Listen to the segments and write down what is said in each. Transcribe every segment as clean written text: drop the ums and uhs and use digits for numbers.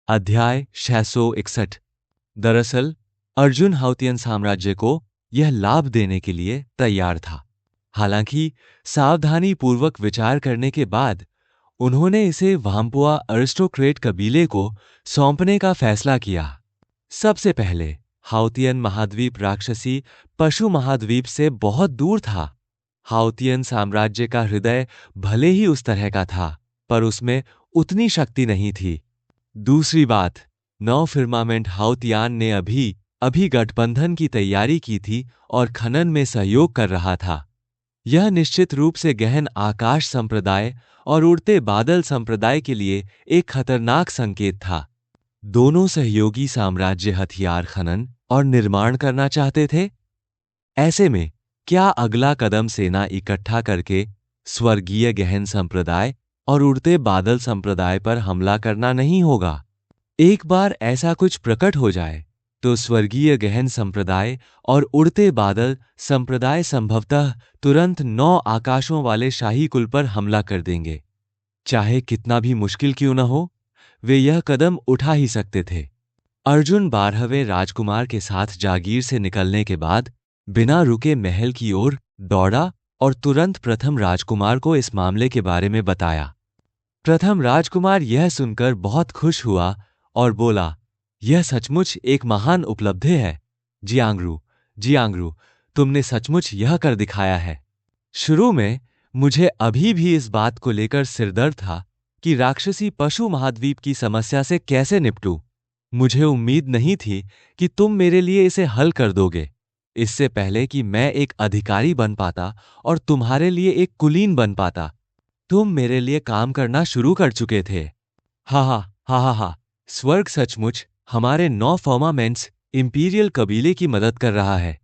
अध्याय 661। दरअसल अर्जुन हाउतियन साम्राज्य को यह लाभ देने के लिए तैयार था। हालांकि सावधानी पूर्वक विचार करने के बाद उन्होंने इसे वाम्पुआ अरिस्टोक्रेट कबीले को सौंपने का फैसला किया। सबसे पहले हाउतियन महाद्वीप राक्षसी पशु महाद्वीप से बहुत दूर था। हाउतियन साम्राज्य का हृदय भले ही उस तरह का था, पर उसमें उतनी शक्ति नहीं थी। दूसरी बात, नौ फिर्मामेंट हाउतियान ने अभी गठबंधन की तैयारी की थी और खनन में सहयोग कर रहा था। यह निश्चित रूप से गहन आकाश संप्रदाय और उड़ते बादल संप्रदाय के लिए एक खतरनाक संकेत था। दोनों सहयोगी साम्राज्य हथियार खनन और निर्माण करना चाहते थे। ऐसे में क्या अगला कदम सेना इकट्ठा करके स्वर्गीय गहन संप्रदाय और उड़ते बादल संप्रदाय पर हमला करना नहीं होगा? एक बार ऐसा कुछ प्रकट हो जाए तो स्वर्गीय गहन संप्रदाय और उड़ते बादल संप्रदाय संभवतः तुरंत 9 आकाशों वाले शाही कुल पर हमला कर देंगे। चाहे कितना भी मुश्किल क्यों न हो, वे यह कदम उठा ही सकते थे। अर्जुन 12वें राजकुमार के साथ जागीर से निकलने के बाद बिना रुके महल की ओर दौड़ा और तुरंत प्रथम राजकुमार को इस मामले के बारे में बताया। प्रथम राजकुमार यह सुनकर बहुत खुश हुआ और बोला, यह सचमुच एक महान उपलब्धि है जियांगरू, तुमने सचमुच यह कर दिखाया है। शुरू में मुझे अभी भी इस बात को लेकर सिरदर्द था कि राक्षसी पशु महाद्वीप की समस्या से कैसे निपटूं। मुझे उम्मीद नहीं थी कि तुम मेरे लिए इसे हल कर दोगे, इससे पहले कि मैं एक अधिकारी बन पाता और तुम्हारे लिए एक कुलीन बन पाता। तुम मेरे लिए काम करना शुरू कर चुके थे। हा, स्वर्ग सचमुच हमारे 9 फर्मामेंट्स इंपीरियल कबीले की मदद कर रहा है।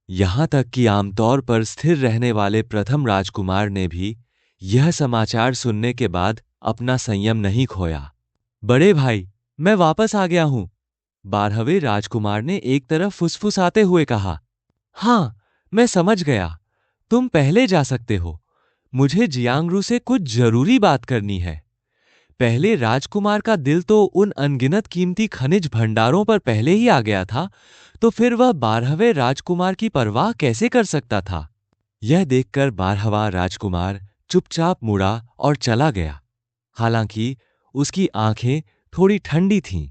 यहां तक कि आमतौर पर स्थिर रहने वाले प्रथम राजकुमार ने भी यह समाचार सुनने के बाद अपना संयम नहीं खोया। बड़े भाई, मैं वापस आ गया हूं, 12वें राजकुमार ने एक तरफ फुसफुसाते हुए कहा। हाँ, मैं समझ गया, तुम पहले जा सकते हो। मुझे जियांगरू से कुछ जरूरी बात करनी है। पहले राजकुमार का दिल तो उन अनगिनत कीमती खनिज भंडारों पर पहले ही आ गया था, तो फिर वह 12वें राजकुमार की परवाह कैसे कर सकता था? यह देखकर 12वां राजकुमार चुपचाप मुड़ा और चला गया। हालांकि उसकी आंखें थोड़ी ठंडी थीं।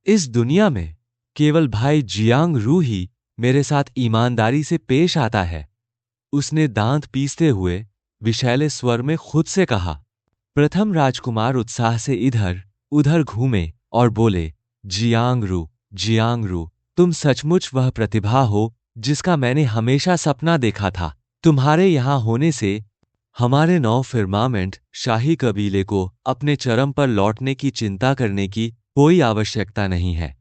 इस दुनिया में केवल भाई जियांगरू ही मेरे साथ ईमानदारी से पेश आता है, उसने दांत पीसते हुए विशैले स्वर में खुद से कहा। प्रथम राजकुमार उत्साह से इधर उधर घूमे और बोले, जियांगरू, तुम सचमुच वह प्रतिभा हो जिसका मैंने हमेशा सपना देखा था। तुम्हारे यहां होने से हमारे 9 फिर्मामेंट शाही कबीले को अपने चरम पर लौटने की चिंता करने की कोई आवश्यकता नहीं है।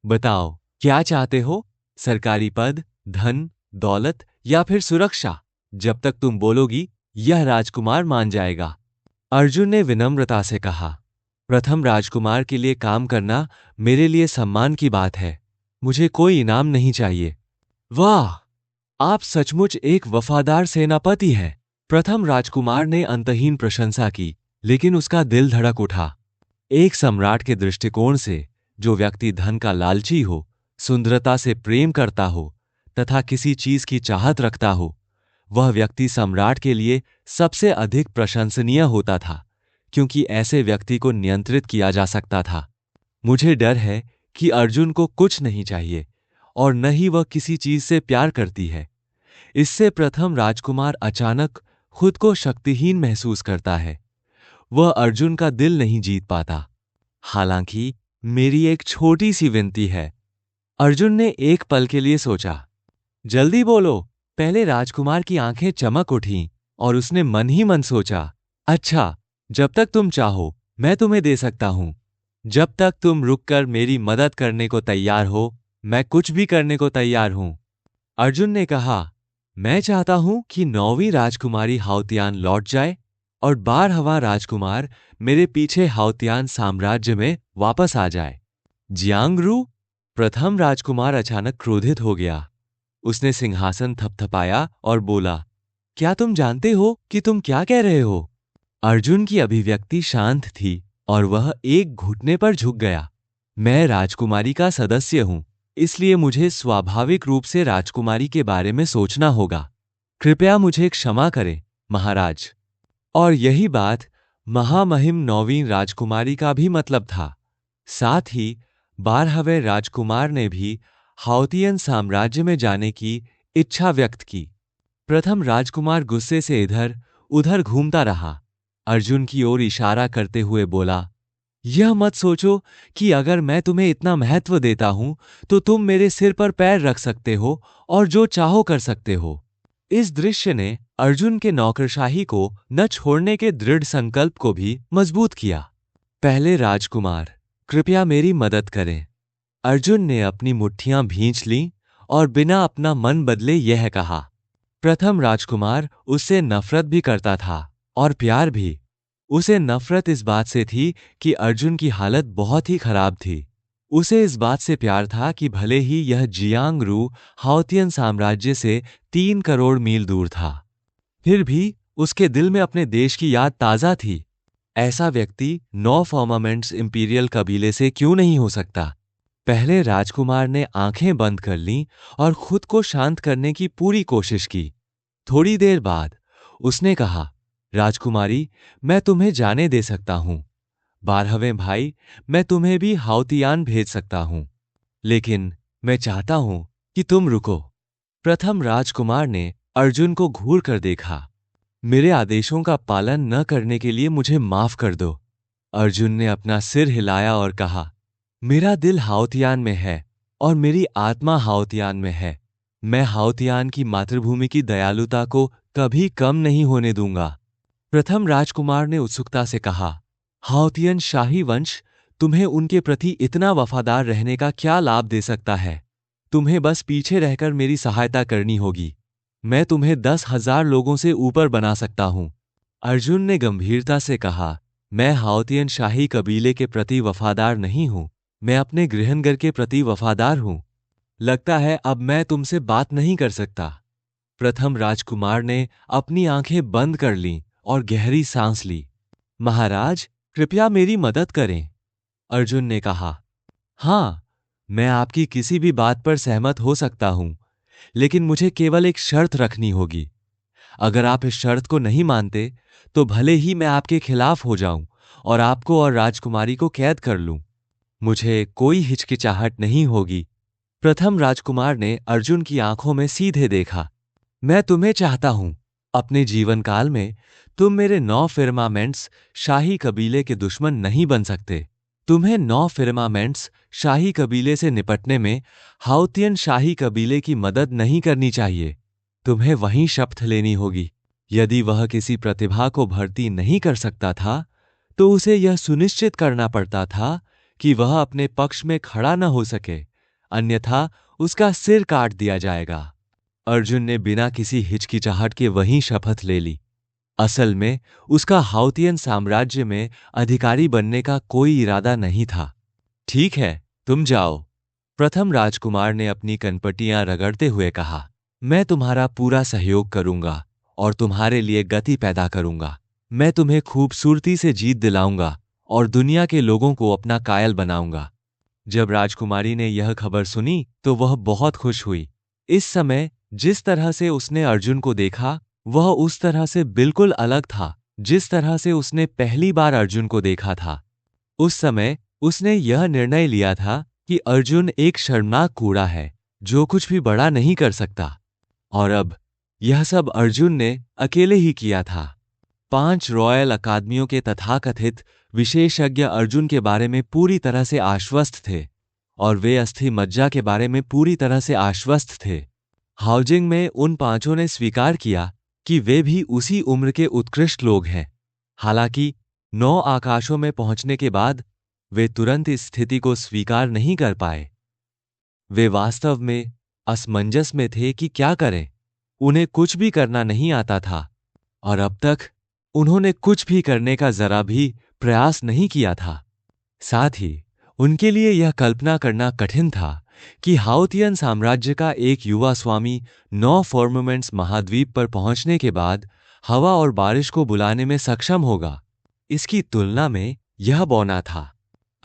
बताओ, क्या चाहते हो? सरकारी पद, धन, दौलत या फिर सुरक्षा? जब तक तुम बोलोगी, यह राजकुमार मान जाएगा। अर्जुन ने विनम्रता से कहा। प्रथम राजकुमार के लिए काम करना मेरे लिए सम्मान की बात है। मुझे कोई इनाम नहीं चाहिए। वाह, आप सचमुच एक वफादार सेनापति हैं। प्रथम राजकुमार ने अंतहीन प्रशंसा की, लेकिन उसका दिल धड़क उठा। एक सम्राट के दृष्टिकोण से जो व्यक्ति धन का लालची हो, सुंदरता से प्रेम करता हो तथा किसी चीज की चाहत रखता हो, वह व्यक्ति सम्राट के लिए सबसे अधिक प्रशंसनीय होता था, क्योंकि ऐसे व्यक्ति को नियंत्रित किया जा सकता था। मुझे डर है कि अर्जुन को कुछ नहीं चाहिए और न ही वह किसी चीज से प्यार करती है। इससे प्रथम राजकुमार अचानक खुद को शक्तिहीन महसूस करता है। वह अर्जुन का दिल नहीं जीत पाता। हालांकि मेरी एक छोटी सी विनती है। अर्जुन ने एक पल के लिए सोचा। जल्दी बोलो। पहले राजकुमार की आंखें चमक उठीं और उसने मन ही मन सोचा, अच्छा, जब तक तुम चाहो मैं तुम्हें दे सकता हूं। जब तक तुम रुककर मेरी मदद करने को तैयार हो, मैं कुछ भी करने को तैयार हूं। अर्जुन ने कहा, मैं चाहता हूं कि 9वीं राजकुमारी हाउतियान लौट जाए और 12वां राजकुमार मेरे पीछे हाउतियान साम्राज्य में वापस आ जाए। जियांगरू, प्रथम राजकुमार अचानक क्रोधित हो गया। उसने सिंहासन थपथपाया और बोला, क्या तुम जानते हो कि तुम क्या कह रहे हो? अर्जुन की अभिव्यक्ति शांत थी और वह एक घुटने पर झुक गया। मैं राजकुमारी का सदस्य हूं, इसलिए मुझे स्वाभाविक रूप से राजकुमारी के बारे में सोचना होगा। कृपया मुझे क्षमा करें, महाराज। और यही बात महामहिम नौवीं राजकुमारी का भी मतलब था। साथ ही 12वें राजकुमार ने भी हाउतियन साम्राज्य में जाने की इच्छा व्यक्त की। प्रथम राजकुमार गुस्से से इधर उधर घूमता रहा। अर्जुन की ओर इशारा करते हुए बोला, यह मत सोचो कि अगर मैं तुम्हें इतना महत्व देता हूं तो तुम मेरे सिर पर पैर रख सकते हो और जो चाहो कर सकते हो। इस दृश्य ने अर्जुन के नौकरशाही को न छोड़ने के दृढ़ संकल्प को भी मजबूत किया। पहले राजकुमार, कृपया मेरी मदद करें। अर्जुन ने अपनी मुट्ठियां भींच लीं और बिना अपना मन बदले यह कहा। प्रथम राजकुमार उससे नफरत भी करता था और प्यार भी। उसे नफरत इस बात से थी कि अर्जुन की हालत बहुत ही खराब थी। उसे इस बात से प्यार था कि भले ही यह जियांगरू हाउतियन साम्राज्य से 3 करोड़ मील दूर था, फिर भी उसके दिल में अपने देश की याद ताज़ा थी। ऐसा व्यक्ति 9 फर्मामेंट्स इंपीरियल कबीले से क्यों नहीं हो सकता? पहले राजकुमार ने आंखें बंद कर लीं और खुद को शांत करने की पूरी कोशिश की। थोड़ी देर बाद उसने कहा, राजकुमारी, मैं तुम्हें जाने दे सकता हूं। 12वें भाई, मैं तुम्हें भी हाउतियान भेज सकता हूं, लेकिन मैं चाहता हूं कि तुम रुको। प्रथम राजकुमार ने अर्जुन को घूर कर देखा। मेरे आदेशों का पालन न करने के लिए मुझे माफ कर दो। अर्जुन ने अपना सिर हिलाया और कहा, मेरा दिल हाउतियान में है और मेरी आत्मा हाउतियान में है। मैं हाउतियान की मातृभूमि की दयालुता को कभी कम नहीं होने दूंगा। प्रथम राजकुमार ने उत्सुकता से कहा, हाउतियन शाही वंश तुम्हें उनके प्रति इतना वफादार रहने का क्या लाभ दे सकता है? तुम्हें बस पीछे रहकर मेरी सहायता करनी होगी। मैं तुम्हें 10,000 लोगों से ऊपर बना सकता हूं। अर्जुन ने गंभीरता से कहा, मैं हाउतियन शाही कबीले के प्रति वफादार नहीं हूं, मैं अपने गृहनगर के प्रति वफादार हूं। लगता है अब मैं तुमसे बात नहीं कर सकता। प्रथम राजकुमार ने अपनी आंखें बंद कर लीं और गहरी सांस ली। महाराज, कृपया मेरी मदद करें। अर्जुन ने कहा, हां, मैं आपकी किसी भी बात पर सहमत हो सकता हूं, लेकिन मुझे केवल एक शर्त रखनी होगी। अगर आप इस शर्त को नहीं मानते तो भले ही मैं आपके खिलाफ हो जाऊं और आपको और राजकुमारी को कैद कर लूं, मुझे कोई हिचकिचाहट नहीं होगी। प्रथम राजकुमार ने अर्जुन की आंखों में सीधे देखा। मैं तुम्हें चाहता हूं। अपने जीवन काल में तुम मेरे 9 फिर्मामेंट्स शाही कबीले के दुश्मन नहीं बन सकते। तुम्हें 9 फिर्मामेंट्स शाही कबीले से निपटने में हाउतियन शाही कबीले की मदद नहीं करनी चाहिए। तुम्हें वहीं शपथ लेनी होगी। यदि वह किसी प्रतिभा को भर्ती नहीं कर सकता था, तो उसे यह सुनिश्चित करना पड़ता था कि वह अपने पक्ष में खड़ा न हो सके, अन्यथा उसका सिर काट दिया जाएगा। अर्जुन ने बिना किसी हिचकिचाहट के वहीं शपथ ले ली। असल में उसका हाउतियन साम्राज्य में अधिकारी बनने का कोई इरादा नहीं था। ठीक है, तुम जाओ। प्रथम राजकुमार ने अपनी कनपटियां रगड़ते हुए कहा, मैं तुम्हारा पूरा सहयोग करूंगा और तुम्हारे लिए गति पैदा करूंगा। मैं तुम्हें खूबसूरती से जीत दिलाऊंगा और दुनिया के लोगों को अपना कायल बनाऊंगा। जब राजकुमारी ने यह खबर सुनी तो वह बहुत खुश हुई। इस समय जिस तरह से उसने अर्जुन को देखा, वह उस तरह से बिल्कुल अलग था जिस तरह से उसने पहली बार अर्जुन को देखा था। उस समय उसने यह निर्णय लिया था कि अर्जुन एक शर्मनाक कूड़ा है जो कुछ भी बड़ा नहीं कर सकता। और अब यह सब अर्जुन ने अकेले ही किया था। 5 रॉयल अकादमियों के तथाकथित विशेषज्ञ अर्जुन के बारे में पूरी तरह से आश्वस्त थे और वे अस्थि मज्जा के बारे में पूरी तरह से आश्वस्त थे। हाउजिंग में उन 5 ने स्वीकार किया कि वे भी उसी उम्र के उत्कृष्ट लोग हैं। हालांकि 9 आकाशों में पहुंचने के बाद वे तुरंत इस स्थिति को स्वीकार नहीं कर पाए। वे वास्तव में असमंजस में थे कि क्या करें। उन्हें कुछ भी करना नहीं आता था और अब तक उन्होंने कुछ भी करने का जरा भी प्रयास नहीं किया था। साथ ही उनके लिए यह कल्पना करना कठिन था कि हाउतियन साम्राज्य का एक युवा स्वामी 9 फर्मामेंट्स महाद्वीप पर पहुंचने के बाद हवा और बारिश को बुलाने में सक्षम होगा। इसकी तुलना में यह बौना था।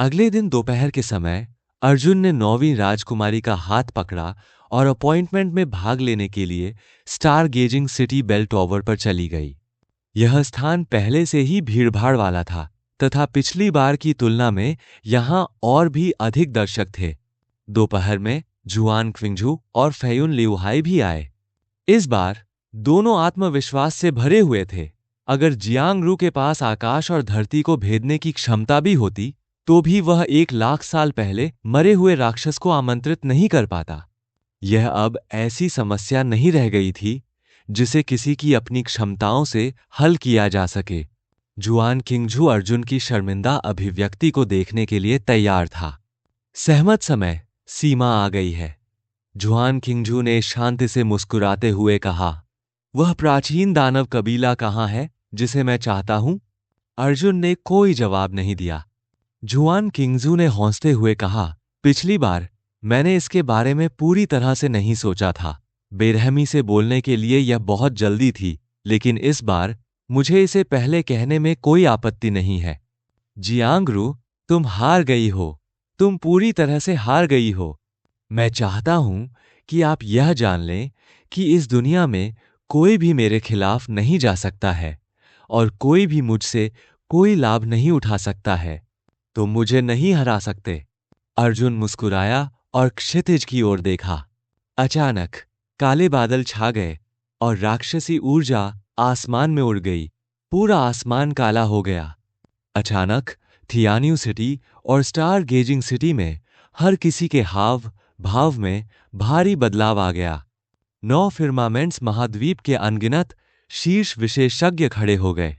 अगले दिन दोपहर के समय अर्जुन ने 9वीं राजकुमारी का हाथ पकड़ा और अपॉइंटमेंट में भाग लेने के लिए star gazing city bell tower पर चली गई। यह स्थान पहले से ही भीड़भाड़ वाला था तथा पिछली बार की तुलना में यहां और भी अधिक दर्शक थे। दोपहर में जुआन क्विंगजू और फेयुन लिउहाई भी आए। इस बार दोनों आत्मविश्वास से भरे हुए थे। अगर जियांग रू के पास आकाश और धरती को भेदने की क्षमता भी होती तो भी वह 1,00,000 साल पहले मरे हुए राक्षस को आमंत्रित नहीं कर पाता। यह अब ऐसी समस्या नहीं रह गई थी जिसे किसी की अपनी क्षमताओं से हल किया जा सके। जुआन किंगजू अर्जुन की शर्मिंदा अभिव्यक्ति को देखने के लिए तैयार था। सहमत समय सीमा आ गई है। जुआन किंगजू ने शांति से मुस्कुराते हुए कहा, वह प्राचीन दानव कबीला कहाँ है जिसे मैं चाहता हूं? अर्जुन ने कोई जवाब नहीं दिया। जुआन किंगजू ने हौंसते हुए कहा, पिछली बार मैंने इसके बारे में पूरी तरह से नहीं सोचा था। बेरहमी से बोलने के लिए यह बहुत जल्दी थी, लेकिन इस बार मुझे इसे पहले कहने में कोई आपत्ति नहीं है। जियांग-रू, तुम हार गई हो। तुम पूरी तरह से हार गई हो। मैं चाहता हूं कि आप यह जान लें कि इस दुनिया में कोई भी मेरे खिलाफ नहीं जा सकता है और कोई भी मुझसे कोई लाभ नहीं उठा सकता है। तुम मुझे नहीं हरा सकते। अर्जुन मुस्कुराया और क्षितिज की ओर देखा। अचानक काले बादल छा गए और राक्षसी ऊर्जा आसमान में उड़ गई। पूरा आसमान काला हो गया। अचानक थियान्यू सिटी और स्टार गेजिंग सिटी में हर किसी के हाव भाव में भारी बदलाव आ गया। 9 फिर्मामेंट्स महाद्वीप के अनगिनत शीर्ष विशेषज्ञ खड़े हो गए।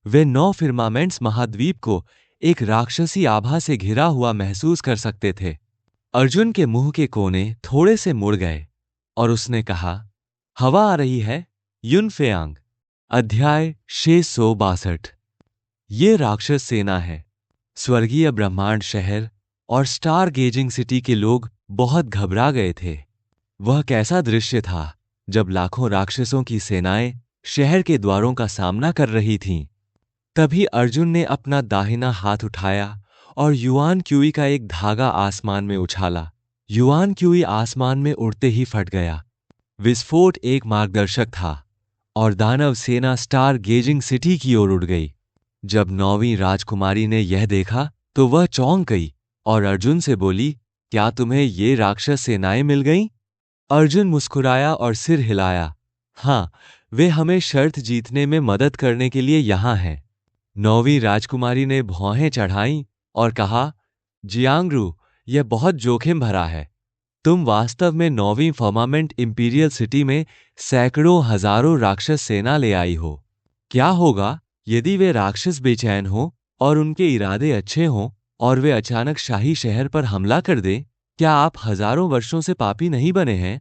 वे 9 फिर्मामेंट्स महाद्वीप को एक राक्षसी आभा से घिरा हुआ महसूस कर सकते थे। अर्जुन के मुंह के कोने थोड़े से मुड़ गए और उसने कहा, हवा आ रही है। युनफेयांग। अध्याय 662। ये राक्षस सेना है। स्वर्गीय ब्रह्मांड शहर और स्टार गेजिंग सिटी के लोग बहुत घबरा गए थे। वह कैसा दृश्य था जब लाखों राक्षसों की सेनाएं शहर के द्वारों का सामना कर रही थीं। तभी अर्जुन ने अपना दाहिना हाथ उठाया और युआन क्यूई का एक धागा आसमान में उछाला। युआन क्यूई आसमान में उड़ते ही फट गया। विस्फोट एक मार्गदर्शक था और दानव सेना स्टार गेजिंग सिटी की ओर उड़ गई। जब 9वीं राजकुमारी ने यह देखा तो वह चौंक गई और अर्जुन से बोली, क्या तुम्हें ये राक्षस सेनाएं मिल गईं? अर्जुन मुस्कुराया और सिर हिलाया। हाँ, वे हमें शर्त जीतने में मदद करने के लिए यहां हैं। 9वीं राजकुमारी ने भौहें चढ़ाईं और कहा, जियांग-रू, यह बहुत जोखिम भरा है। तुम वास्तव में 9वीं फर्मामेंट इंपीरियल सिटी में सैकड़ों हजारों राक्षस सेना ले आई हो। क्या होगा यदि वे राक्षस बेचैन हों और उनके इरादे अच्छे हों और वे अचानक शाही शहर पर हमला कर दें? क्या आप हजारों वर्षों से पापी नहीं बने हैं?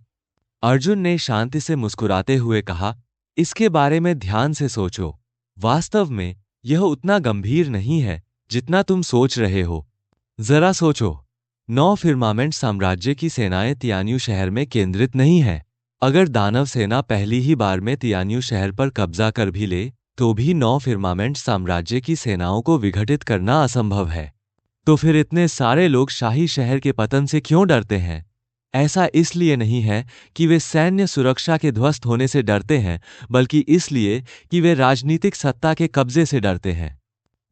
अर्जुन ने शांति से मुस्कुराते हुए कहा, इसके बारे में ध्यान से सोचो। वास्तव में यह उतना गंभीर नहीं है जितना तुम सोच रहे हो। जरा सोचो, 9 फिर्मामेंट साम्राज्य की सेनाएं तियान्यू शहर में केंद्रित नहीं है। अगर दानव सेना पहली ही बार में तियान्यू शहर पर कब्जा कर भी ले तो भी 9 फिर्मामेंट साम्राज्य की सेनाओं को विघटित करना असंभव है। तो फिर इतने सारे लोग शाही शहर के पतन से क्यों डरते हैं? ऐसा इसलिए नहीं है कि वे सैन्य सुरक्षा के ध्वस्त होने से डरते हैं, बल्कि इसलिए कि वे राजनीतिक सत्ता के कब्जे से डरते हैं।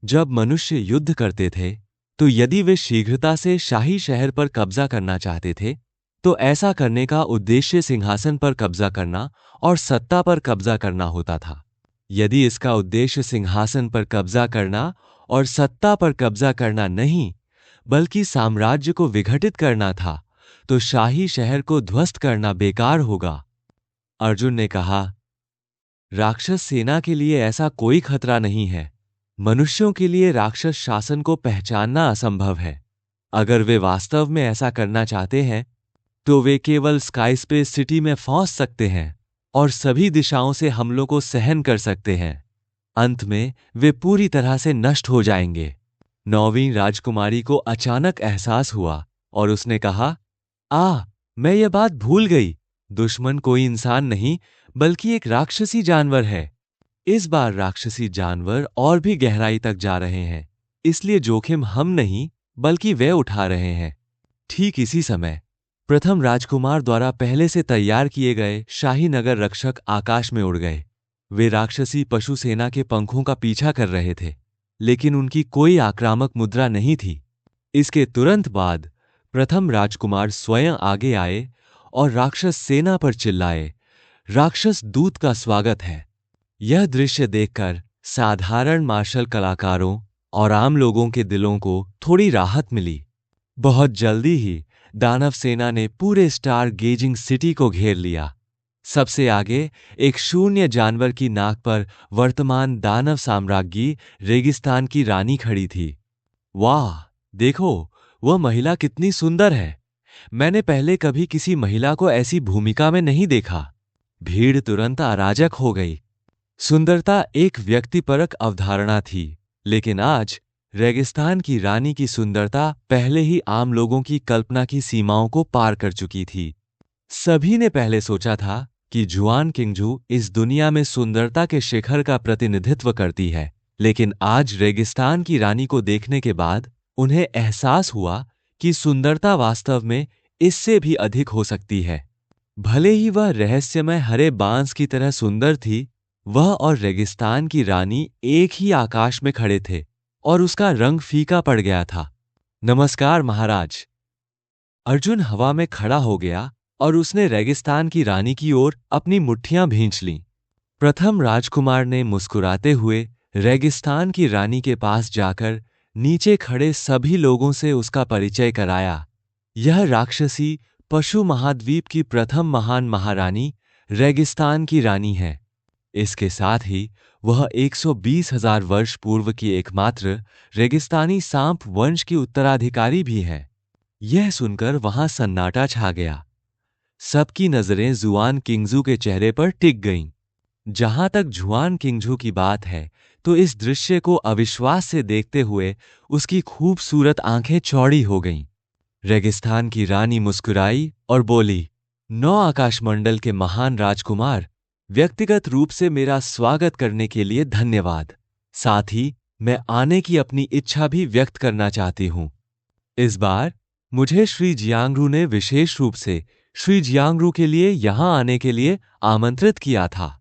जब मनुष्य युद्ध करते थे तो यदि वे शीघ्रता से शाही शहर पर कब्जा करना चाहते थे तो ऐसा करने का उद्देश्य सिंहासन पर कब्जा करना और सत्ता पर कब्जा करना होता था। यदि इसका उद्देश्य सिंहासन पर कब्जा करना और सत्ता पर कब्जा करना नहीं बल्कि साम्राज्य को विघटित करना था तो शाही शहर को ध्वस्त करना बेकार होगा। अर्जुन ने कहा, राक्षस सेना के लिए ऐसा कोई खतरा नहीं है। मनुष्यों के लिए राक्षस शासन को पहचानना असंभव है। अगर वे वास्तव में ऐसा करना चाहते हैं तो वे केवल स्काई स्पेस सिटी में फंस सकते हैं और सभी दिशाओं से हमलों को सहन कर सकते हैं। अंत में वे पूरी तरह से नष्ट हो जाएंगे। 9वीं राजकुमारी को अचानक एहसास हुआ और उसने कहा, मैं यह बात भूल गई। दुश्मन कोई इंसान नहीं बल्कि एक राक्षसी जानवर है। इस बार राक्षसी जानवर और भी गहराई तक जा रहे हैं, इसलिए जोखिम हम नहीं बल्कि वे उठा रहे हैं। ठीक इसी समय प्रथम राजकुमार द्वारा पहले से तैयार किए गए शाही नगर रक्षक आकाश में उड़ गए। वे राक्षसी पशु सेना के पंखों का पीछा कर रहे थे, लेकिन उनकी कोई आक्रामक मुद्रा नहीं थी। इसके तुरंत बाद प्रथम राजकुमार स्वयं आगे आए और राक्षस सेना पर चिल्लाए, राक्षस दूत का स्वागत है। यह दृश्य देखकर साधारण मार्शल कलाकारों और आम लोगों के दिलों को थोड़ी राहत मिली। बहुत जल्दी ही दानव सेना ने पूरे स्टार गेजिंग सिटी को घेर लिया। सबसे आगे एक शून्य जानवर की नाक पर वर्तमान दानव साम्राज्ञी रेगिस्तान की रानी खड़ी थी। वाह, देखो, वह महिला कितनी सुंदर है। मैंने पहले कभी किसी महिला को ऐसी भूमिका में नहीं देखा। भीड़ तुरंत अराजक हो गई। सुंदरता एक व्यक्तिपरक अवधारणा थी, लेकिन आज रेगिस्तान की रानी की सुंदरता पहले ही आम लोगों की कल्पना की सीमाओं को पार कर चुकी थी। सभी ने पहले सोचा था कि जुआन किंगजू इस दुनिया में सुंदरता के शिखर का प्रतिनिधित्व करती है, लेकिन आज रेगिस्तान की रानी को देखने के बाद उन्हें एहसास हुआ कि सुंदरता वास्तव में इससे भी अधिक हो सकती है। भले ही वह रहस्यमय हरे बांस की तरह सुंदर थी, वह और रेगिस्तान की रानी एक ही आकाश में खड़े थे और उसका रंग फीका पड़ गया था। नमस्कार महाराज। अर्जुन हवा में खड़ा हो गया और उसने रेगिस्तान की रानी की ओर अपनी मुट्ठियां भींच लीं। प्रथम राजकुमार ने मुस्कुराते हुए रेगिस्तान की रानी के पास जाकर नीचे खड़े सभी लोगों से उसका परिचय कराया। यह राक्षसी पशु महाद्वीप की प्रथम महान महारानी रेगिस्तान की रानी है। इसके साथ ही वह 120,000 वर्ष पूर्व की एकमात्र रेगिस्तानी सांप वंश की उत्तराधिकारी भी है। यह सुनकर वहां सन्नाटा छा गया। सबकी नजरें जुआन किंगजू के चेहरे पर टिक गईं। जहां तक जुआन किंगजू की बात है, तो इस दृश्य को अविश्वास से देखते हुए उसकी खूबसूरत आंखें चौड़ी हो गईं। रेगिस्तान की रानी मुस्कुराई और बोली, 9 आकाशमंडल के महान राजकुमार, व्यक्तिगत रूप से मेरा स्वागत करने के लिए धन्यवाद। साथ ही मैं आने की अपनी इच्छा भी व्यक्त करना चाहती हूं। इस बार मुझे श्री जियांगरू ने विशेष रूप से श्री जियांगरू के लिए यहां आने के लिए आमंत्रित किया था।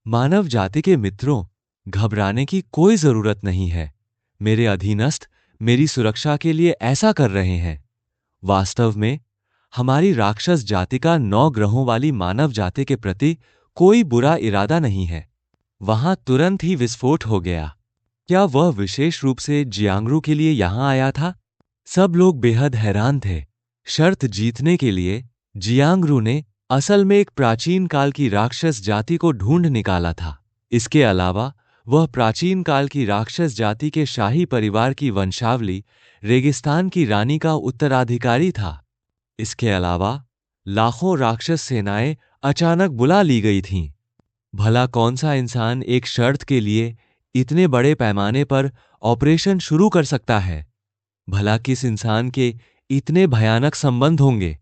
मानव जाति के मित्रों, घबराने की कोई जरूरत नहीं है। मेरे अधीनस्थ मेरी सुरक्षा के लिए ऐसा कर रहे हैं। वास्तव में हमारी राक्षस जाति का 9 ग्रहों वाली मानव जाति के प्रति कोई बुरा इरादा नहीं है। वहां तुरंत ही विस्फोट हो गया। क्या वह विशेष रूप से जियांगरू के लिए यहां आया था? सब लोग बेहद हैरान थे। शर्त जीतने के लिए जियांगरू ने असल में एक प्राचीन काल की राक्षस जाति को ढूंढ निकाला था। इसके अलावा वह प्राचीन काल की राक्षस जाति के शाही परिवार की वंशावली रेगिस्तान की रानी का उत्तराधिकारी था। इसके अलावा लाखों राक्षस सेनाएं अचानक बुला ली गई थीं। भला कौन सा इंसान एक शर्त के लिए इतने बड़े पैमाने पर ऑपरेशन शुरू कर सकता है? भला किस इंसान के इतने भयानक संबंध होंगे?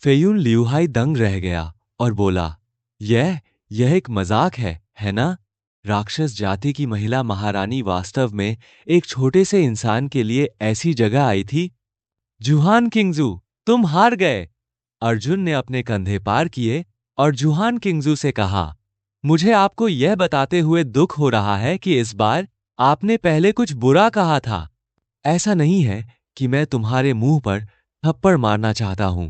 फेयुन लियूहाई दंग रह गया और बोला, यह एक मजाक है ना? राक्षस जाति की महिला महारानी वास्तव में एक छोटे से इंसान के लिए ऐसी जगह आई थी? जुहान किंगजू, तुम हार गए। अर्जुन ने अपने कंधे पार किए और जुहान किंगजू से कहा, मुझे आपको यह बताते हुए दुख हो रहा है कि इस बार आपने पहले कुछ बुरा कहा था। ऐसा नहीं है कि मैं तुम्हारे मुंह पर थप्पड़ मारना चाहता हूं,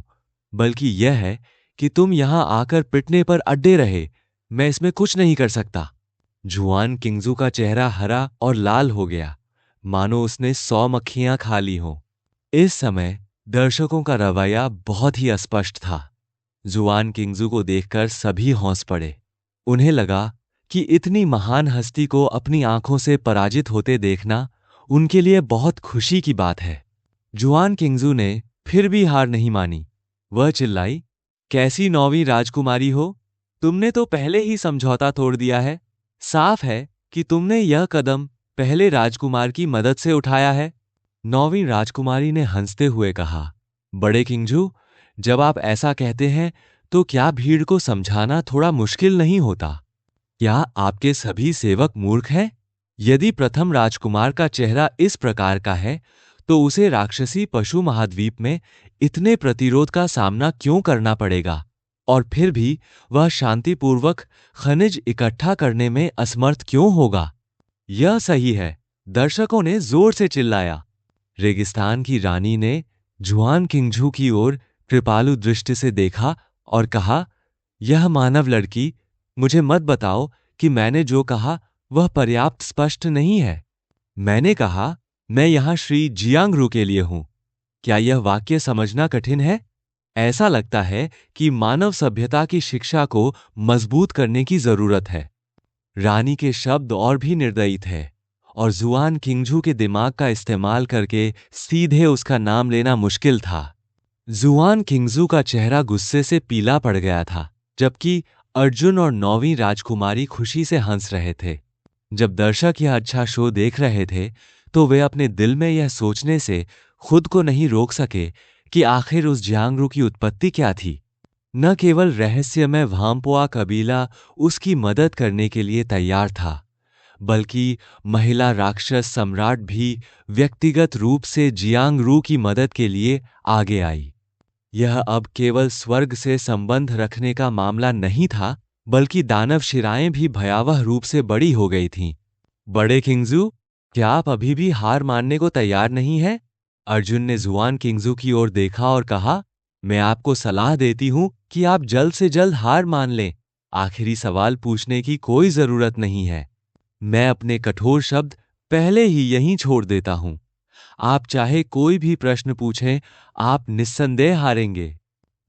बल्कि यह है कि तुम यहां आकर पिटने पर अड्डे रहे। मैं इसमें कुछ नहीं कर सकता। जुआन किंगजू का चेहरा हरा और लाल हो गया, मानो उसने 100 मक्खियां खा ली हों। इस समय दर्शकों का रवैया बहुत ही अस्पष्ट था। जुआन किंगजू को देखकर सभी हौंस पड़े। उन्हें लगा कि इतनी महान हस्ती को अपनी आंखों से पराजित होते देखना उनके लिए बहुत खुशी की बात है। जुआन किंगजू ने फिर भी हार नहीं मानी। वह चिल्लाई, कैसी 9वीं राजकुमारी हो? तुमने तो पहले ही समझौता तोड़ दिया है। साफ है कि तुमने यह कदम पहले राजकुमार की मदद से उठाया है। 9वीं राजकुमारी ने हंसते हुए कहा, बड़े किंगजू, जब आप ऐसा कहते हैं तो क्या भीड़ को समझाना थोड़ा मुश्किल नहीं होता? क्या आपके सभी सेवक मूर्ख हैं? यदि प्रथम राजकुमार का चेहरा इस प्रकार का है, तो उसे राक्षसी पशु महाद्वीप में इतने प्रतिरोध का सामना क्यों करना पड़ेगा, और फिर भी वह शांतिपूर्वक खनिज इकट्ठा करने में असमर्थ क्यों होगा? यह सही है, दर्शकों ने जोर से चिल्लाया। रेगिस्तान की रानी ने जुआन किंगझू की ओर कृपालु दृष्टि से देखा और कहा, यह मानव लड़की, मुझे मत बताओ कि मैंने जो कहा वह पर्याप्त स्पष्ट नहीं है। मैंने कहा, मैं यहां श्री जियांगरू के लिए हूं। क्या यह वाक्य समझना कठिन है? ऐसा लगता है कि मानव सभ्यता की शिक्षा को मजबूत करने की जरूरत है। रानी के शब्द और भी निर्दयी थे, और जुआन किंगझू के दिमाग का इस्तेमाल करके सीधे उसका नाम लेना मुश्किल था। जुआन किंगझू का चेहरा गुस्से से पीला पड़ गया था, जबकि अर्जुन और नौवीं राजकुमारी खुशी से हंस रहे थे। जब दर्शक यह अच्छा शो देख रहे थे, तो वे अपने दिल में यह सोचने से खुद को नहीं रोक सके कि आखिर उस जियांगरू की उत्पत्ति क्या थी। न केवल रहस्यमय वाम्पुआ कबीला उसकी मदद करने के लिए तैयार था, बल्कि महिला राक्षस सम्राट भी व्यक्तिगत रूप से जियांगरू की मदद के लिए आगे आई। यह अब केवल स्वर्ग से संबंध रखने का मामला नहीं था, बल्कि दानव शिराएं भी भयावह रूप से बड़ी हो गई थीं। बड़े किंगजू, क्या आप अभी भी हार मानने को तैयार नहीं हैं? अर्जुन ने जुआन किंगजू की ओर देखा और कहा, मैं आपको सलाह देती हूं कि आप जल्द से जल्द हार मान लें। आखिरी सवाल पूछने की कोई जरूरत नहीं है। मैं अपने कठोर शब्द पहले ही यहीं छोड़ देता हूं। आप चाहे कोई भी प्रश्न पूछें, आप निस्संदेह हारेंगे।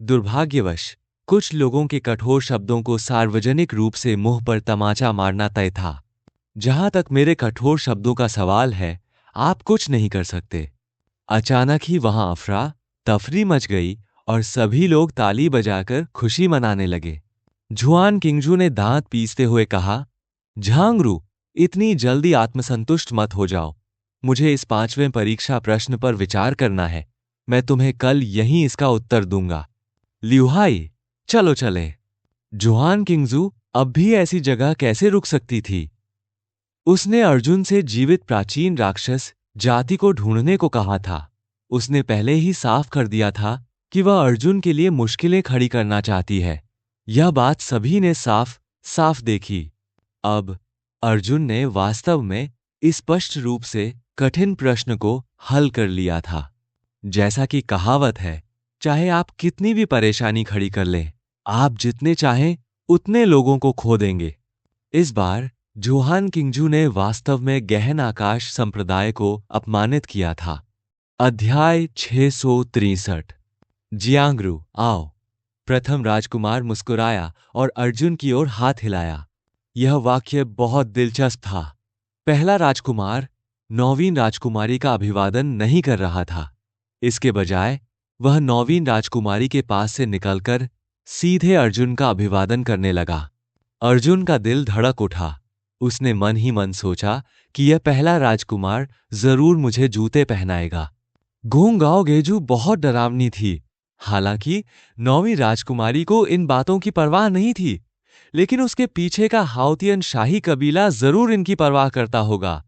दुर्भाग्यवश कुछ लोगों के कठोर शब्दों को सार्वजनिक रूप से मुंह पर तमाचा मारना तय था। जहां तक मेरे कठोर शब्दों का सवाल है, आप कुछ नहीं कर सकते। अचानक ही वहां अफरा तफरी मच गई और सभी लोग ताली बजाकर खुशी मनाने लगे। जुआन किंगजू ने दांत पीसते हुए कहा, झांगरू, इतनी जल्दी आत्मसंतुष्ट मत हो जाओ। मुझे इस 5वें परीक्षा प्रश्न पर विचार करना है। मैं तुम्हें कल यहीं इसका उत्तर दूंगा। ल्यूहाई, चलो चले। जुआन किंगजू अब भी ऐसी जगह कैसे रुक सकती थी? उसने अर्जुन से जीवित प्राचीन राक्षस जाति को ढूंढने को कहा था। उसने पहले ही साफ कर दिया था कि वह अर्जुन के लिए मुश्किलें खड़ी करना चाहती है। यह बात सभी ने साफ साफ देखी। अब अर्जुन ने वास्तव में स्पष्ट रूप से कठिन प्रश्न को हल कर लिया था। जैसा कि कहावत है, चाहे आप कितनी भी परेशानी खड़ी कर लें, आप जितने चाहें उतने लोगों को खो देंगे। इस बार जुआन किंगजू ने वास्तव में गहन आकाश संप्रदाय को अपमानित किया था। अध्याय 663। जियांगरू, आओ। प्रथम राजकुमार मुस्कुराया और अर्जुन की ओर हाथ हिलाया। यह वाक्य बहुत दिलचस्प था। पहला राजकुमार नौवीं राजकुमारी का अभिवादन नहीं कर रहा था। इसके बजाय वह नौवीं राजकुमारी के पास से निकलकर सीधे अर्जुन का अभिवादन करने लगा। अर्जुन का दिल धड़क उठा। उसने मन ही मन सोचा कि यह पहला राजकुमार जरूर मुझे जूते पहनाएगा। गूंगाओ गेजू बहुत डरावनी थी। हालांकि नौवीं राजकुमारी को इन बातों की परवाह नहीं थी, लेकिन उसके पीछे का हाउतियन शाही कबीला जरूर इनकी परवाह करता होगा।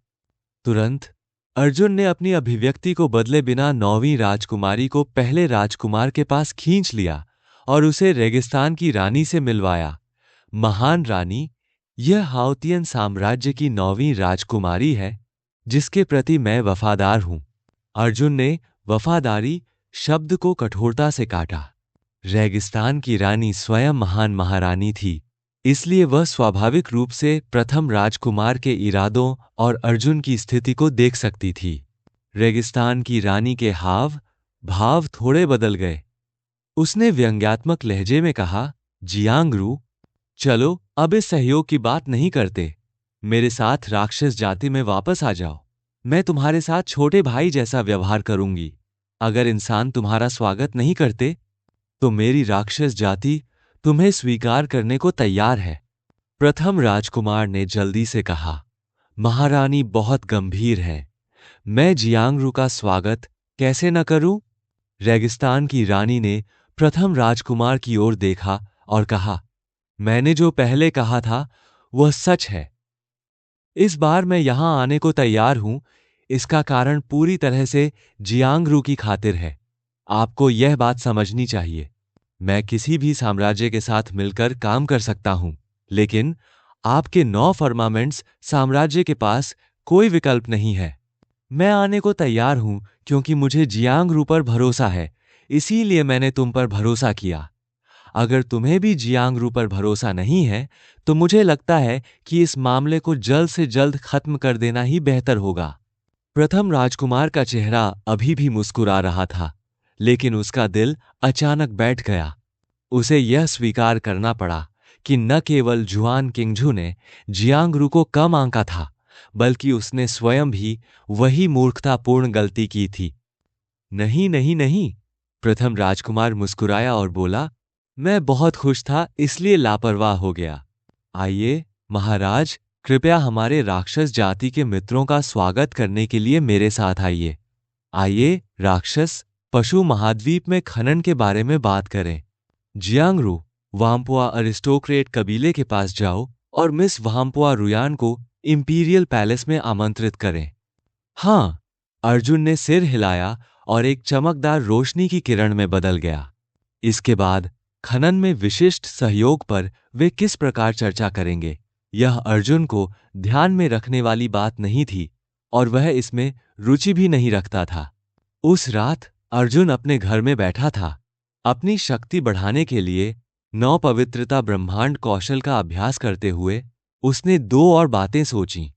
तुरंत अर्जुन ने अपनी अभिव्यक्ति को बदले बिना नौवीं राजकुमारी को पहले राजकुमार के पास खींच लिया और उसे रेगिस्तान की रानी से मिलवाया। महान रानी, यह हाउतियन साम्राज्य की नौवीं राजकुमारी है जिसके प्रति मैं वफादार हूं। अर्जुन ने वफादारी शब्द को कठोरता से काटा। रेगिस्तान की रानी स्वयं महान महारानी थी, इसलिए वह स्वाभाविक रूप से प्रथम राजकुमार के इरादों और अर्जुन की स्थिति को देख सकती थी। रेगिस्तान की रानी के हाव भाव थोड़े बदल गए। उसने व्यंग्यात्मक लहजे में कहा, जियांगरू, चलो अब इस सहयोग की बात नहीं करते। मेरे साथ राक्षस जाति में वापस आ जाओ। मैं तुम्हारे साथ छोटे भाई जैसा व्यवहार करूंगी। अगर इंसान तुम्हारा स्वागत नहीं करते, तो मेरी राक्षस जाति तुम्हें स्वीकार करने को तैयार है। प्रथम राजकुमार ने जल्दी से कहा, महारानी बहुत गंभीर है। मैं जियांगरू का स्वागत कैसे न करूं? रेगिस्तान की रानी ने प्रथम राजकुमार की ओर देखा और कहा, मैंने जो पहले कहा था वह सच है। इस बार मैं यहां आने को तैयार हूं, इसका कारण पूरी तरह से जियांगरू की खातिर है। आपको यह बात समझनी चाहिए। मैं किसी भी साम्राज्य के साथ मिलकर काम कर सकता हूं, लेकिन आपके 9 फर्मामेंट्स साम्राज्य के पास कोई विकल्प नहीं है। मैं आने को तैयार हूं क्योंकि मुझे जियांगरू पर भरोसा है, इसीलिए मैंने तुम पर भरोसा किया। अगर तुम्हें भी जियांगरू पर भरोसा नहीं है, तो मुझे लगता है कि इस मामले को जल्द से जल्द खत्म कर देना ही बेहतर होगा। प्रथम राजकुमार का चेहरा अभी भी मुस्कुरा रहा था, लेकिन उसका दिल अचानक बैठ गया। उसे यह स्वीकार करना पड़ा कि न केवल जुआन किंगझू ने जियांगरू को कम आंका था, बल्कि उसने स्वयं भी वही मूर्खतापूर्ण गलती की थी। नहीं नहीं नहीं, प्रथम राजकुमार मुस्कुराया और बोला, मैं बहुत खुश था इसलिए लापरवाह हो गया। आइए महाराज, कृपया हमारे राक्षस जाति के मित्रों का स्वागत करने के लिए मेरे साथ आइए। आइए राक्षस पशु महाद्वीप में खनन के बारे में बात करें। जियांगरू, वाम्पुआ अरिस्टोक्रेट कबीले के पास जाओ और मिस वाम्पुआ रुयान को इंपीरियल पैलेस में आमंत्रित करें। हाँ, अर्जुन ने सिर हिलाया और एक चमकदार रोशनी की किरण में बदल गया। इसके बाद खनन में विशिष्ट सहयोग पर वे किस प्रकार चर्चा करेंगे, यह अर्जुन को ध्यान में रखने वाली बात नहीं थी और वह इसमें रुचि भी नहीं रखता था। उस रात अर्जुन अपने घर में बैठा था। अपनी शक्ति बढ़ाने के लिए 9 पवित्रता ब्रह्मांड कौशल का अभ्यास करते हुए उसने 2 और बातें सोचीं।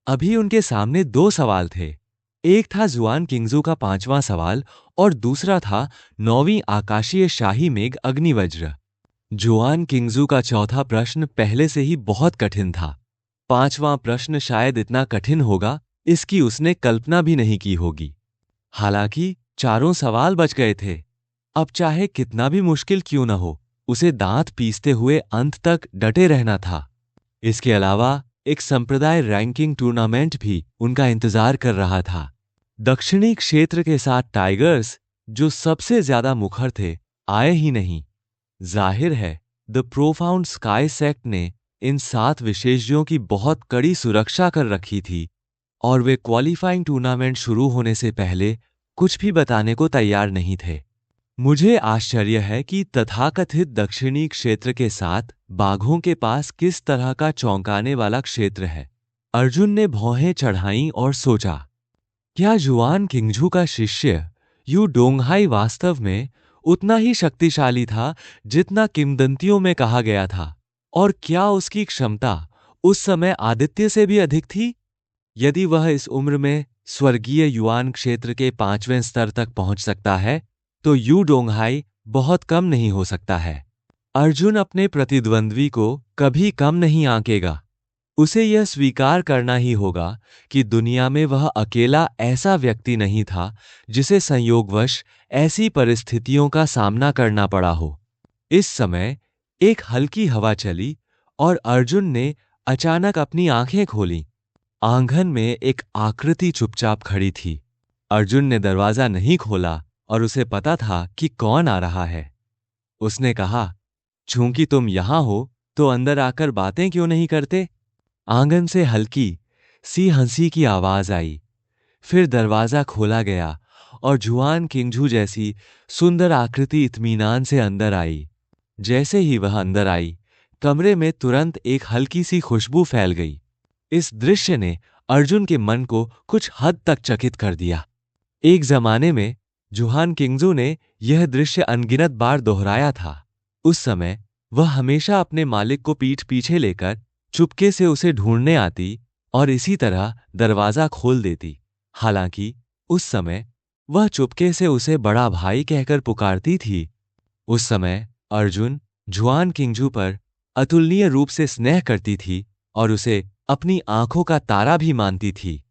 अभी उनके सामने 2 सवाल थे। एक था जुआन किंगजू का 5वां सवाल और दूसरा था 9वीं आकाशीय शाही मेघ अग्निवज्र। जुआन किंगजू का चौथा प्रश्न पहले से ही बहुत कठिन था। 5वां प्रश्न शायद इतना कठिन होगा, इसकी उसने कल्पना भी नहीं की होगी। हालांकि चारों सवाल बच गए थे। अब चाहे कितना भी मुश्किल क्यों न हो, उसे दांत पीसते हुए अंत तक डटे रहना था। इसके अलावा एक संप्रदाय रैंकिंग टूर्नामेंट भी उनका इंतजार कर रहा था। दक्षिणी क्षेत्र के 7 टाइगर्स, जो सबसे ज्यादा मुखर थे, आए ही नहीं। जाहिर है द प्रोफाउंड स्काई सेक्ट ने इन 7 विशेषज्ञों की बहुत कड़ी सुरक्षा कर रखी थी और वे क्वालिफाइंग टूर्नामेंट शुरू होने से पहले कुछ भी बताने को तैयार नहीं थे। मुझे आश्चर्य है कि तथाकथित दक्षिणी क्षेत्र के 7 बाघों के पास किस तरह का चौंकाने वाला क्षेत्र है। अर्जुन ने भौहें चढ़ाईं और सोचा, क्या जुआन किंगझू का शिष्य यू डोंगहाई वास्तव में उतना ही शक्तिशाली था जितना किंवदंतियों में कहा गया था? और क्या उसकी क्षमता उस समय आदित्य से भी अधिक थी? यदि वह इस उम्र में स्वर्गीय युआन क्षेत्र के 5वें स्तर तक पहुंच सकता है, तो यू डोंगहाई बहुत कम नहीं हो सकता है। अर्जुन अपने प्रतिद्वंद्वी को कभी कम नहीं आंकेगा। उसे यह स्वीकार करना ही होगा कि दुनिया में वह अकेला ऐसा व्यक्ति नहीं था जिसे संयोगवश ऐसी परिस्थितियों का सामना करना पड़ा हो। इस समय एक हल्की हवा चली और अर्जुन ने अचानक अपनी आंखें खोलीं। आंगन में एक आकृति चुपचाप खड़ी थी। अर्जुन ने दरवाजा नहीं खोला और उसे पता था कि कौन आ रहा है। उसने कहा, चूंकि तुम यहां हो तो अंदर आकर बातें क्यों नहीं करते? आंगन से हल्की सी हंसी की आवाज आई। फिर दरवाजा खोला गया और जुआन किंगझू जैसी सुंदर आकृति इत्मीनान से अंदर आई। जैसे ही वह अंदर आई, कमरे में तुरंत एक हल्की सी खुशबू फैल गई। इस दृश्य ने अर्जुन के मन को कुछ हद तक चकित कर दिया। एक जमाने में जुआन किंगझू ने यह दृश्य अनगिनत बार दोहराया था। उस समय वह हमेशा अपने मालिक को पीठ पीछे लेकर चुपके से उसे ढूंढने आती और इसी तरह दरवाजा खोल देती। हालांकि उस समय वह चुपके से उसे बड़ा भाई कहकर पुकारती थी। उस समय अर्जुन जुआन किंगझू पर अतुलनीय रूप से स्नेह करती थी और उसे अपनी आंखों का तारा भी मानती थी।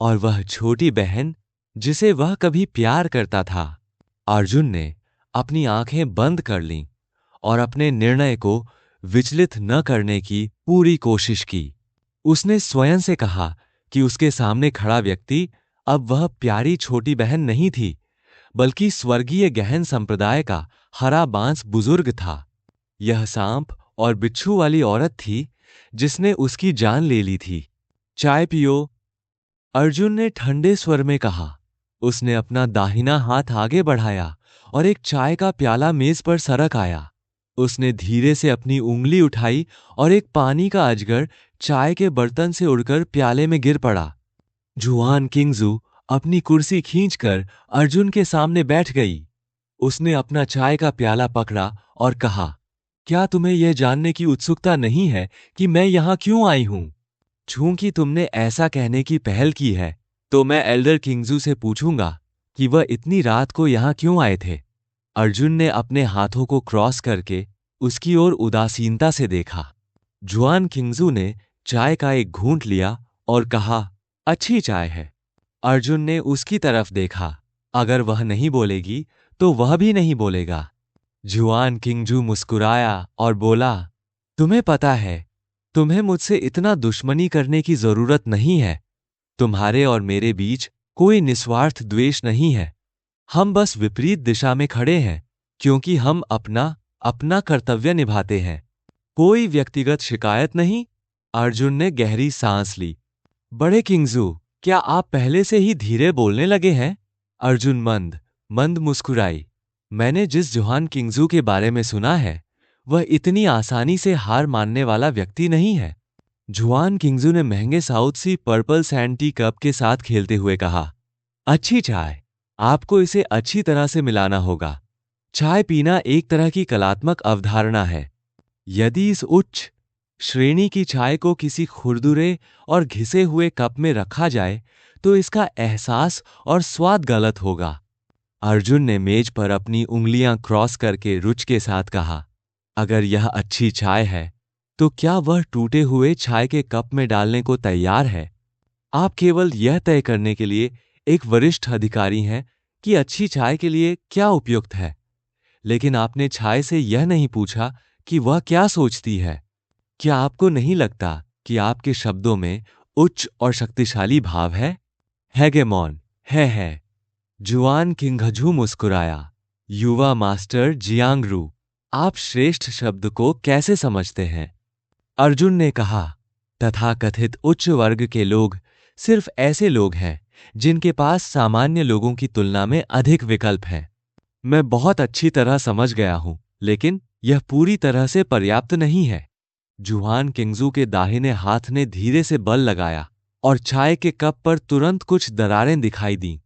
और वह छोटी बहन जिसे वह कभी प्यार करता था। अर्जुन ने अपनी आंखें बंद कर लीं और अपने निर्णय को विचलित न करने की पूरी कोशिश की। उसने स्वयं से कहा कि उसके सामने खड़ा व्यक्ति अब वह प्यारी छोटी बहन नहीं थी, बल्कि स्वर्गीय गहन संप्रदाय का हरा बांस बुजुर्ग था। यह सांप और बिच्छू वाली औरत थी जिसने उसकी जान ले ली थी। चाय पियो। अर्जुन ने ठंडे स्वर में कहा। उसने अपना दाहिना हाथ आगे बढ़ाया और एक चाय का प्याला मेज पर सरक आया। उसने धीरे से अपनी उंगली उठाई और एक पानी का अजगर चाय के बर्तन से उड़कर प्याले में गिर पड़ा। जुआन किंगजू अपनी कुर्सी खींचकर अर्जुन के सामने बैठ गई। उसने अपना चाय का प्याला पकड़ा और कहा, क्या तुम्हें यह जानने की उत्सुकता नहीं है कि मैं यहां क्यों आई हूं? चूंकि तुमने ऐसा कहने की पहल की है, तो मैं एल्डर किंगजू से पूछूंगा कि वह इतनी रात को यहां क्यों आए थे। अर्जुन ने अपने हाथों को क्रॉस करके उसकी ओर उदासीनता से देखा। जुआन किंगजू ने चाय का एक घूंट लिया और कहा, अच्छी चाय है। अर्जुन ने उसकी तरफ देखा। अगर वह नहीं बोलेगी तो वह भी नहीं बोलेगा। जुआन किंगजू मुस्कुराया और बोला, तुम्हें पता है, तुम्हें मुझसे इतना दुश्मनी करने की जरूरत नहीं है। तुम्हारे और मेरे बीच कोई निस्वार्थ द्वेष नहीं है। हम बस विपरीत दिशा में खड़े हैं, क्योंकि हम अपना अपना कर्तव्य निभाते हैं। कोई व्यक्तिगत शिकायत नहीं। अर्जुन ने गहरी सांस ली। बड़े किंगजू, क्या आप पहले से ही धीरे बोलने लगे हैं? अर्जुन मंद मंद मुस्कुराई। मैंने जिस जुआन किंगजू के बारे में सुना है, वह इतनी आसानी से हार मानने वाला व्यक्ति नहीं है। जुआन किंगजू ने महंगे साउथ सी पर्पल सैंड टी कप के साथ खेलते हुए कहा, अच्छी चाय। आपको इसे अच्छी तरह से मिलाना होगा। चाय पीना एक तरह की कलात्मक अवधारणा है। यदि इस उच्च श्रेणी की चाय को किसी खुरदुरे और घिसे हुए कप में रखा जाए तो इसका एहसास और स्वाद गलत होगा। अर्जुन ने मेज पर अपनी उंगलियां क्रॉस करके रुचि के साथ कहा, अगर यह अच्छी चाय है तो क्या वह टूटे हुए चाय के कप में डालने को तैयार है? आप केवल यह तय करने के लिए एक वरिष्ठ अधिकारी हैं कि अच्छी चाय के लिए क्या उपयुक्त है, लेकिन आपने चाय से यह नहीं पूछा कि वह क्या सोचती है। क्या आपको नहीं लगता कि आपके शब्दों में उच्च और शक्तिशाली भाव है? हेगेमॉन है। जुआन किंगजू मुस्कुराया। युवा मास्टर जियांगरू, आप श्रेष्ठ शब्द को कैसे समझते हैं? अर्जुन ने कहा, तथाकथित उच्च वर्ग के लोग सिर्फ ऐसे लोग हैं जिनके पास सामान्य लोगों की तुलना में अधिक विकल्प हैं। मैं बहुत अच्छी तरह समझ गया हूं, लेकिन यह पूरी तरह से पर्याप्त नहीं है। जुआन किंगजू के दाहिने हाथ ने धीरे से बल लगाया और चाय के कप पर तुरंत कुछ दरारें दिखाई दीं।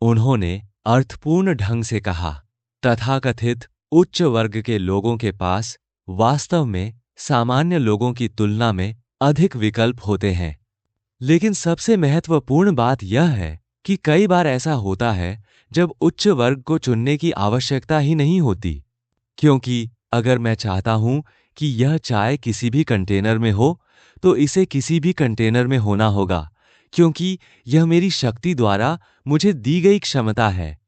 उन्होंने अर्थपूर्ण ढंग से कहा, तथाकथित उच्च वर्ग के लोगों के पास वास्तव में सामान्य लोगों की तुलना में अधिक विकल्प होते हैं। लेकिन सबसे महत्वपूर्ण बात यह है कि कई बार ऐसा होता है जब उच्च वर्ग को चुनने की आवश्यकता ही नहीं होती। क्योंकि अगर मैं चाहता हूं कि यह चाय किसी भी कंटेनर में हो, तो इसे किसी भी कंटेनर में होना होगा, क्योंकि यह मेरी शक्ति द्वारा मुझे दी गई क्षमता है।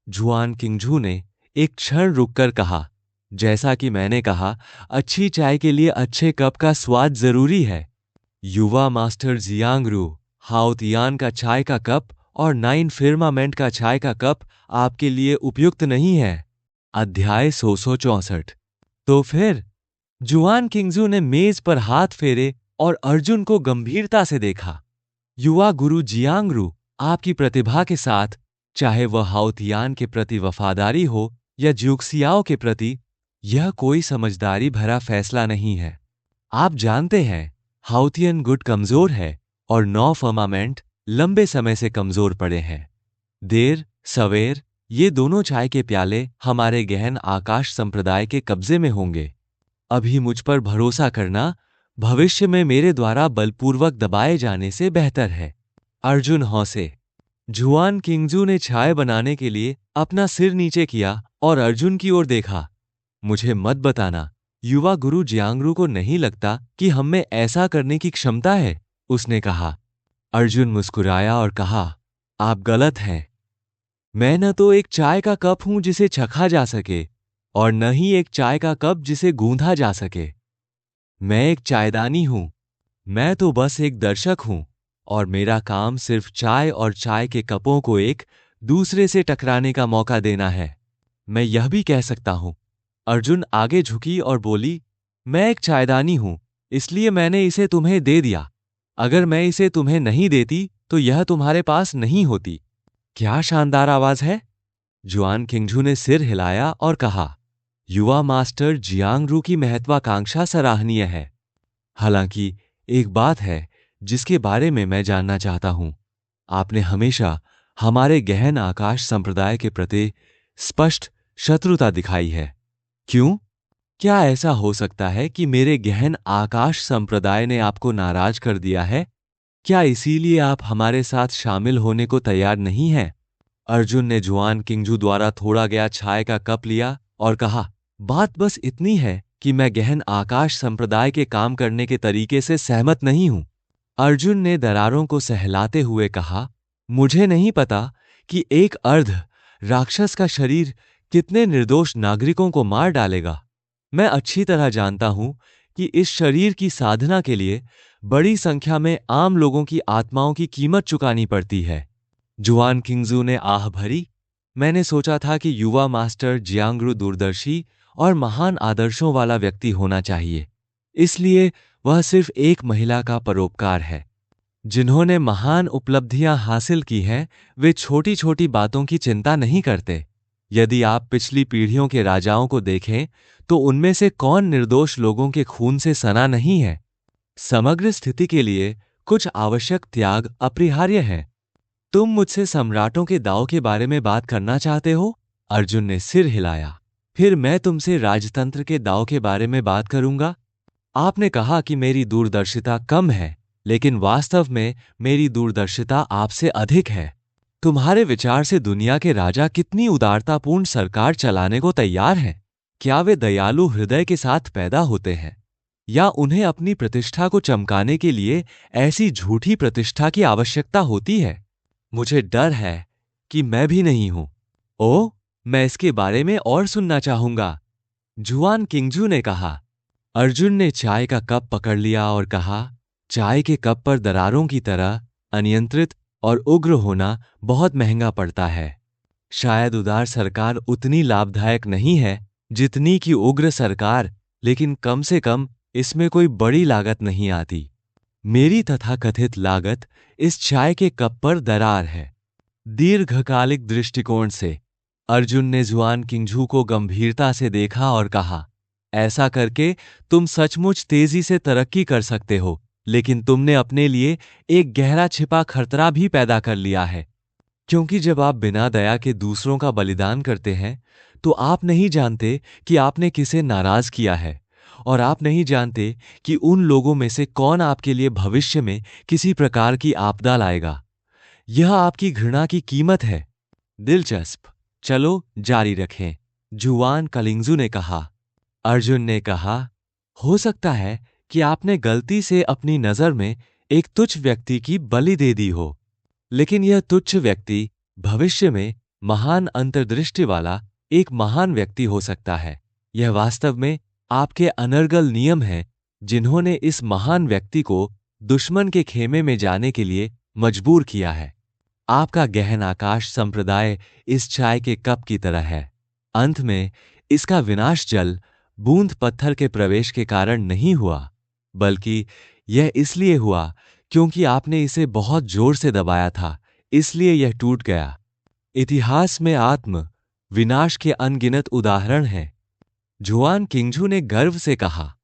जुआन किंगजू ने एक क्षण रुककर कहा, जैसा कि मैंने कहा, अच्छी चाय के लिए अच्छे कप का स्वाद जरूरी है। युवा मास्टर जियांगरू, हाओतियान का चाय का कप और 9 फिर्मामेंट का चाय का कप आपके लिए उपयुक्त नहीं है। अध्याय 164। तो फिर? जुआन किंगजू ने मेज पर हाथ फेरे और अर्जुन को गंभीरता से देखा। युवा गुरु जियांगरू, आपकी प्रतिभा के साथ, चाहे वह हाओतियान के प्रति वफादारी हो या ज्यूक्सियाओ के प्रति, यह कोई समझदारी भरा फैसला नहीं है। आप जानते हैं, हाउतियन गुट कमजोर है और 9 फर्मामेंट लंबे समय से कमजोर पड़े हैं। देर सवेर ये दोनों चाय के प्याले हमारे गहन आकाश संप्रदाय के कब्जे में होंगे। अभी मुझ पर भरोसा करना भविष्य में मेरे द्वारा बलपूर्वक दबाए जाने से बेहतर है। अर्जुन हौसे। जुआन किंगजू ने चाय बनाने के लिए अपना सिर नीचे किया और अर्जुन की ओर देखा। मुझे मत बताना, युवा गुरु जियांगरू को नहीं लगता कि हम में ऐसा करने की क्षमता है, उसने कहा। अर्जुन मुस्कुराया और कहा, आप गलत हैं। मैं न तो एक चाय का कप हूं जिसे चखा जा सके और न ही एक चाय का कप जिसे गूंधा जा सके। मैं एक चायदानी हूं। मैं तो बस एक दर्शक हूं और मेरा काम सिर्फ चाय और चाय के कपों को एक दूसरे से टकराने का मौका देना है। मैं यह भी कह सकता हूं। अर्जुन आगे झुकी और बोली, मैं एक चायदानी हूं, इसलिए मैंने इसे तुम्हें दे दिया। अगर मैं इसे तुम्हें नहीं देती तो यह तुम्हारे पास नहीं होती। क्या शानदार आवाज है! जुआन किंगजू ने सिर हिलाया और कहा, युवा मास्टर जियांगरू की महत्वाकांक्षा सराहनीय है। हालांकि एक बात है जिसके बारे में मैं जानना चाहता हूं। आपने हमेशा हमारे गहन आकाश संप्रदाय के प्रति स्पष्ट शत्रुता दिखाई है। क्यों? क्या ऐसा हो सकता है कि मेरे गहन आकाश संप्रदाय ने आपको नाराज कर दिया है? क्या इसीलिए आप हमारे साथ शामिल होने को तैयार नहीं हैं? अर्जुन ने जुआन किंगजू द्वारा थोड़ा गया चाय का कप लिया और कहा, बात बस इतनी है कि मैं गहन आकाश संप्रदाय के काम करने के तरीके से सहमत नहीं हूं। अर्जुन ने दरारों को सहलाते हुए कहा, मुझे नहीं पता कि एक अर्ध राक्षस का शरीर कितने निर्दोष नागरिकों को मार डालेगा। मैं अच्छी तरह जानता हूं कि इस शरीर की साधना के लिए बड़ी संख्या में आम लोगों की आत्माओं की कीमत चुकानी पड़ती है। जुआन किंगजू ने आह भरी। मैंने सोचा था कि युवा मास्टर जियांगरू दूरदर्शी और महान आदर्शों वाला व्यक्ति होना चाहिए, इसलिए वह सिर्फ एक महिला का परोपकार है। जिन्होंने महान उपलब्धियां हासिल की हैं, वे छोटी छोटी बातों की चिंता नहीं करते। यदि आप पिछली पीढ़ियों के राजाओं को देखें तो उनमें से कौन निर्दोष लोगों के खून से सना नहीं है। समग्र स्थिति के लिए कुछ आवश्यक त्याग अपरिहार्य हैं। तुम मुझसे सम्राटों के दांव के बारे में बात करना चाहते हो? अर्जुन ने सिर हिलाया। फिर मैं तुमसे राजतंत्र के दांव के बारे में बात करूंगा। आपने कहा कि मेरी दूरदर्शिता कम है, लेकिन वास्तव में मेरी दूरदर्शिता आपसे अधिक है। तुम्हारे विचार से दुनिया के राजा कितनी उदारतापूर्ण सरकार चलाने को तैयार हैं? क्या वे दयालु हृदय के साथ पैदा होते हैं, या उन्हें अपनी प्रतिष्ठा को चमकाने के लिए ऐसी झूठी प्रतिष्ठा की आवश्यकता होती है? मुझे डर है कि मैं भी नहीं हूं। ओह, मैं इसके बारे में और सुनना चाहूंगा, जुआन किंगजू ने कहा। अर्जुन ने चाय का कप पकड़ लिया और कहा, चाय के कप पर दरारों की तरह अनियंत्रित और उग्र होना बहुत महंगा पड़ता है। शायद उदार सरकार उतनी लाभदायक नहीं है जितनी कि उग्र सरकार, लेकिन कम से कम इसमें कोई बड़ी लागत नहीं आती। मेरी तथाकथित लागत इस चाय के कप पर दरार है। दीर्घकालिक दृष्टिकोण से अर्जुन ने जुआन किंगजू को गंभीरता से देखा और कहा, ऐसा करके तुम सचमुच तेजी से तरक्की कर सकते हो, लेकिन तुमने अपने लिए एक गहरा छिपा खतरा भी पैदा कर लिया है। क्योंकि जब आप बिना दया के दूसरों का बलिदान करते हैं तो आप नहीं जानते कि आपने किसे नाराज किया है, और आप नहीं जानते कि उन लोगों में से कौन आपके लिए भविष्य में किसी प्रकार की आपदा लाएगा। यह आपकी घृणा की कीमत है। दिलचस्प, चलो जारी रखें, जुआन किंगजू ने कहा। अर्जुन ने कहा, हो सकता है कि आपने गलती से अपनी नजर में एक तुच्छ व्यक्ति की बलि दे दी हो, लेकिन यह तुच्छ व्यक्ति भविष्य में महान अंतर्दृष्टि वाला एक महान व्यक्ति हो सकता है। यह वास्तव में आपके अनर्गल नियम हैं जिन्होंने इस महान व्यक्ति को दुश्मन के खेमे में जाने के लिए मजबूर किया है। आपका गहन आकाश संप्रदाय इस चाय के कप की तरह है। अंत में इसका विनाश जल बूंद पत्थर के प्रवेश के कारण नहीं हुआ, बल्कि यह इसलिए हुआ क्योंकि आपने इसे बहुत जोर से दबाया था, इसलिए यह टूट गया। इतिहास में आत्म विनाश के अनगिनत उदाहरण हैं। जुआन किंगजू ने गर्व से कहा,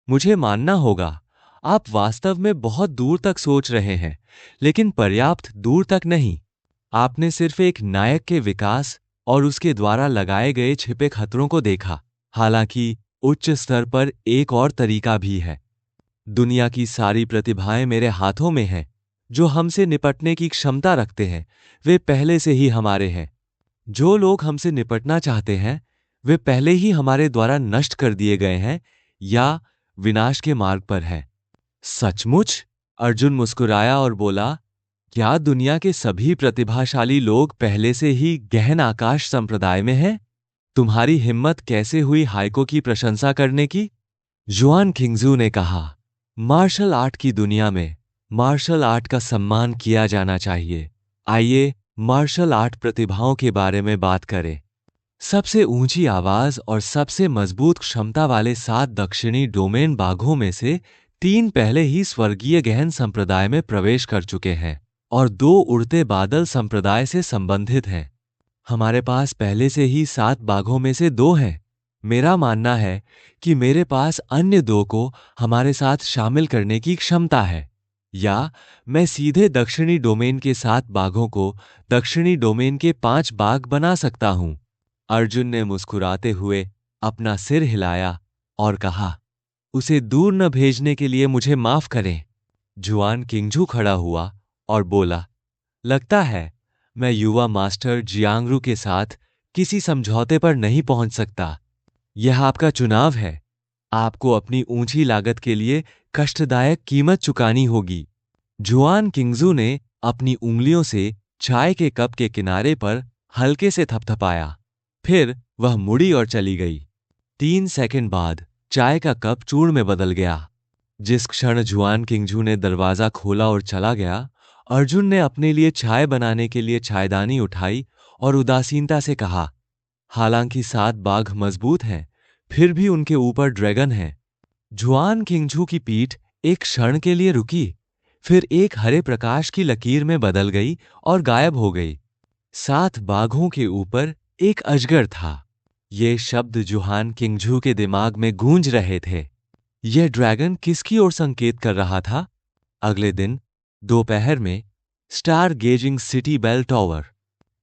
मुझे मानना होगा आप वास्तव में बहुत दूर तक सोच रहे हैं, लेकिन पर्याप्त दूर तक नहीं। आपने सिर्फ एक नायक के विकास और उसके द्वारा लगाए गए छिपे खतरों को देखा। हालांकि उच्च स्तर पर एक और तरीका भी है। दुनिया की सारी प्रतिभाएं मेरे हाथों में हैं। जो हमसे निपटने की क्षमता रखते हैं वे पहले से ही हमारे हैं। जो लोग हमसे निपटना चाहते हैं वे पहले ही हमारे द्वारा नष्ट कर दिए गए हैं या विनाश के मार्ग पर हैं। सचमुच? अर्जुन मुस्कुराया और बोला, क्या दुनिया के सभी प्रतिभाशाली लोग पहले से ही गहन आकाश संप्रदाय में हैं? तुम्हारी हिम्मत कैसे हुई हाइको की प्रशंसा करने की? जुआन किंगजू ने कहा, मार्शल आर्ट की दुनिया में मार्शल आर्ट का सम्मान किया जाना चाहिए। आइए मार्शल आर्ट प्रतिभाओं के बारे में बात करें। सबसे ऊंची आवाज और सबसे मजबूत क्षमता वाले 7 दक्षिणी डोमेन बाघों में से 3 पहले ही स्वर्गीय गहन संप्रदाय में प्रवेश कर चुके हैं और 2 उड़ते बादल संप्रदाय से संबंधित हैं। हमारे पास पहले से ही 7 बाघों में से 2 हैं। मेरा मानना है कि मेरे पास अन्य 2 को हमारे साथ शामिल करने की क्षमता है, या मैं सीधे दक्षिणी डोमेन के 7 बाघों को दक्षिणी डोमेन के 5 बाघ बना सकता हूं। अर्जुन ने मुस्कुराते हुए अपना सिर हिलाया और कहा, उसे दूर न भेजने के लिए मुझे माफ करें। जुआन किंगजू खड़ा हुआ और बोला, लगता है मैं युवा मास्टर जियांगरू के साथ किसी समझौते पर नहीं पहुंच सकता। यह आपका चुनाव है। आपको अपनी ऊंची लागत के लिए कष्टदायक कीमत चुकानी होगी। जुआन किंगजू ने अपनी उंगलियों से चाय के कप के किनारे पर हल्के से थपथपाया। फिर वह मुड़ी और चली गई। 3 सेकंड बाद चाय का कप चूर्ण में बदल गया। जिस क्षण जुआन किंगजू ने दरवाजा खोला और चला गया, अर्जुन ने अपने लिए चाय बनाने के लिए चायदानी उठाई और उदासीनता से कहा, हालांकि 7 बाघ मजबूत हैं, फिर भी उनके ऊपर ड्रैगन है। जुआन किंगजू की पीठ एक क्षण के लिए रुकी, फिर एक हरे प्रकाश की लकीर में बदल गई और गायब हो गई। 7 बाघों के ऊपर एक अजगर था। ये शब्द जुआन किंगजू के दिमाग में गूंज रहे थे। यह ड्रैगन किसकी ओर संकेत कर रहा था? अगले दिन दोपहर में star gazing city bell tower.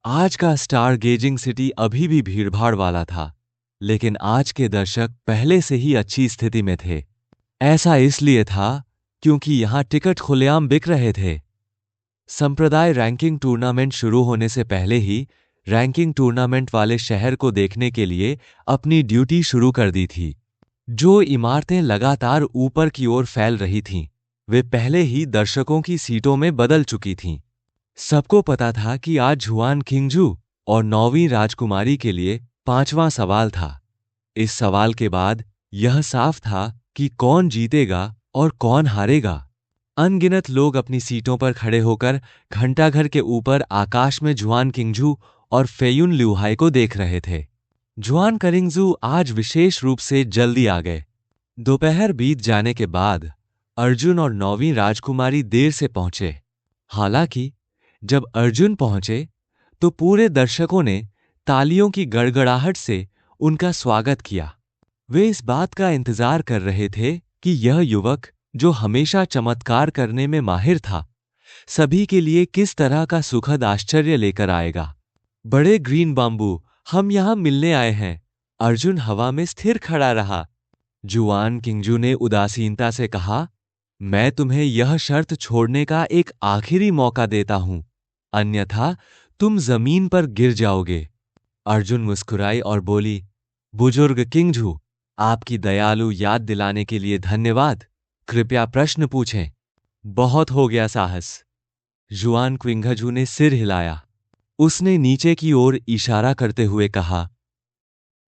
आज का स्टार गेजिंग सिटी अभी भी भीड़भाड़ वाला था, लेकिन आज के दर्शक पहले से ही अच्छी स्थिति में थे। ऐसा इसलिए था क्योंकि यहां टिकट खुलेआम बिक रहे थे। संप्रदाय रैंकिंग टूर्नामेंट शुरू होने से पहले ही रैंकिंग टूर्नामेंट वाले शहर को देखने के लिए अपनी ड्यूटी शुरू कर दी थी। जो इमारतें लगातार ऊपर की ओर फैल रही थीं, वे पहले ही दर्शकों की सीटों में बदल चुकी थीं। सबको पता था कि आज जुआन किंगजू और 9वीं राजकुमारी के लिए 5वां सवाल था। इस सवाल के बाद यह साफ था कि कौन जीतेगा और कौन हारेगा। अनगिनत लोग अपनी सीटों पर खड़े होकर घंटाघर के ऊपर आकाश में जुआन किंगजू और फेयुन लिउहाई को देख रहे थे। जुआन किंगजू आज विशेष रूप से जल्दी आ गए। दोपहर बीत जाने के बाद अर्जुन और 9वीं राजकुमारी देर से पहुंचे। हालांकि जब अर्जुन पहुंचे तो पूरे दर्शकों ने तालियों की गड़गड़ाहट से उनका स्वागत किया। वे इस बात का इंतजार कर रहे थे कि यह युवक, जो हमेशा चमत्कार करने में माहिर था, सभी के लिए किस तरह का सुखद आश्चर्य लेकर आएगा। बड़े ग्रीन बाम्बू, हम यहां मिलने आए हैं। अर्जुन हवा में स्थिर खड़ा रहा। जुआन किंगजू ने उदासीनता से कहा, मैं तुम्हें यह शर्त छोड़ने का एक आखिरी मौका देता हूं, अन्यथा तुम जमीन पर गिर जाओगे। अर्जुन मुस्कुराई और बोली, बुजुर्ग किंगजू, आपकी दयालु याद दिलाने के लिए धन्यवाद। कृपया प्रश्न पूछें। बहुत हो गया साहस। जुआन किंगजू ने सिर हिलाया। उसने नीचे की ओर इशारा करते हुए कहा,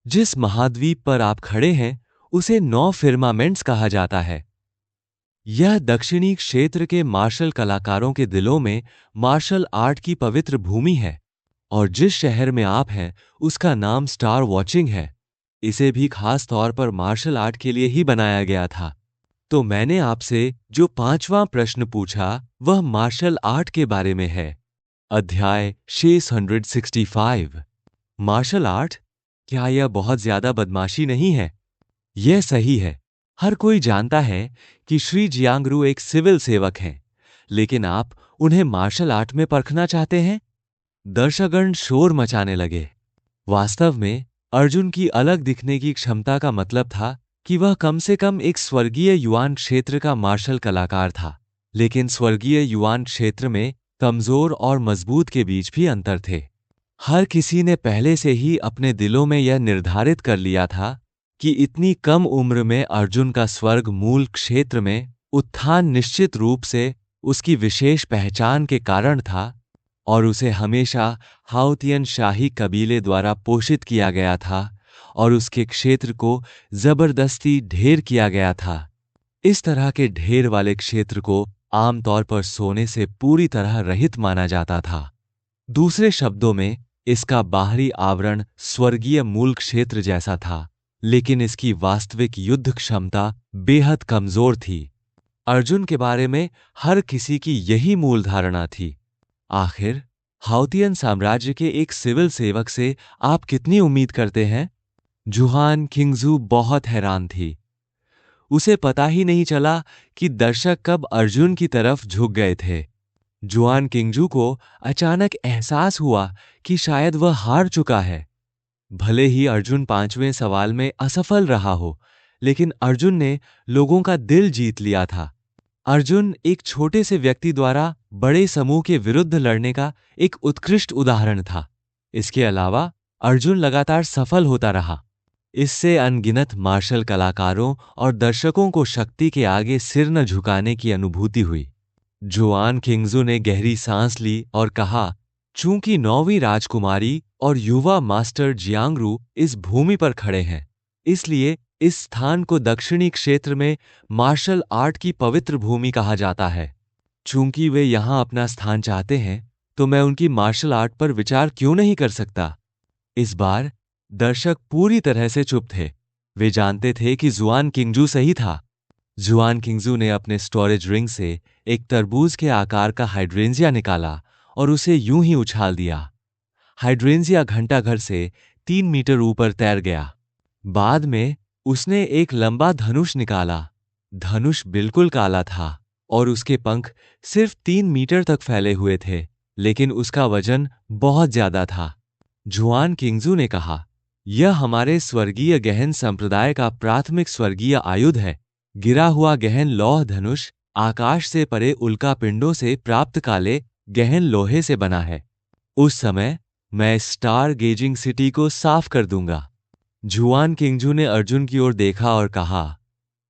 जिस महाद्वीप पर आप खड़े हैं उसे 9 फिर्मामेंट्स कहा जाता है। यह दक्षिणी क्षेत्र के मार्शल कलाकारों के दिलों में मार्शल आर्ट की पवित्र भूमि है, और जिस शहर में आप हैं उसका नाम स्टार वॉचिंग है। इसे भी खास तौर पर मार्शल आर्ट के लिए ही बनाया गया था। तो मैंने आपसे जो 5वां प्रश्न पूछा वह मार्शल आर्ट के बारे में है। अध्याय 665। Martial art? क्या यह बहुत ज्यादा बदमाशी नहीं है? यह सही है। हर कोई जानता है कि श्री जियांगरू एक सिविल सेवक हैं, लेकिन आप उन्हें मार्शल आर्ट में परखना चाहते हैं? दर्शकगण शोर मचाने लगे। वास्तव में अर्जुन की अलग दिखने की क्षमता का मतलब था कि वह कम से कम एक स्वर्गीय युआन क्षेत्र का मार्शल कलाकार था, लेकिन स्वर्गीय युआन क्षेत्र में कमजोर और मजबूत के बीच भी अंतर थे। हर किसी ने पहले से ही अपने दिलों में यह निर्धारित कर लिया था कि इतनी कम उम्र में अर्जुन का स्वर्ग मूल क्षेत्र में उत्थान निश्चित रूप से उसकी विशेष पहचान के कारण था, और उसे हमेशा हाउतियन शाही कबीले द्वारा पोषित किया गया था और उसके क्षेत्र को जबरदस्ती ढेर किया गया था। इस तरह के ढेर वाले क्षेत्र को आमतौर पर सोने से पूरी तरह रहित माना जाता था। दूसरे शब्दों में, इसका बाहरी आवरण स्वर्गीय मूल क्षेत्र जैसा था, लेकिन इसकी वास्तविक युद्ध क्षमता बेहद कमजोर थी। अर्जुन के बारे में हर किसी की यही मूल धारणा थी। आखिर हाउतियन साम्राज्य के एक सिविल सेवक से आप कितनी उम्मीद करते हैं? जुहान किंगजू बहुत हैरान थी। उसे पता ही नहीं चला कि दर्शक कब अर्जुन की तरफ झुक गए थे। जुआन किंगजू को अचानक एहसास हुआ कि शायद वह हार चुका है। भले ही अर्जुन 5वें सवाल में असफल रहा हो, लेकिन अर्जुन ने लोगों का दिल जीत लिया था। अर्जुन एक छोटे से व्यक्ति द्वारा बड़े समूह के विरुद्ध लड़ने का एक उत्कृष्ट उदाहरण था। इसके अलावा अर्जुन लगातार सफल होता रहा। इससे अनगिनत मार्शल कलाकारों और दर्शकों को शक्ति के आगे सिर न झुकाने की अनुभूति हुई। जुआन किंगजू ने गहरी सांस ली और कहा, चूंकि 9वीं राजकुमारी और युवा मास्टर जियांगरू इस भूमि पर खड़े हैं, इसलिए इस स्थान को दक्षिणी क्षेत्र में मार्शल आर्ट की पवित्र भूमि कहा जाता है। चूंकि वे यहां अपना स्थान चाहते हैं, तो मैं उनकी मार्शल आर्ट पर विचार क्यों नहीं कर सकता? इस बार दर्शक पूरी तरह से चुप थे। वे जानते थे कि जुआन किंगजू सही था। जुआन किंगजू ने अपने स्टोरेज रिंग से एक तरबूज के आकार का हाइड्रेंजिया निकाला और उसे यूं ही उछाल दिया। हाइड्रेंजिया घंटाघर से 3 मीटर ऊपर तैर गया। बाद में उसने एक लंबा धनुष निकाला। धनुष बिल्कुल काला था और उसके पंख सिर्फ 3 मीटर तक फैले हुए थे, लेकिन उसका वजन बहुत ज्यादा था। जुआन किंगजू ने कहा, यह हमारे स्वर्गीय गहन संप्रदाय का प्राथमिक स्वर्गीय आयुध है। गिरा हुआ गहन लौह धनुष आकाश से परे उल्का पिंडों से प्राप्त काले गहन लोहे से बना है। उस समय मैं स्टार गेजिंग सिटी को साफ कर दूंगा। जुआन किंगजू ने अर्जुन की ओर देखा और कहा,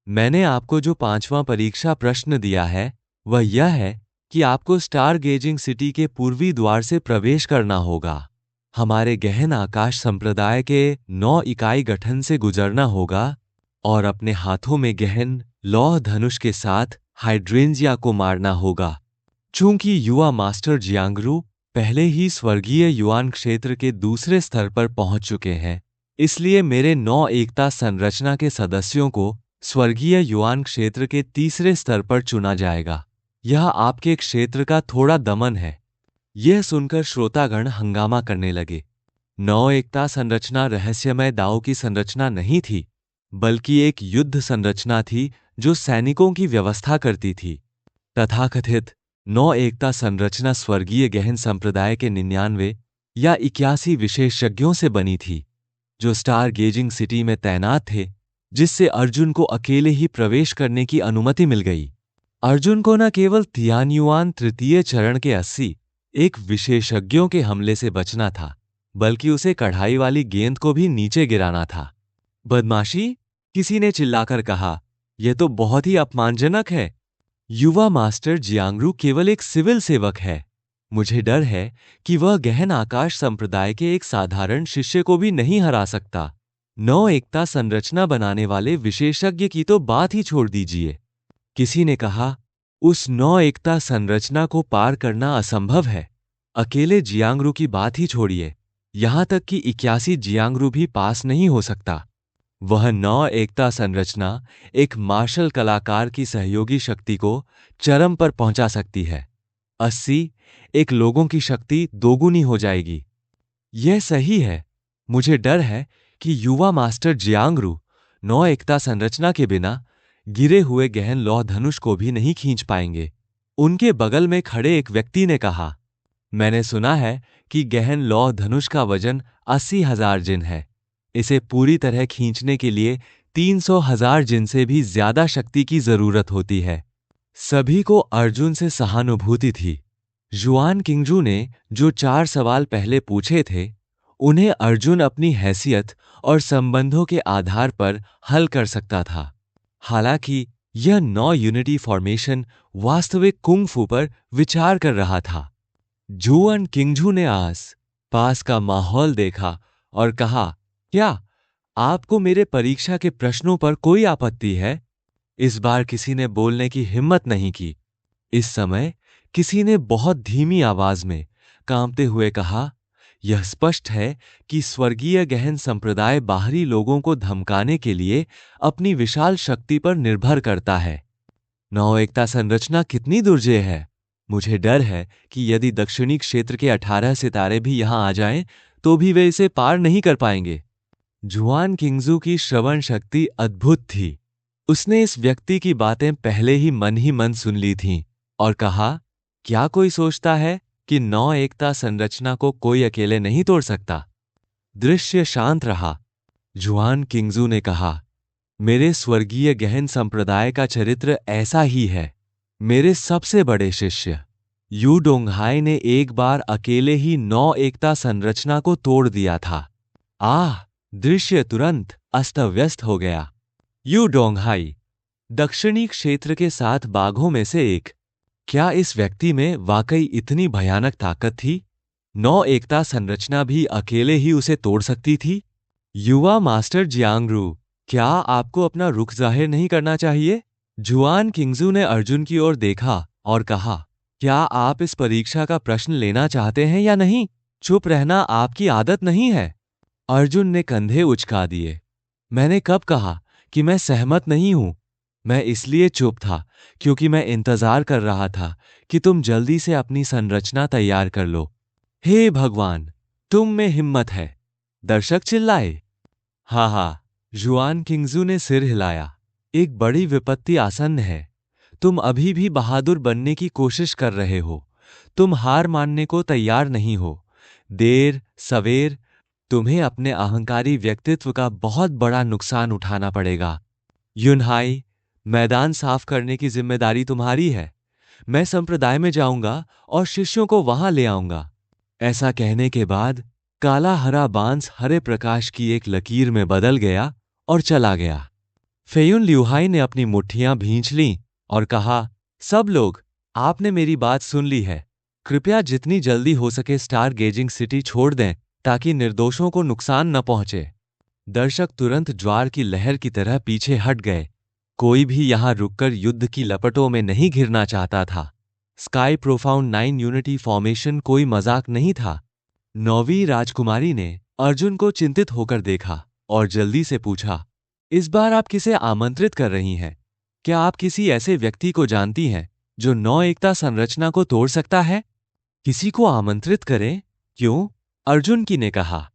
मैंने आपको जो 5वां परीक्षा प्रश्न दिया है वह यह है कि आपको स्टार गेजिंग सिटी के पूर्वी द्वार से प्रवेश करना होगा। हमारे गहन आकाश संप्रदाय के 9 इकाई गठन से गुजरना होगा और अपने हाथों में गहन लौह धनुष के साथ हाइड्रेंजिया को मारना होगा। चूंकि युवा मास्टर जियांगरू पहले ही स्वर्गीय युआन क्षेत्र के दूसरे स्तर पर पहुंच चुके हैं, इसलिए मेरे 9 एकता संरचना के सदस्यों को स्वर्गीय युआन क्षेत्र के तीसरे स्तर पर चुना जाएगा। यह आपके क्षेत्र का थोड़ा दमन है। यह सुनकर श्रोतागण हंगामा करने लगे। 9 एकता संरचना रहस्यमय दाव की संरचना नहीं थी, बल्कि एक युद्ध संरचना थी जो सैनिकों की व्यवस्था करती थी। तथाकथित 9 एकता संरचना स्वर्गीय गहन संप्रदाय के 99 या 81 विशेषज्ञों से बनी थी, जो स्टार गेजिंग सिटी में तैनात थे, जिससे अर्जुन को अकेले ही प्रवेश करने की अनुमति मिल गई। अर्जुन को न केवल तियानयुआन तृतीय चरण के 80 एक विशेषज्ञों के हमले से बचना था, बल्कि उसे कढ़ाई वाली गेंद को भी नीचे गिराना था। बदमाशी! किसी ने चिल्लाकर कहा, यह तो बहुत ही अपमानजनक है। युवा मास्टर जियांगरू केवल एक सिविल सेवक है। मुझे डर है कि वह गहन आकाश संप्रदाय के एक साधारण शिष्य को भी नहीं हरा सकता। 9 एकता संरचना बनाने वाले विशेषज्ञ की तो बात ही छोड़ दीजिए। किसी ने कहा, उस 9 एकता संरचना को पार करना असंभव है। अकेले जियांगरू की बात ही छोड़िए, यहां तक कि 81 जियांगरू भी पास नहीं हो सकता। वह 9 एकता संरचना एक मार्शल कलाकार की सहयोगी शक्ति को चरम पर पहुंचा सकती है। 80 एक लोगों की शक्ति दोगुनी हो जाएगी। यह सही है। मुझे डर है कि युवा मास्टर जियांगरू 9 एकता संरचना के बिना गिरे हुए गहन लौह धनुष को भी नहीं खींच पाएंगे। उनके बगल में खड़े एक व्यक्ति ने कहा, मैंने सुना है कि गहन लौह धनुष का वजन 80,000 जिन है। इसे पूरी तरह खींचने के लिए 300,000 जिन से भी ज्यादा शक्ति की जरूरत होती है। सभी को अर्जुन से सहानुभूति थी। जुआन किंगजू ने जो 4 सवाल पहले पूछे थे, उन्हें अर्जुन अपनी हैसियत और संबंधों के आधार पर हल कर सकता था। हालांकि यह 9 यूनिटी फॉर्मेशन वास्तविक कुंग-फू पर विचार कर रहा था। जुआन किंगजू ने आस पास का माहौल देखा और कहा, क्या आपको मेरे परीक्षा के प्रश्नों पर कोई आपत्ति है? इस बार किसी ने बोलने की हिम्मत नहीं की। इस समय किसी ने बहुत धीमी आवाज में कांपते हुए कहा, यह स्पष्ट है कि स्वर्गीय गहन संप्रदाय बाहरी लोगों को धमकाने के लिए अपनी विशाल शक्ति पर निर्भर करता है। 9 एकता संरचना कितनी दुर्जेय है। मुझे डर है कि यदि दक्षिणी क्षेत्र के 18 सितारे भी यहां आ जाएं, तो भी वे इसे पार नहीं कर पाएंगे। जुआन किंगजू की श्रवण शक्ति अद्भुत थी। उसने इस व्यक्ति की बातें पहले ही मन सुन ली थीं और कहा, क्या कोई सोचता है कि 9 एकता संरचना को कोई अकेले नहीं तोड़ सकता? दृश्य शांत रहा। जुआन किंगजू ने कहा, मेरे स्वर्गीय गहन संप्रदाय का चरित्र ऐसा ही है। मेरे सबसे बड़े शिष्य यू डोंगहाई ने एक बार अकेले ही 9 एकता संरचना को तोड़ दिया था। दृश्य तुरंत अस्त व्यस्त हो गया। यू डोंगहाई, दक्षिणी क्षेत्र के 7 बाघों में से एक। क्या इस व्यक्ति में वाकई इतनी भयानक ताकत थी? 9 एकता संरचना भी अकेले ही उसे तोड़ सकती थी? युवा मास्टर जियांगरू, क्या आपको अपना रुख जाहिर नहीं करना चाहिए? जुआन किंगजू ने अर्जुन की ओर देखा और कहा, क्या आप इस परीक्षा का प्रश्न लेना चाहते हैं या नहीं? चुप रहना आपकी आदत नहीं है। अर्जुन ने कंधे उचका दिए। मैंने कब कहा कि मैं सहमत नहीं हूं? मैं इसलिए चुप था क्योंकि मैं इंतजार कर रहा था कि तुम जल्दी से अपनी संरचना तैयार कर लो। हे भगवान, तुम में हिम्मत है, दर्शक चिल्लाए। हा, जुआन किंगजू ने सिर हिलाया। एक बड़ी विपत्ति आसन्न है। तुम अभी भी बहादुर बनने की कोशिश कर रहे हो। तुम हार मानने को तैयार नहीं हो। देर सवेर तुम्हें अपने अहंकारी व्यक्तित्व का बहुत बड़ा नुकसान उठाना पड़ेगा। युनहाई, मैदान साफ करने की जिम्मेदारी तुम्हारी है। मैं संप्रदाय में जाऊंगा और शिष्यों को वहां ले आऊंगा। ऐसा कहने के बाद काला हरा बांस हरे प्रकाश की एक लकीर में बदल गया और चला गया। फेयुन ल्यूहाई ने अपनी मुट्ठियां भींच लीं और कहा, सब लोग, आपने मेरी बात सुन ली है। कृपया जितनी जल्दी हो सके स्टार गेजिंग सिटी छोड़ दें ताकि निर्दोषों को नुकसान न पहुंचे। दर्शक तुरंत ज्वार की लहर की तरह पीछे हट गए। कोई भी यहां रुककर युद्ध की लपटों में नहीं घिरना चाहता था। स्काई प्रोफाउंड 9 यूनिटी फॉर्मेशन कोई मजाक नहीं था। 9वीं राजकुमारी ने अर्जुन को चिंतित होकर देखा और जल्दी से पूछा, इस बार आप किसे आमंत्रित कर रही हैं? क्या आप किसी ऐसे व्यक्ति को जानती हैं जो 9 एकता संरचना को तोड़ सकता है? किसी को आमंत्रित करें? क्यों? अर्जुन की ने कहा।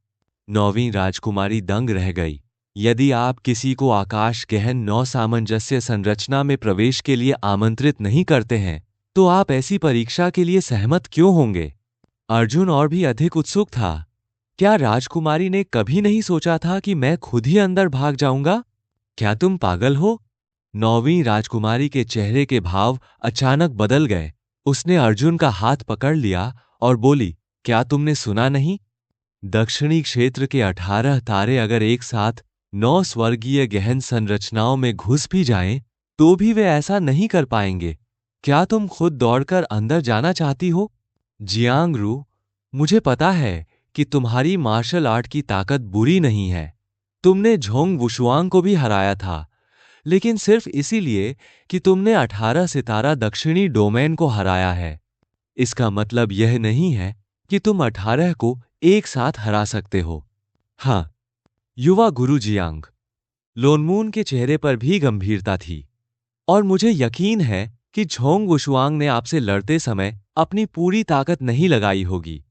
9वीं राजकुमारी दंग रह गई। यदि आप किसी को आकाश गहन 9 सामंजस्य संरचना में प्रवेश के लिए आमंत्रित नहीं करते हैं, तो आप ऐसी परीक्षा के लिए सहमत क्यों होंगे? अर्जुन और भी अधिक उत्सुक था। क्या राजकुमारी ने कभी नहीं सोचा था कि मैं खुद ही अंदर भाग जाऊंगा? क्या तुम पागल हो? 9वीं राजकुमारी के चेहरे के भाव अचानक बदल गए। उसने अर्जुन का हाथ पकड़ लिया और बोली, क्या तुमने सुना नहीं? दक्षिणी क्षेत्र के 18 तारे अगर एक साथ 9 स्वर्गीय गहन संरचनाओं में घुस भी जाएं, तो भी वे ऐसा नहीं कर पाएंगे। क्या तुम खुद दौड़कर अंदर जाना चाहती हो? जियांगरू, मुझे पता है कि तुम्हारी मार्शल आर्ट की ताकत बुरी नहीं है। तुमने झोंग वुशुआंग को भी हराया था, लेकिन सिर्फ इसीलिए कि तुमने 18 सितारा दक्षिणी डोमेन को हराया है। इसका मतलब यह नहीं है कि तुम 18 को एक साथ हरा सकते हो। हाँ, युवा गुरु जियांग। लोनमून के चेहरे पर भी गंभीरता थी। और मुझे यकीन है कि झोंग वुशुआंग ने आपसे लड़ते समय अपनी पूरी ताकत नहीं लगाई होगी।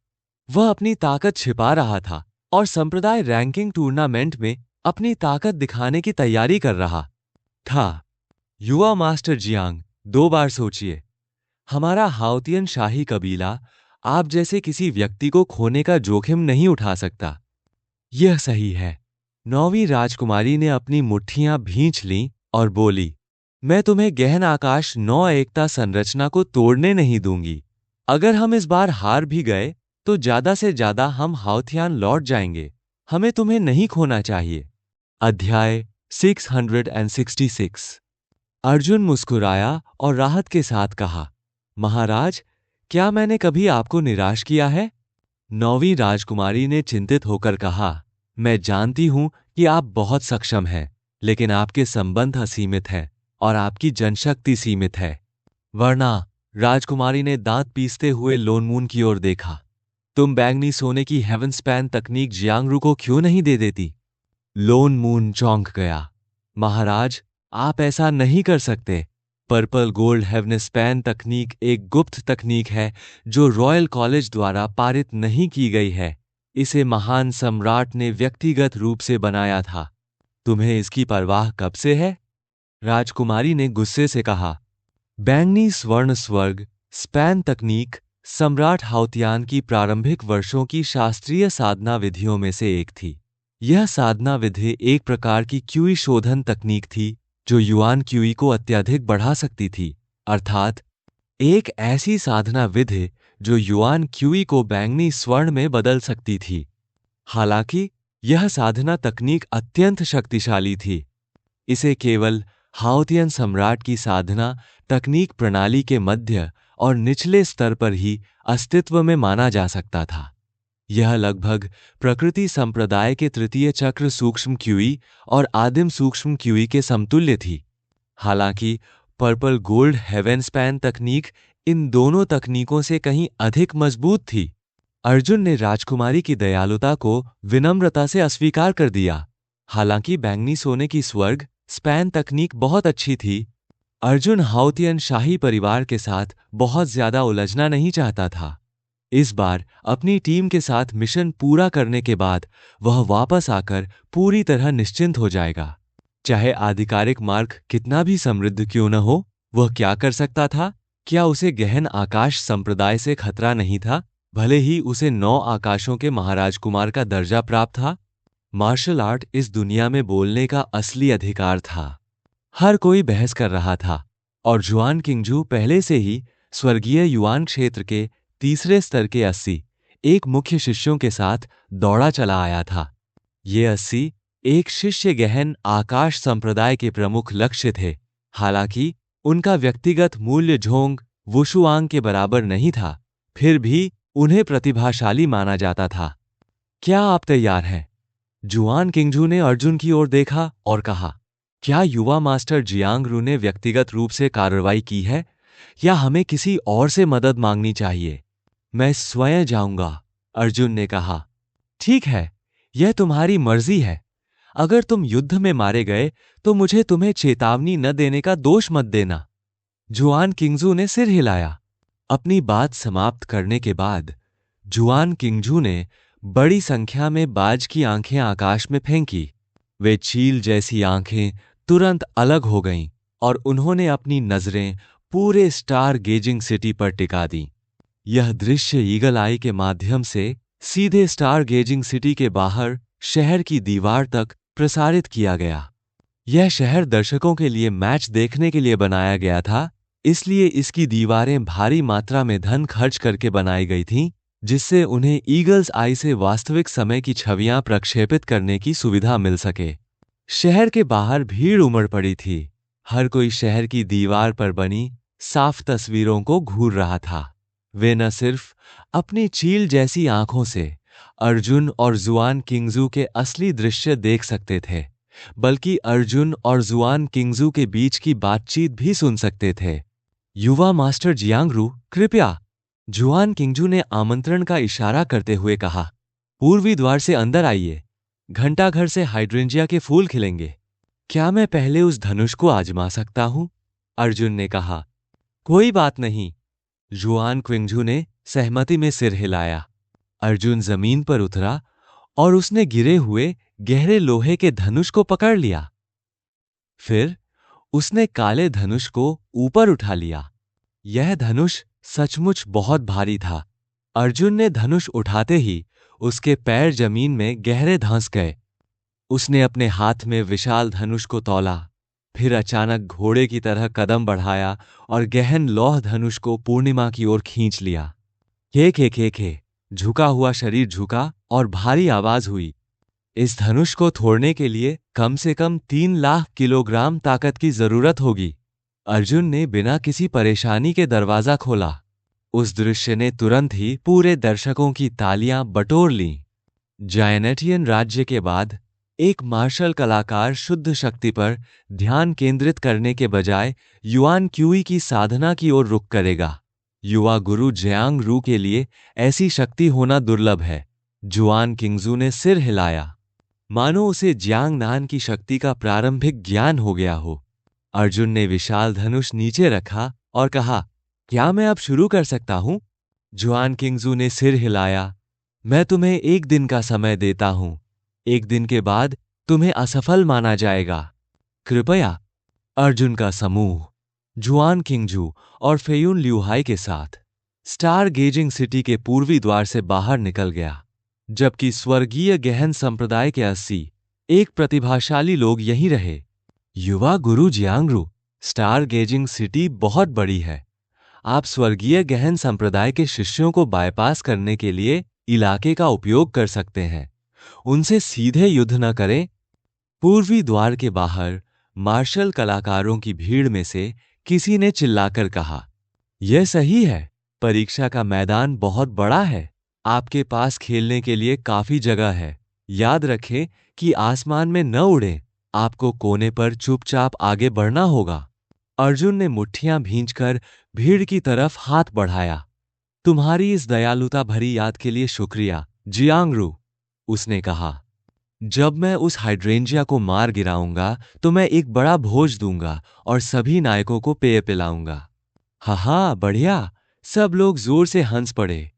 वह अपनी ताकत छिपा रहा था और संप्रदाय रैंकिंग टूर्नामेंट में अपनी ताकत दिखाने की तैयारी कर रहा था। युवा मास्टर जियांग, 2 बार सोचिए। हमारा हाउतियन शाही कबीला आप जैसे किसी व्यक्ति को खोने का जोखिम नहीं उठा सकता। यह सही है। 9वीं राजकुमारी ने अपनी मुट्ठियां भींच लीं और बोली, मैं तुम्हें गहन आकाश 9 एकता संरचना को तोड़ने नहीं दूंगी। अगर हम इस बार हार भी गए तो ज्यादा से ज्यादा हम हाउथियान लौट जाएंगे। हमें तुम्हें नहीं खोना चाहिए। अध्याय 666। अर्जुन मुस्कुराया और राहत के साथ कहा, महाराज, क्या मैंने कभी आपको निराश किया है? 9वीं राजकुमारी ने चिंतित होकर कहा, मैं जानती हूं कि आप बहुत सक्षम हैं, लेकिन आपके संबंध असीमित हैं और आपकी जनशक्ति सीमित है। वरना, राजकुमारी ने दांत पीसते हुए लोनमून की ओर देखा। तुम बैंगनी सोने की हेवन स्पैन तकनीक जियांगरू को क्यों नहीं दे देती? लोनमून चौंक गया। महाराज, आप ऐसा नहीं कर सकते। पर्पल गोल्ड हेवन स्पैन तकनीक एक गुप्त तकनीक है जो रॉयल कॉलेज द्वारा पारित नहीं की गई है। इसे महान सम्राट ने व्यक्तिगत रूप से बनाया था। तुम्हें इसकी परवाह कब से है? राजकुमारी ने गुस्से से कहा। बैंगनी स्वर्ण स्वर्ग स्पैन तकनीक सम्राट हाउतियान की प्रारंभिक वर्षों की शास्त्रीय साधना विधियों में से एक थी। यह साधना विधि एक प्रकार की क्यूई शोधन तकनीक थी जो युआन क्यूई को अत्यधिक बढ़ा सकती थी, अर्थात एक ऐसी साधना विधि जो युआन क्यूई को बैंगनी स्वर्ण में बदल सकती थी। हालांकि यह साधना तकनीक अत्यंत शक्तिशाली थी। इसे केवल हाउतियन सम्राट की साधना तकनीक प्रणाली के मध्य और निचले स्तर पर ही अस्तित्व में माना जा सकता था। यह लगभग प्रकृति संप्रदाय के तृतीय चक्र सूक्ष्म क्यूई और आदिम सूक्ष्म क्यूई के समतुल्य थी। हालांकि पर्पल गोल्ड हेवन स्पैन तकनीक इन दोनों तकनीकों से कहीं अधिक मजबूत थी। अर्जुन ने राजकुमारी की दयालुता को विनम्रता से अस्वीकार कर दिया। हालांकि बैंगनी सोने की स्वर्ग स्पैन तकनीक बहुत अच्छी थी, अर्जुन हाउतियन शाही परिवार के साथ बहुत ज्यादा उलझना नहीं चाहता था। इस बार अपनी टीम के साथ मिशन पूरा करने के बाद वह वापस आकर पूरी तरह निश्चिंत हो जाएगा। चाहे आधिकारिक मार्ग कितना भी समृद्ध क्यों न हो, वह क्या कर सकता था? क्या उसे गहन आकाश संप्रदाय से खतरा नहीं था, भले ही उसे 9 आकाशों के महाराजकुमार का दर्जा प्राप्त था? मार्शल आर्ट इस दुनिया में बोलने का असली अधिकार था। हर कोई बहस कर रहा था और जुआन किंगजू पहले से ही स्वर्गीय युआन क्षेत्र के तीसरे स्तर के 80 एक मुख्य शिष्यों के साथ दौड़ा चला आया था। ये 80 एक शिष्य गहन आकाश संप्रदाय के प्रमुख लक्ष्य थे। हालांकि उनका व्यक्तिगत मूल्य झोंग वुशुआंग के बराबर नहीं था, फिर भी उन्हें प्रतिभाशाली माना जाता था। क्या आप तैयार हैं? जुआन किंगजू ने अर्जुन की ओर देखा और कहा, क्या युवा मास्टर जियांग रू ने व्यक्तिगत रूप से कार्रवाई की है या हमें किसी और से मदद मांगनी चाहिए? मैं स्वयं जाऊंगा, अर्जुन ने कहा। ठीक है, यह तुम्हारी मर्जी है। अगर तुम युद्ध में मारे गए तो मुझे तुम्हें चेतावनी न देने का दोष मत देना। जुआन किंगजू ने सिर हिलाया। अपनी बात समाप्त करने के बाद जुआन किंगजू ने बड़ी संख्या में बाज की आंखें आकाश में फेंकी। वे चील जैसी आंखें तुरंत अलग हो गईं और उन्होंने अपनी नजरें पूरे स्टार गेजिंग सिटी पर टिका दी। यह दृश्य ईगल आई के माध्यम से सीधे स्टार गेजिंग सिटी के बाहर शहर की दीवार तक प्रसारित किया गया। यह शहर दर्शकों के लिए मैच देखने के लिए बनाया गया था, इसलिए इसकी दीवारें भारी मात्रा में धन खर्च करके बनाई गई थीं, जिससे उन्हें ईगल्स आई से वास्तविक समय की छवियां प्रक्षेपित करने की सुविधा मिल सके। शहर के बाहर भीड़ उमड़ पड़ी थी। हर कोई शहर की दीवार पर बनी साफ तस्वीरों को घूर रहा था। वे न सिर्फ अपनी चील जैसी आंखों से अर्जुन और जुआन किंगजू के असली दृश्य देख सकते थे, बल्कि अर्जुन और जुआन किंगजू के बीच की बातचीत भी सुन सकते थे। युवा मास्टर जियांग रू, कृपया, जुआन किंगजू ने आमंत्रण का इशारा करते हुए कहा। पूर्वी द्वार से अंदर आइए। घंटाघर से हाइड्रेंजिया के फूल खिलेंगे। क्या मैं पहले उस धनुष को आजमा सकता हूं? अर्जुन ने कहा। कोई बात नहीं, जुआन किंगजू ने सहमति में सिर हिलाया। अर्जुन जमीन पर उतरा और उसने गिरे हुए गहरे लोहे के धनुष को पकड़ लिया। फिर उसने काले धनुष को ऊपर उठा लिया। यह धनुष सचमुच बहुत भारी था। अर्जुन ने धनुष उठाते ही उसके पैर जमीन में गहरे धंस गए। उसने अपने हाथ में विशाल धनुष को तौला, फिर अचानक घोड़े की तरह कदम बढ़ाया और गहन लौह धनुष को पूर्णिमा की ओर खींच लिया। के झुका हुआ शरीर झुका और भारी आवाज हुई। इस धनुष को तोड़ने के लिए कम से कम 3 लाख किलोग्राम ताकत की जरूरत होगी। अर्जुन ने बिना किसी परेशानी के दरवाजा खोला। उस दृश्य ने तुरंत ही पूरे दर्शकों की तालियां बटोर लीं। जायनेटियन राज्य के बाद एक मार्शल कलाकार शुद्ध शक्ति पर ध्यान केंद्रित करने के बजाय युआन क्यूई की साधना की ओर रुख करेगा। युवा गुरु जियांग रू के लिए ऐसी शक्ति होना दुर्लभ है। जुआन किंगजू ने सिर हिलाया, मानो उसे जियांग नान की शक्ति का प्रारंभिक ज्ञान हो गया हो। अर्जुन ने विशाल धनुष नीचे रखा और कहा, क्या मैं अब शुरू कर सकता हूं? जुआन किंगजू ने सिर हिलाया। मैं तुम्हें 1 दिन का समय देता हूं। 1 दिन के बाद तुम्हें असफल माना जाएगा। कृपया। अर्जुन का समूह जुआन किंगजू और फेयुन ल्यूहाई के साथ स्टार गेजिंग सिटी के पूर्वी द्वार से बाहर निकल गया, जबकि स्वर्गीय गहन संप्रदाय के 80 एक प्रतिभाशाली लोग यहीं रहे। युवा गुरु जियांगरू, स्टार गेजिंग सिटी बहुत बड़ी है। आप स्वर्गीय गहन संप्रदाय के शिष्यों को बाईपास करने के लिए इलाके का उपयोग कर सकते हैं। उनसे सीधे युद्ध न करें। पूर्वी द्वार के बाहर मार्शल कलाकारों की भीड़ में से किसी ने चिल्लाकर कहा, यह सही है। परीक्षा का मैदान बहुत बड़ा है। आपके पास खेलने के लिए काफी जगह है। याद रखें कि आसमान में न उड़ें। आपको कोने पर चुपचाप आगे बढ़ना होगा। अर्जुन ने मुट्ठियां भींचकर भीड़ की तरफ हाथ बढ़ाया। तुम्हारी इस दयालुता भरी याद के लिए शुक्रिया, जियांगरू, उसने कहा। जब मैं उस हाइड्रेंजिया को मार गिराऊंगा तो मैं एक बड़ा भोज दूंगा और सभी नायकों को पेय पिलाऊंगा। हा, बढ़िया। सब लोग जोर से हंस पड़े।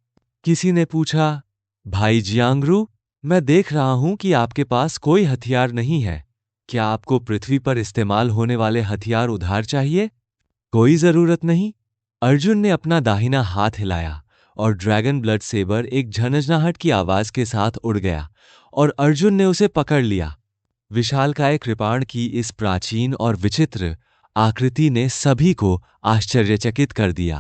किसी ने पूछा, भाई जियांगरू, मैं देख रहा हूं कि आपके पास कोई हथियार नहीं है। क्या आपको पृथ्वी पर इस्तेमाल होने वाले हथियार उधार चाहिए? कोई जरूरत नहीं। अर्जुन ने अपना दाहिना हाथ हिलाया और ड्रैगन ब्लड सेबर एक झनझनाहट की आवाज के साथ उड़ गया और अर्जुन ने उसे पकड़ लिया। विशालकाय कृपाण की इस प्राचीन और विचित्र आकृति ने सभी को आश्चर्यचकित कर दिया।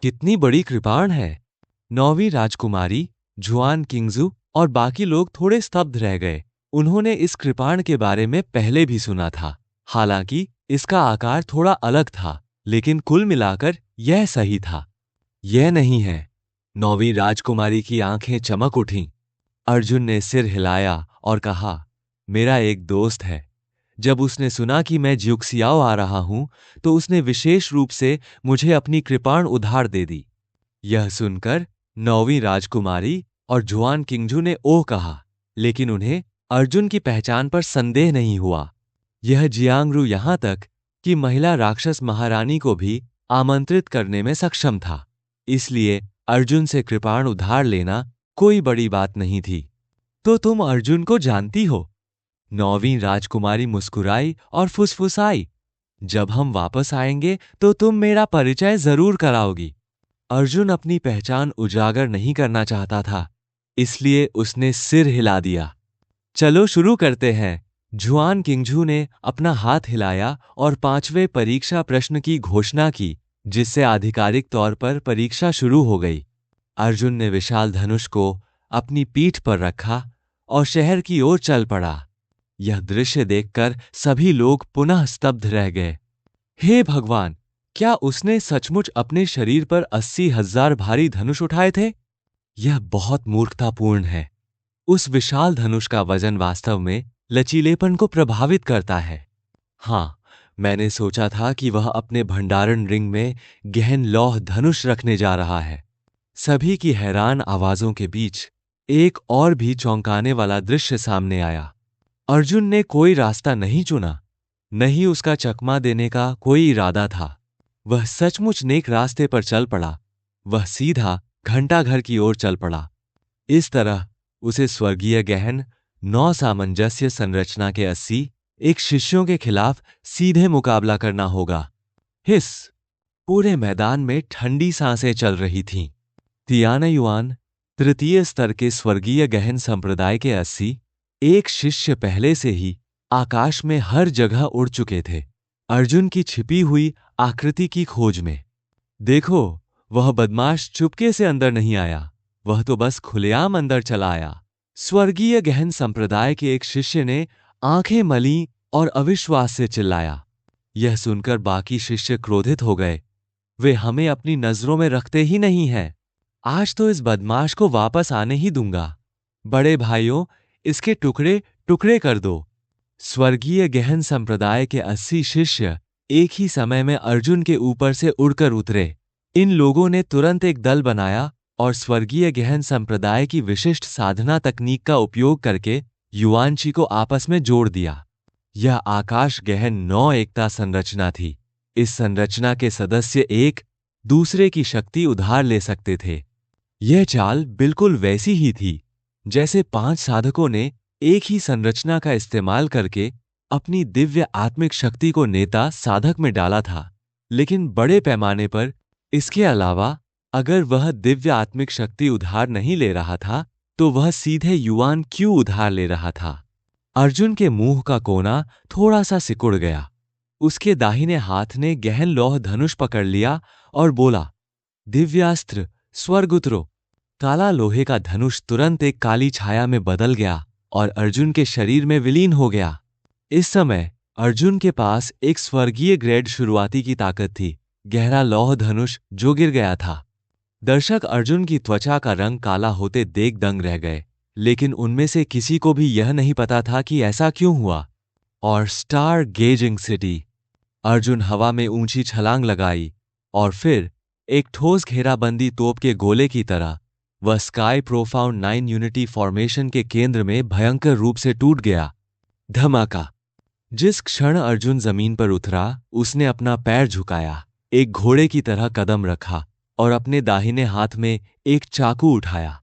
कितनी बड़ी कृपाण है! 9वीं राजकुमारी, जुआन किंगजू और बाकी लोग थोड़े स्तब्ध रह गए। उन्होंने इस कृपाण के बारे में पहले भी सुना था। हालांकि इसका आकार थोड़ा अलग था, लेकिन कुल मिलाकर यह सही था। यह नहीं है। 9वीं राजकुमारी की आंखें चमक उठीं। अर्जुन ने सिर हिलाया और कहा, मेरा एक दोस्त है। जब उसने सुना कि मैं ज्यूक्सियाओ आ रहा हूं तो उसने विशेष रूप से मुझे अपनी कृपाण उधार दे दी। यह सुनकर 9वीं राजकुमारी और जुआन किंगजू ने ओह कहा, लेकिन उन्हें अर्जुन की पहचान पर संदेह नहीं हुआ। यह जियांगरू यहां तक कि महिला राक्षस महारानी को भी आमंत्रित करने में सक्षम था। इसलिए अर्जुन से कृपाण उधार लेना कोई बड़ी बात नहीं थी। तो तुम अर्जुन को जानती हो? 9वीं राजकुमारी मुस्कुराई और फुसफुसाई, जब हम वापस आएंगे तो तुम मेरा परिचय जरूर कराओगी। अर्जुन अपनी पहचान उजागर नहीं करना चाहता था, इसलिए उसने सिर हिला दिया। चलो शुरू करते हैं। जुआन किंगजू ने अपना हाथ हिलाया और 5वें परीक्षा प्रश्न की घोषणा की, जिससे आधिकारिक तौर पर परीक्षा शुरू हो गई। अर्जुन ने विशाल धनुष को अपनी पीठ पर रखा और शहर की ओर चल पड़ा। यह दृश्य देखकर सभी लोग पुनः स्तब्ध रह गए। हे भगवान, क्या उसने सचमुच अपने शरीर पर 80,000 भारी धनुष उठाए थे? यह बहुत मूर्खतापूर्ण है। उस विशाल धनुष का वजन वास्तव में लचीलेपन को प्रभावित करता है। हाँ, मैंने सोचा था कि वह अपने भंडारण रिंग में गहन लौह धनुष रखने जा रहा है। सभी की हैरान आवाजों के बीच एक और भी चौंकाने वाला दृश्य सामने आया। अर्जुन ने कोई रास्ता नहीं चुना, नहीं उसका चकमा देने का कोई इरादा था। वह सचमुच नेक रास्ते पर चल पड़ा। वह सीधा घंटाघर की ओर चल पड़ा। इस तरह उसे स्वर्गीय गहन 9 सामंजस्य संरचना के 80 एक शिष्यों के खिलाफ सीधे मुकाबला करना होगा। हिस! पूरे मैदान में ठंडी सांसें चल रही थीं। तियानयुआन, तृतीय स्तर के स्वर्गीय गहन संप्रदाय के 80 एक शिष्य पहले से ही आकाश में हर जगह उड़ चुके थे, अर्जुन की छिपी हुई आकृति की खोज में। देखो, वह बदमाश चुपके से अंदर नहीं आया, वह तो बस खुलेआम अंदर चला आया। स्वर्गीय गहन संप्रदाय के एक शिष्य ने आंखें मली और अविश्वास से चिल्लाया। यह सुनकर बाकी शिष्य क्रोधित हो गए। वे हमें अपनी नजरों में रखते ही नहीं हैं। आज तो इस बदमाश को वापस आने ही दूंगा। बड़े भाइयों, इसके टुकड़े टुकड़े कर दो। स्वर्गीय गहन संप्रदाय के 80 शिष्य एक ही समय में अर्जुन के ऊपर से उड़कर उतरे। इन लोगों ने तुरंत एक दल बनाया और स्वर्गीय गहन संप्रदाय की विशिष्ट साधना तकनीक का उपयोग करके युआनची को आपस में जोड़ दिया। यह आकाश गहन 9 एकता संरचना थी। इस संरचना के सदस्य एक दूसरे की शक्ति उधार ले सकते थे। यह चाल बिल्कुल वैसी ही थी जैसे 5 साधकों ने एक ही संरचना का इस्तेमाल करके अपनी दिव्य आत्मिक शक्ति को नेता साधक में डाला था, लेकिन बड़े पैमाने पर। इसके अलावा अगर वह दिव्य आत्मिक शक्ति उधार नहीं ले रहा था तो वह सीधे युआन क्यू उधार ले रहा था। अर्जुन के मुंह का कोना थोड़ा सा सिकुड़ गया। उसके दाहिने हाथ ने गहन लौह धनुष पकड़ लिया और बोला, दिव्यास्त्र स्वर्ग उतरो। काला लोहे का धनुष तुरंत एक काली छाया में बदल गया और अर्जुन के शरीर में विलीन हो गया। इस समय अर्जुन के पास एक स्वर्गीय ग्रेड शुरुआती की ताकत थी, गहरा लौह धनुष जो गिर गया था। दर्शक अर्जुन की त्वचा का रंग काला होते देख दंग रह गए, लेकिन उनमें से किसी को भी यह नहीं पता था कि ऐसा क्यों हुआ। और स्टार गेजिंग सिटी। अर्जुन हवा में ऊंची छलांग लगाई और फिर एक ठोस घेराबंदी तोप के गोले की तरह वह स्काई प्रोफाउंड 9 यूनिटी फॉर्मेशन के केंद्र में भयंकर रूप से टूट गया। धमाका। जिस क्षण अर्जुन जमीन पर उतरा, उसने अपना पैर झुकाया, एक घोड़े की तरह कदम रखा और अपने दाहिने हाथ में एक चाकू उठाया।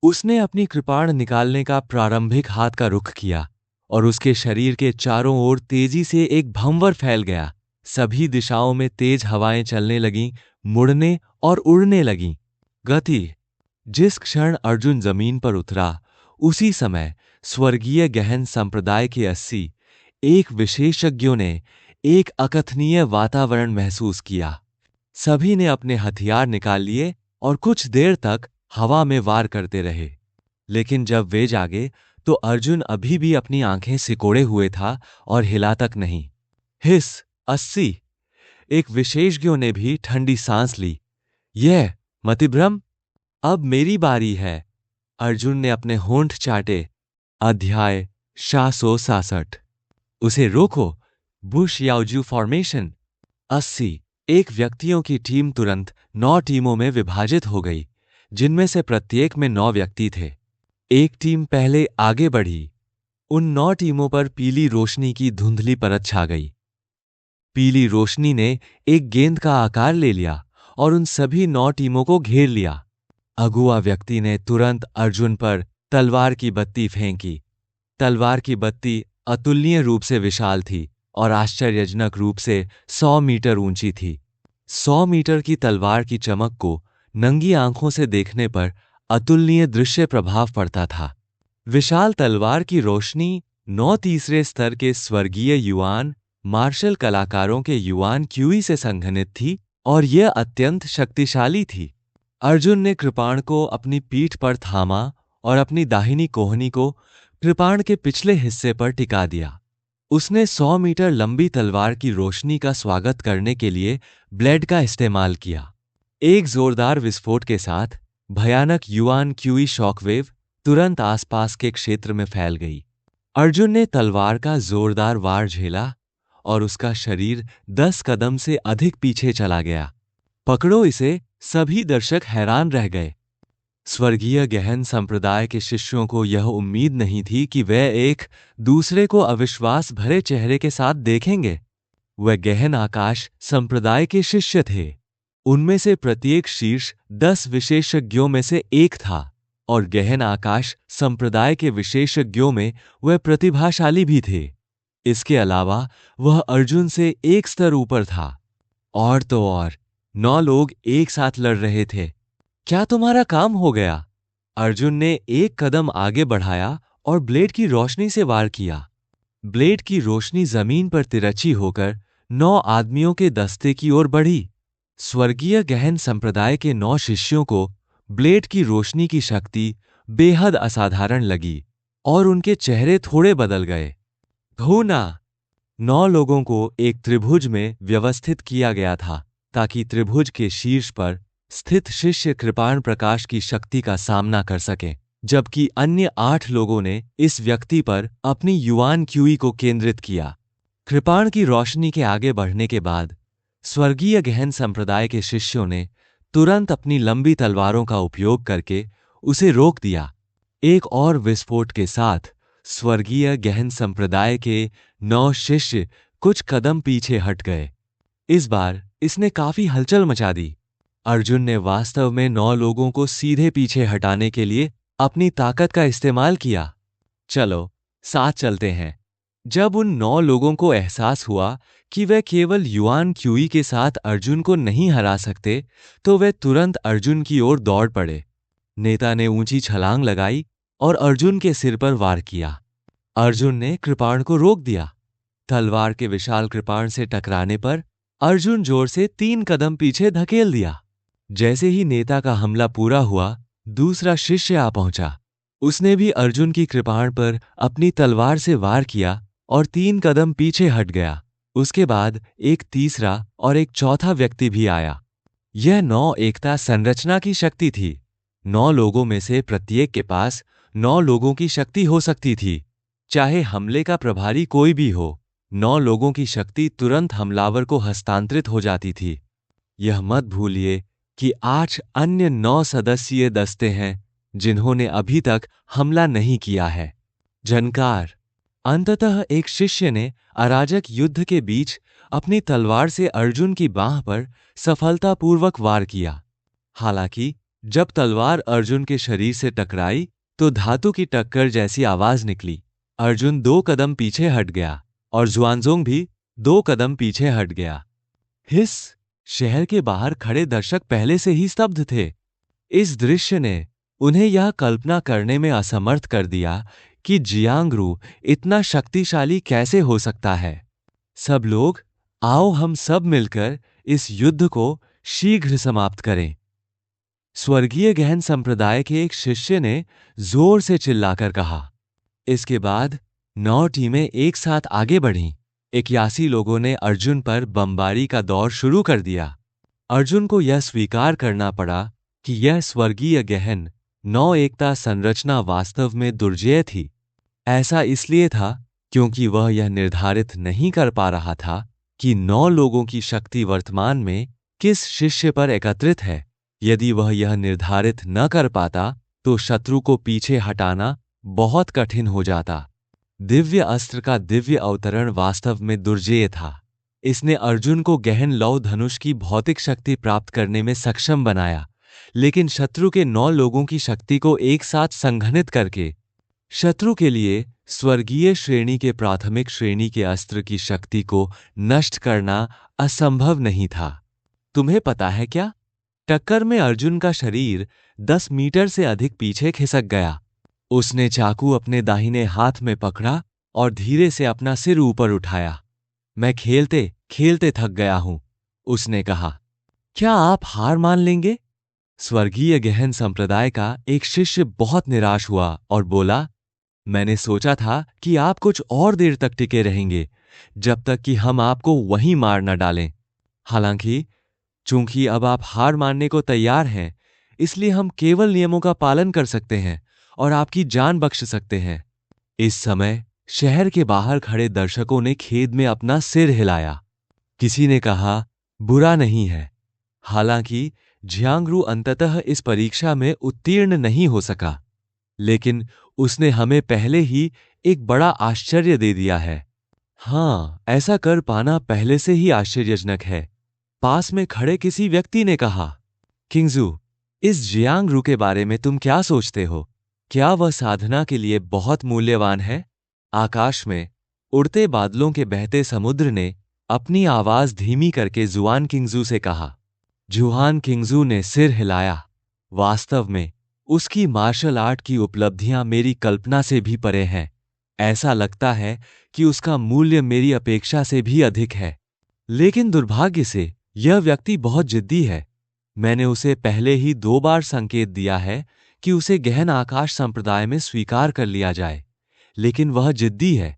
उसने अपनी कृपाण निकालने का प्रारंभिक हाथ का रुख किया और उसके शरीर के चारों ओर तेजी से एक भंवर फैल गया। सभी दिशाओं में तेज हवाएं चलने लगीं, मुड़ने और उड़ने लगीं। गति। जिस क्षण अर्जुन जमीन पर उतरा, उसी समय स्वर्गीय गहन संप्रदाय के 80 एक विशेषज्ञों ने एक अकथनीय वातावरण महसूस किया। सभी ने अपने हथियार निकाल लिए और कुछ देर तक हवा में वार करते रहे। लेकिन जब वे जागे तो अर्जुन अभी भी अपनी आंखें सिकोड़े हुए था और हिला तक नहीं। हिस 80। एक विशेषज्ञों ने भी ठंडी सांस ली। यह मतिभ्रम, अब मेरी बारी है। अर्जुन ने अपने होंठ चाटे। अध्याय 766। उसे रोको। बुश याओजू फॉर्मेशन। 80। एक व्यक्तियों की टीम तुरंत 9 टीमों में विभाजित हो गई, जिनमें से प्रत्येक में 9 व्यक्ति थे। एक टीम पहले आगे बढ़ी। उन 9 टीमों पर पीली रोशनी की धुंधली परत छा गई। पीली रोशनी ने एक गेंद का आकार ले लिया और उन सभी 9 टीमों को घेर लिया। अगुआ व्यक्ति ने तुरंत अर्जुन पर तलवार की बत्ती फेंकी। तलवार की बत्ती अतुलनीय रूप से विशाल थी और आश्चर्यजनक रूप से 100 मीटर ऊंची थी। 100 मीटर की तलवार की चमक को नंगी आंखों से देखने पर अतुलनीय दृश्य प्रभाव पड़ता था। विशाल तलवार की रोशनी 9 तीसरे स्तर के स्वर्गीय युआन मार्शल कलाकारों के युआन क्यूई से संघनित थी और यह अत्यंत शक्तिशाली थी। अर्जुन ने कृपाण को अपनी पीठ पर थामा और अपनी दाहिनी कोहनी को कृपाण के पिछले हिस्से पर टिका दिया। उसने 100 मीटर लंबी तलवार की रोशनी का स्वागत करने के लिए ब्लेड का इस्तेमाल किया। एक जोरदार विस्फोट के साथ भयानक युआन क्यूई शॉकवेव तुरंत आसपास के क्षेत्र में फैल गई। अर्जुन ने तलवार का जोरदार वार झेला और उसका शरीर 10 कदम से अधिक पीछे चला गया। पकड़ो इसे। सभी दर्शक हैरान रह गए। स्वर्गीय गहन संप्रदाय के शिष्यों को यह उम्मीद नहीं थी कि वे एक दूसरे को अविश्वास भरे चेहरे के साथ देखेंगे। वे गहन आकाश संप्रदाय के शिष्य थे। उनमें से प्रत्येक शीर्ष 10 विशेषज्ञों में से एक था और गहन आकाश संप्रदाय के विशेषज्ञों में वे प्रतिभाशाली भी थे। इसके अलावा वह अर्जुन से एक स्तर ऊपर था। और तो और 9 लोग एक साथ लड़ रहे थे। क्या तुम्हारा काम हो गया? अर्जुन ने एक कदम आगे बढ़ाया और ब्लेड की रोशनी से वार किया। ब्लेड की रोशनी जमीन पर तिरछी होकर 9 आदमियों के दस्ते की ओर बढ़ी। स्वर्गीय गहन संप्रदाय के 9 शिष्यों को ब्लेड की रोशनी की शक्ति बेहद असाधारण लगी और उनके चेहरे थोड़े बदल गए। घूना। 9 लोगों को एक त्रिभुज में व्यवस्थित किया गया था ताकि त्रिभुज के शीर्ष पर स्थित शिष्य कृपाण प्रकाश की शक्ति का सामना कर सके, जबकि अन्य 8 लोगों ने इस व्यक्ति पर अपनी युआन क्यूई को केंद्रित किया। कृपाण की रोशनी के आगे बढ़ने के बाद स्वर्गीय गहन संप्रदाय के शिष्यों ने तुरंत अपनी लंबी तलवारों का उपयोग करके उसे रोक दिया। एक और विस्फोट के साथ स्वर्गीय गहन संप्रदाय के 9 शिष्य कुछ कदम पीछे हट गए। इस बार इसने काफी हलचल मचा दी। अर्जुन ने वास्तव में 9 लोगों को सीधे पीछे हटाने के लिए अपनी ताकत का इस्तेमाल किया। चलो साथ चलते हैं। जब उन 9 लोगों को एहसास हुआ कि वे केवल युआन क्यूई के साथ अर्जुन को नहीं हरा सकते, तो वे तुरंत अर्जुन की ओर दौड़ पड़े। नेता ने ऊंची छलांग लगाई और अर्जुन के सिर पर वार किया। अर्जुन ने कृपाण को रोक दिया। तलवार के विशाल कृपाण से टकराने पर अर्जुन जोर से 3 कदम पीछे धकेल दिया। जैसे ही नेता का हमला पूरा हुआ, दूसरा शिष्य आ पहुंचा। उसने भी अर्जुन की कृपाण पर अपनी तलवार से वार किया और 3 कदम पीछे हट गया। उसके बाद एक तीसरा और एक चौथा व्यक्ति भी आया। यह 9 एकता संरचना की शक्ति थी। 9 लोगों में से प्रत्येक के पास 9 लोगों की शक्ति हो सकती थी। चाहे हमले का प्रभारी कोई भी हो, 9 लोगों की शक्ति तुरंत हमलावर को हस्तांतरित हो जाती थी। यह मत भूलिए कि 8 अन्य 9 सदस्यीय दस्ते हैं जिन्होंने अभी तक हमला नहीं किया है। झनकार। अंततः एक शिष्य ने अराजक युद्ध के बीच अपनी तलवार से अर्जुन की बांह पर सफलतापूर्वक वार किया। हालांकि जब तलवार अर्जुन के शरीर से टकराई तो धातु की टक्कर जैसी आवाज निकली। अर्जुन 2 कदम पीछे हट गया और जुआनजोंग भी 2 कदम पीछे हट गया। हिस। शहर के बाहर खड़े दर्शक पहले से ही स्तब्ध थे। इस दृश्य ने उन्हें यह कल्पना करने में असमर्थ कर दिया कि जियांगरू इतना शक्तिशाली कैसे हो सकता है। सब लोग, आओ हम सब मिलकर इस युद्ध को शीघ्र समाप्त करें। स्वर्गीय गहन संप्रदाय के एक शिष्य ने जोर से चिल्लाकर कहा। इसके बाद 9 टीमें एक साथ आगे बढ़ीं। 81 लोगों ने अर्जुन पर बमबारी का दौर शुरू कर दिया। अर्जुन को यह स्वीकार करना पड़ा कि यह स्वर्गीय गहन 9 एकता संरचना वास्तव में दुर्जेय थी। ऐसा इसलिए था क्योंकि वह यह निर्धारित नहीं कर पा रहा था कि 9 लोगों की शक्ति वर्तमान में किस शिष्य पर एकत्रित है। यदि वह यह निर्धारित न कर पाता तो शत्रु को पीछे हटाना बहुत कठिन हो जाता। दिव्य अस्त्र का दिव्य अवतरण वास्तव में दुर्जेय था। इसने अर्जुन को गहन लौह धनुष की भौतिक शक्ति प्राप्त करने में सक्षम बनाया, लेकिन शत्रु के 9 लोगों की शक्ति को एक साथ संघनित करके शत्रु के लिए स्वर्गीय श्रेणी के प्राथमिक श्रेणी के अस्त्र की शक्ति को नष्ट करना असंभव नहीं था। तुम्हें पता है क्या? टक्कर में अर्जुन का शरीर 10 मीटर से अधिक पीछे खिसक गया। उसने चाकू अपने दाहिने हाथ में पकड़ा और धीरे से अपना सिर ऊपर उठाया। मैं खेलते खेलते थक गया हूं, उसने कहा। क्या आप हार मान लेंगे? स्वर्गीय गहन संप्रदाय का एक शिष्य बहुत निराश हुआ और बोला, मैंने सोचा था कि आप कुछ और देर तक टिके रहेंगे, जब तक कि हम आपको वहीं मार न डालें। हालांकि चूंकि अब आप हार मानने को तैयार हैं, इसलिए हम केवल नियमों का पालन कर सकते हैं और आपकी जान बख्श सकते हैं। इस समय शहर के बाहर खड़े दर्शकों ने खेद में अपना सिर हिलाया। किसी ने कहा, बुरा नहीं है। हालांकि जियांगरू अंततः इस परीक्षा में उत्तीर्ण नहीं हो सका, लेकिन उसने हमें पहले ही एक बड़ा आश्चर्य दे दिया है। हाँ, ऐसा कर पाना पहले से ही आश्चर्यजनक है, पास में खड़े किसी व्यक्ति ने कहा। किंगजू, इस जियांगरू के बारे में तुम क्या सोचते हो? क्या वह साधना के लिए बहुत मूल्यवान है? आकाश में उड़ते बादलों के बहते समुद्र ने अपनी आवाज धीमी करके जुआन किंगजू से कहा। जुआन किंगजू ने सिर हिलाया। वास्तव में उसकी मार्शल आर्ट की उपलब्धियां मेरी कल्पना से भी परे हैं। ऐसा लगता है कि उसका मूल्य मेरी अपेक्षा से भी अधिक है। लेकिन दुर्भाग्य से यह व्यक्ति बहुत जिद्दी है। मैंने उसे पहले ही 2 बार संकेत दिया है कि उसे गहन आकाश संप्रदाय में स्वीकार कर लिया जाए, लेकिन वह जिद्दी है।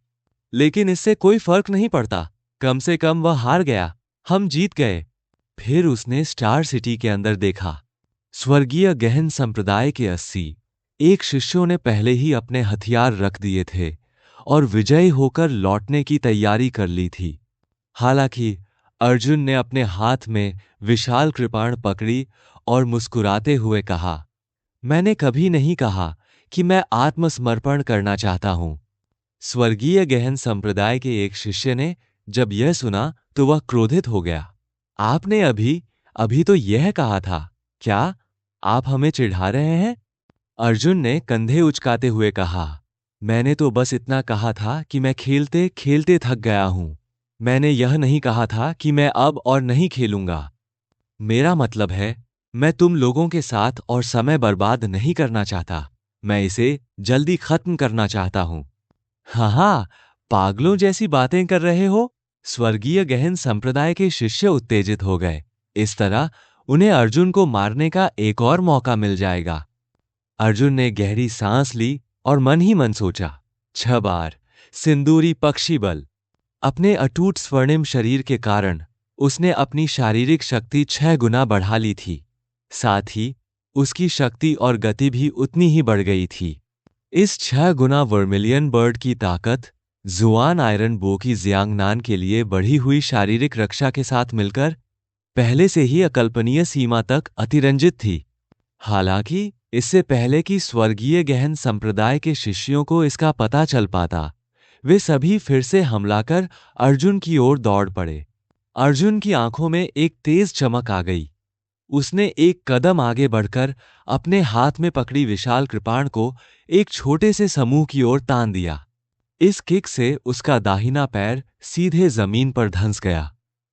लेकिन इससे कोई फर्क नहीं पड़ता, कम से कम वह हार गया, हम जीत गए। फिर उसने स्टार सिटी के अंदर देखा। स्वर्गीय गहन संप्रदाय के 81 शिष्यों ने पहले ही अपने हथियार रख दिए थे और विजयी होकर लौटने की तैयारी कर ली थी। हालांकि अर्जुन ने अपने हाथ में विशाल कृपाण पकड़ी और मुस्कुराते हुए कहा, मैंने कभी नहीं कहा कि मैं आत्मसमर्पण करना चाहता हूं। स्वर्गीय गहन संप्रदाय के एक शिष्य ने जब यह सुना तो वह क्रोधित हो गया। आपने अभी अभी तो यह कहा था, क्या आप हमें चिढ़ा रहे हैं? अर्जुन ने कंधे उचकाते हुए कहा, मैंने तो बस इतना कहा था कि मैं खेलते खेलते थक गया हूं। मैंने यह नहीं कहा था कि मैं अब और नहीं खेलूंगा। मेरा मतलब है, मैं तुम लोगों के साथ और समय बर्बाद नहीं करना चाहता। मैं इसे जल्दी खत्म करना चाहता हूं। हाँ हाँ, पागलों जैसी बातें कर रहे हो। स्वर्गीय गहन संप्रदाय के शिष्य उत्तेजित हो गए। इस तरह उन्हें अर्जुन को मारने का एक और मौका मिल जाएगा। अर्जुन ने गहरी सांस ली और मन ही मन सोचा, 6 बार सिंदूरी पक्षी बल। अपने अटूट स्वर्णिम शरीर के कारण उसने अपनी शारीरिक शक्ति 6 गुना बढ़ा ली थी। साथ ही उसकी शक्ति और गति भी उतनी ही बढ़ गई थी। इस 6 गुना वर्मिलियन बर्ड की ताकत जुआन आयरन बो की जियांगनान के लिए बढ़ी हुई शारीरिक रक्षा के साथ मिलकर पहले से ही अकल्पनीय सीमा तक अतिरंजित थी। हालांकि इससे पहले कि स्वर्गीय गहन संप्रदाय के शिष्यों को इसका पता चल पाता, वे सभी फिर से हमला कर अर्जुन की ओर दौड़ पड़े। अर्जुन की आंखों में एक तेज चमक आ गई। उसने एक कदम आगे बढ़कर अपने हाथ में पकड़ी विशाल कृपाण को एक छोटे से समूह की ओर तान दिया। इस किक से उसका दाहिना पैर सीधे जमीन पर धंस गया।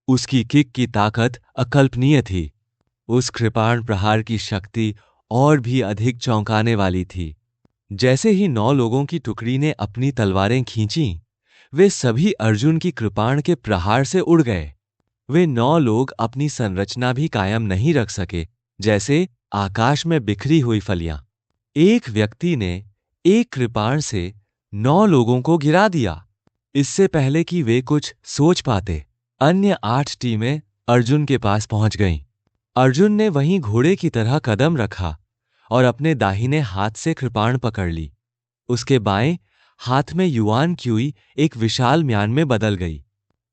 उसकी किक की ताकत अकल्पनीय थी। उस कृपाण प्रहार की शक्ति और भी अधिक चौंकाने वाली थी। जैसे ही 9 लोगों की टुकड़ी ने अपनी तलवारें खींची, वे सभी अर्जुन की कृपाण के प्रहार से उड़ गए। वे 9 लोग अपनी संरचना भी कायम नहीं रख सके, जैसे आकाश में बिखरी हुई फलियां। एक व्यक्ति ने एक कृपाण से 9 लोगों को गिरा दिया। इससे पहले कि वे कुछ सोच पाते, अन्य 8 टीमें अर्जुन के पास पहुंच गईं। अर्जुन ने वहीं घोड़े की तरह कदम रखा और अपने दाहिने हाथ से कृपाण पकड़ ली। उसके बाएं हाथ में युआन क्यूई एक विशाल म्यान में बदल गई।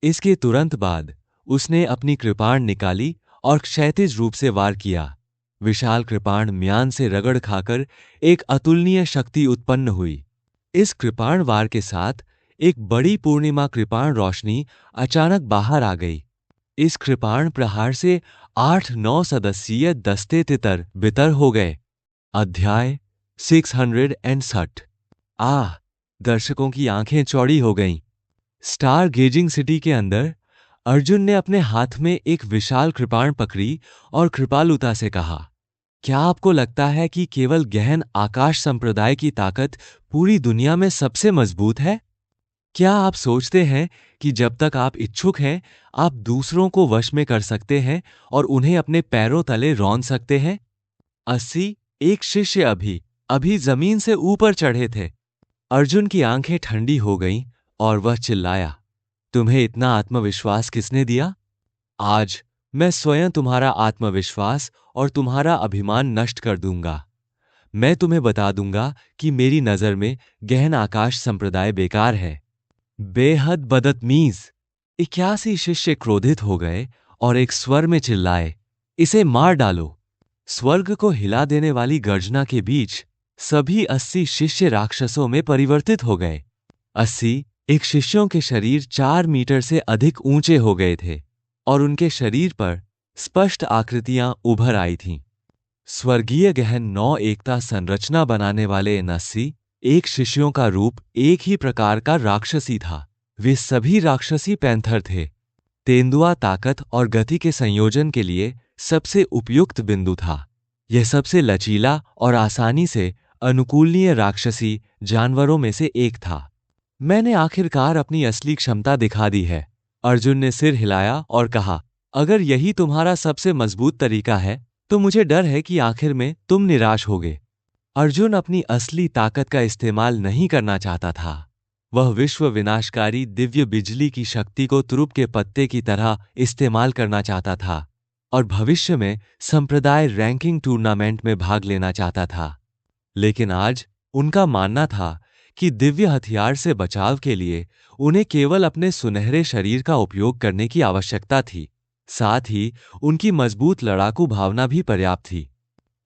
इसके तुरंत बाद उसने अपनी कृपाण निकाली और क्षैतिज रूप से वार किया। विशाल कृपाण म्यान से रगड़ खाकर एक अतुलनीय शक्ति उत्पन्न हुई। इस कृपाण वार के साथ एक बड़ी पूर्णिमा कृपाण रोशनी अचानक बाहर आ गई। इस कृपाण प्रहार से 8-9 सदस्यीय दस्ते तितर बितर हो गए। अध्याय 660। दर्शकों की आंखें चौड़ी हो गईं। स्टार गेजिंग सिटी के अंदर अर्जुन ने अपने हाथ में एक विशाल कृपाण पकड़ी और कृपालुता से कहा, क्या आपको लगता है कि केवल गहन आकाश संप्रदाय की ताकत पूरी दुनिया में सबसे मजबूत है? क्या आप सोचते हैं कि जब तक आप इच्छुक हैं, आप दूसरों को वश में कर सकते हैं और उन्हें अपने पैरों तले रौंद सकते हैं? 80 एक शिष्य अभी जमीन से ऊपर चढ़े थे। अर्जुन की आंखें ठंडी हो गईं और वह चिल्लाया, तुम्हें इतना आत्मविश्वास किसने दिया? आज मैं स्वयं तुम्हारा आत्मविश्वास और तुम्हारा अभिमान नष्ट कर दूंगा। मैं तुम्हें बता दूंगा कि मेरी नजर में गहन आकाश संप्रदाय बेकार है। बेहद बदतमीज। 81 शिष्य क्रोधित हो गए और एक स्वर में चिल्लाए, इसे मार डालो। स्वर्ग को हिला देने वाली गर्जना के बीच सभी 80 शिष्य राक्षसों में परिवर्तित हो गए। 80 एक शिष्यों के शरीर 4 मीटर से अधिक ऊंचे हो गए थे और उनके शरीर पर स्पष्ट आकृतियां उभर आई थीं। स्वर्गीय गहन 9 एकता संरचना बनाने वाले इन 80 एक शिष्यों का रूप एक ही प्रकार का राक्षसी था। वे सभी राक्षसी पैंथर थे। तेंदुआ ताकत और गति के संयोजन के लिए सबसे उपयुक्त बिंदु था। यह सबसे लचीला और आसानी से अनुकूलनीय राक्षसी जानवरों में से एक था। मैंने आखिरकार अपनी असली क्षमता दिखा दी है। अर्जुन ने सिर हिलाया और कहा, अगर यही तुम्हारा सबसे मजबूत तरीका है तो मुझे डर है कि आखिर में तुम निराश होगे। अर्जुन अपनी असली ताकत का इस्तेमाल नहीं करना चाहता था। वह विश्व विनाशकारी दिव्य बिजली की शक्ति को तुरुप के पत्ते की तरह इस्तेमाल करना चाहता था और भविष्य में संप्रदाय रैंकिंग टूर्नामेंट में भाग लेना चाहता था। लेकिन आज उनका मानना था कि दिव्य हथियार से बचाव के लिए उन्हें केवल अपने सुनहरे शरीर का उपयोग करने की आवश्यकता थी। साथ ही उनकी मजबूत लड़ाकू भावना भी पर्याप्त थी।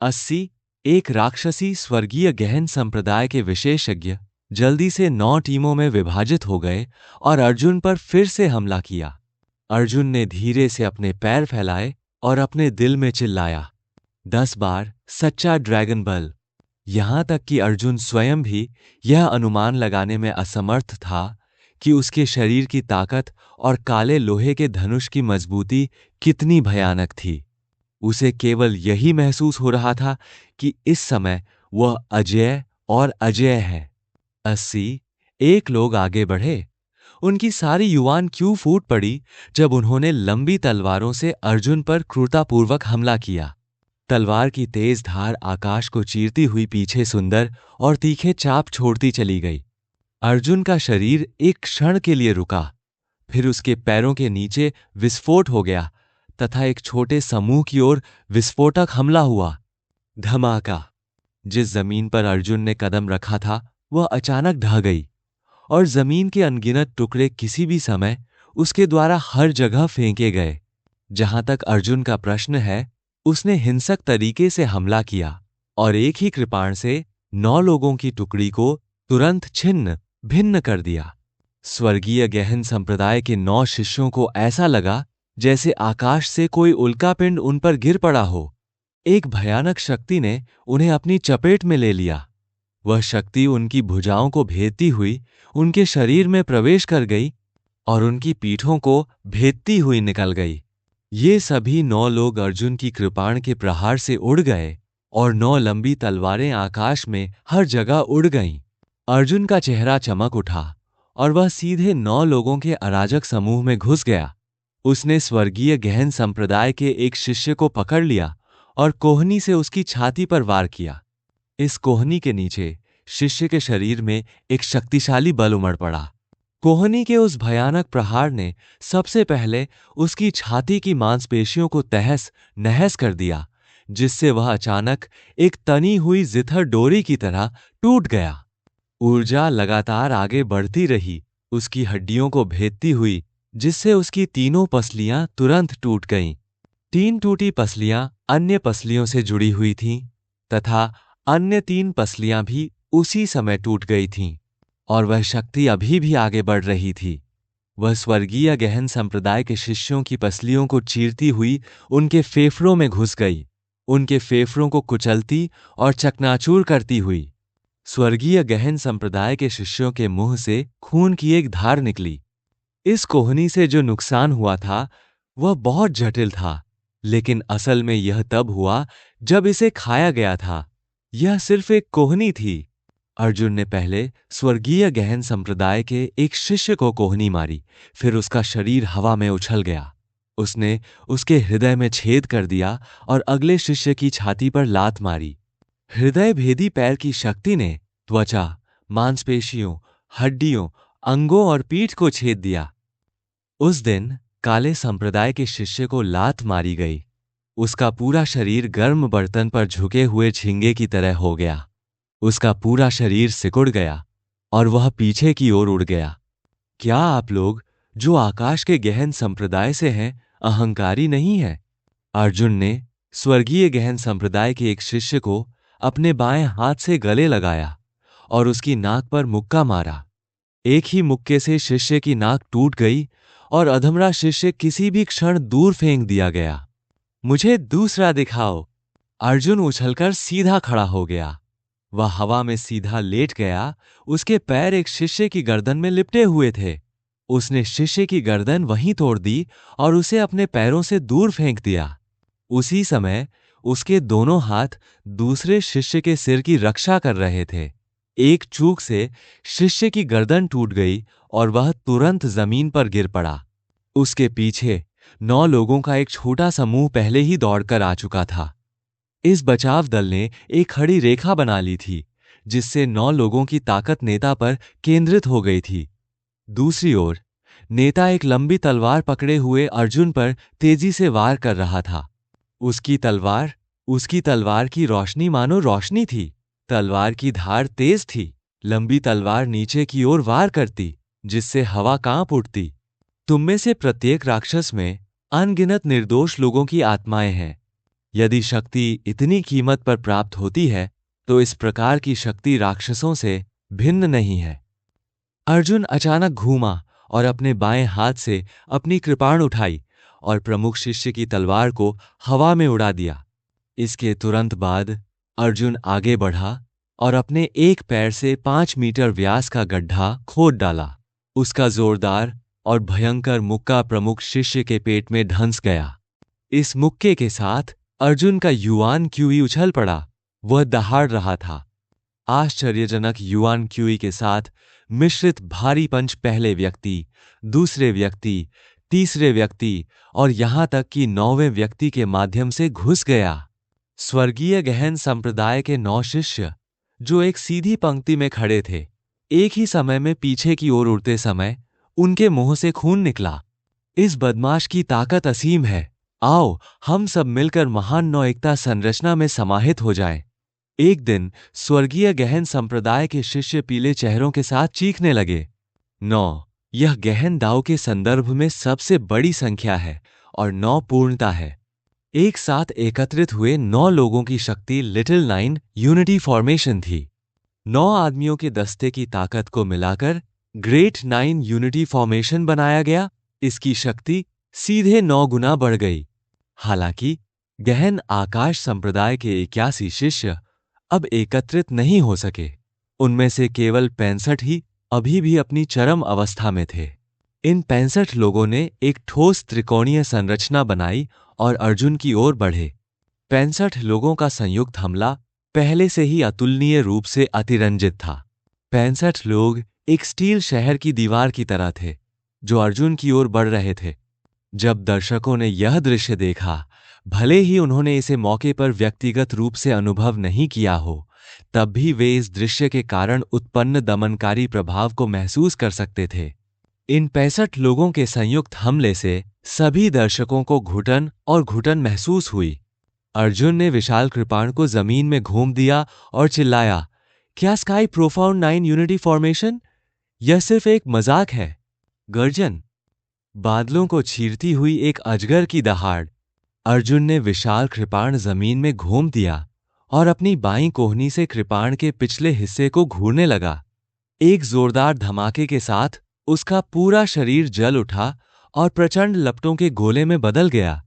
80 एक राक्षसी स्वर्गीय गहन संप्रदाय के विशेषज्ञ जल्दी से 9 टीमों में विभाजित हो गए और अर्जुन पर फिर से हमला किया। अर्जुन ने धीरे से अपने पैर फैलाए और अपने दिल में चिल्लाया, 10 बार सच्चा ड्रैगन बल। यहां तक कि अर्जुन स्वयं भी यह अनुमान लगाने में असमर्थ था कि उसके शरीर की ताकत और काले लोहे के धनुष की मजबूती कितनी भयानक थी। उसे केवल यही महसूस हो रहा था कि इस समय वह अजेय और अजेय है। 80 एक लोग आगे बढ़े। उनकी सारी युवान क्यों फूट पड़ी जब उन्होंने लंबी तलवारों से अर्जुन पर क्रूरतापूर्वक हमला किया। तलवार की तेज धार आकाश को चीरती हुई पीछे सुंदर और तीखे चाप छोड़ती चली गई। अर्जुन का शरीर एक क्षण के लिए रुका, फिर उसके पैरों के नीचे विस्फोट हो गया तथा एक छोटे समूह की ओर विस्फोटक हमला हुआ। धमाका! जिस जमीन पर अर्जुन ने कदम रखा था वह अचानक ढह गई और जमीन के अनगिनत टुकड़े किसी भी समय उसके द्वारा हर जगह फेंके गए। जहां तक अर्जुन का प्रश्न है, उसने हिंसक तरीके से हमला किया और एक ही कृपाण से 9 लोगों की टुकड़ी को तुरंत छिन्न भिन्न कर दिया। स्वर्गीय गहन संप्रदाय के 9 शिष्यों को ऐसा लगा जैसे आकाश से कोई उल्कापिंड उन पर गिर पड़ा हो। एक भयानक शक्ति ने उन्हें अपनी चपेट में ले लिया। वह शक्ति उनकी भुजाओं को भेदती हुई उनके शरीर में प्रवेश कर गई और उनकी पीठों को भेदती हुई निकल गई। ये सभी 9 लोग अर्जुन की कृपाण के प्रहार से उड़ गए और 9 लंबी तलवारें आकाश में हर जगह उड़ गईं। अर्जुन का चेहरा चमक उठा और वह सीधे 9 लोगों के अराजक समूह में घुस गया। उसने स्वर्गीय गहन संप्रदाय के एक शिष्य को पकड़ लिया और कोहनी से उसकी छाती पर वार किया। इस कोहनी के नीचे शिष्य के शरीर में एक शक्तिशाली बल उमड़ पड़ा। कोहनी के उस भयानक प्रहार ने सबसे पहले उसकी छाती की मांसपेशियों को तहस नहस कर दिया, जिससे वह अचानक एक तनी हुई जिथर डोरी की तरह टूट गया। ऊर्जा लगातार आगे बढ़ती रही, उसकी हड्डियों को भेदती हुई, जिससे उसकी तीनों पसलियां तुरंत टूट गईं। 3 टूटी पसलियां अन्य पसलियों से जुड़ी हुई थीं तथा अन्य 3 पसलियां भी उसी समय टूट गई थीं और वह शक्ति अभी भी आगे बढ़ रही थी। वह स्वर्गीय गहन संप्रदाय के शिष्यों की पसलियों को चीरती हुई उनके फेफड़ों में घुस गई, उनके फेफड़ों को कुचलती और चकनाचूर करती हुई। स्वर्गीय गहन संप्रदाय के शिष्यों के मुंह से खून की एक धार निकली। इस कोहनी से जो नुकसान हुआ था वह बहुत जटिल था, लेकिन असल में यह तब हुआ जब इसे खाया गया था। यह सिर्फ एक कोहनी थी। अर्जुन ने पहले स्वर्गीय गहन संप्रदाय के एक शिष्य को कोहनी मारी, फिर उसका शरीर हवा में उछल गया। उसने उसके हृदय में छेद कर दिया और अगले शिष्य की छाती पर लात मारी। हृदय भेदी पैर की शक्ति ने त्वचा, मांसपेशियों, हड्डियों, अंगों और पीठ को छेद दिया। उस दिन काले संप्रदाय के शिष्य को लात मारी गई। उसका पूरा शरीर गर्म बर्तन पर झुके हुए झींगे की तरह हो गया। उसका पूरा शरीर सिकुड़ गया और वह पीछे की ओर उड़ गया। क्या आप लोग जो आकाश के गहन संप्रदाय से हैं अहंकारी नहीं है? अर्जुन ने स्वर्गीय गहन संप्रदाय के एक शिष्य को अपने बाएं हाथ से गले लगाया और उसकी नाक पर मुक्का मारा। एक ही मुक्के से शिष्य की नाक टूट गई और अधमरा शिष्य किसी भी क्षण दूर फेंक दिया गया। मुझे दूसरा दिखाओ। अर्जुन उछलकर सीधा खड़ा हो गया। वह हवा में सीधा लेट गया। उसके पैर एक शिष्य की गर्दन में लिपटे हुए थे। उसने शिष्य की गर्दन वहीं तोड़ दी और उसे अपने पैरों से दूर फेंक दिया। उसी समय उसके दोनों हाथ दूसरे शिष्य के सिर की रक्षा कर रहे थे। एक चूक से शिष्य की गर्दन टूट गई और वह तुरंत जमीन पर गिर पड़ा। उसके पीछे 9 लोगों का एक छोटा समूह पहले ही दौड़कर आ चुका था। इस बचाव दल ने एक खड़ी रेखा बना ली थी, जिससे 9 लोगों की ताकत नेता पर केंद्रित हो गई थी। दूसरी ओर नेता एक लंबी तलवार पकड़े हुए अर्जुन पर तेजी से वार कर रहा था। उसकी तलवार की रोशनी मानो रोशनी थी। तलवार की धार तेज थी। लंबी तलवार नीचे की ओर वार करती, जिससे हवा कांप उठती। तुम में से प्रत्येक राक्षस में अनगिनत निर्दोष लोगों की आत्माएं हैं। यदि शक्ति इतनी कीमत पर प्राप्त होती है तो इस प्रकार की शक्ति राक्षसों से भिन्न नहीं है। अर्जुन अचानक घूमा और अपने बाएं हाथ से अपनी कृपाण उठाई और प्रमुख शिष्य की तलवार को हवा में उड़ा दिया। इसके तुरंत बाद अर्जुन आगे बढ़ा और अपने एक पैर से 5 मीटर व्यास का गड्ढा खोद डाला। उसका जोरदार और भयंकर मुक्का प्रमुख शिष्य के पेट में धंस गया। इस मुक्के के साथ अर्जुन का युआन क्यूई उछल पड़ा। वह दहाड़ रहा था। आश्चर्यजनक युआन क्यूई के साथ मिश्रित भारी पंच पहले व्यक्ति, दूसरे व्यक्ति, तीसरे व्यक्ति और यहां तक कि 9वें व्यक्ति के माध्यम से घुस गया। स्वर्गीय गहन संप्रदाय के 9 शिष्य, जो एक सीधी पंक्ति में खड़े थे, एक ही समय में पीछे की ओर उड़ते समय उनके मुंह से खून निकला। इस बदमाश की ताकत असीम है। आओ हम सब मिलकर महान नौ एकता संरचना में समाहित हो जाएं। एक दिन स्वर्गीय गहन संप्रदाय के शिष्य पीले चेहरों के साथ चीखने लगे। 9 यह गहन दाव के संदर्भ में सबसे बड़ी संख्या है और 9 पूर्णता है। एक साथ एकत्रित हुए 9 लोगों की शक्ति लिटिल 9 यूनिटी फॉर्मेशन थी। 9 आदमियों के दस्ते की ताकत को मिलाकर ग्रेट 9 यूनिटी फॉर्मेशन बनाया गया। इसकी शक्ति सीधे 9 गुना बढ़ गई। हालांकि गहन आकाश संप्रदाय के 81 शिष्य अब एकत्रित नहीं हो सके। उनमें से केवल 65 ही अभी भी अपनी चरम अवस्था में थे। इन 65 लोगों ने एक ठोस त्रिकोणीय संरचना बनाई और अर्जुन की ओर बढ़े। 65 लोगों का संयुक्त हमला पहले से ही अतुलनीय रूप से अतिरंजित था। 65 लोग एक स्टील शहर की दीवार की तरह थे, जो अर्जुन की ओर बढ़ रहे थे। जब दर्शकों ने यह दृश्य देखा, भले ही उन्होंने इसे मौके पर व्यक्तिगत रूप से अनुभव नहीं किया हो, तब भी वे इस दृश्य के कारण उत्पन्न दमनकारी प्रभाव को महसूस कर सकते थे। इन 65 लोगों के संयुक्त हमले से सभी दर्शकों को घुटन और घुटन महसूस हुई। अर्जुन ने विशाल कृपाण को जमीन में घूम दिया और चिल्लाया, क्या स्काई प्रोफाउंड 9 यूनिटी फॉर्मेशन? यह सिर्फ एक मजाक है। गर्जन, बादलों को चीरती हुई एक अजगर की दहाड़। अर्जुन ने विशाल कृपाण जमीन में घूम दिया और अपनी बाईं कोहनी से कृपाण के पिछले हिस्से को घूरने लगा। एक जोरदार धमाके के साथ उसका पूरा शरीर जल उठा और प्रचंड लपटों के गोले में बदल गया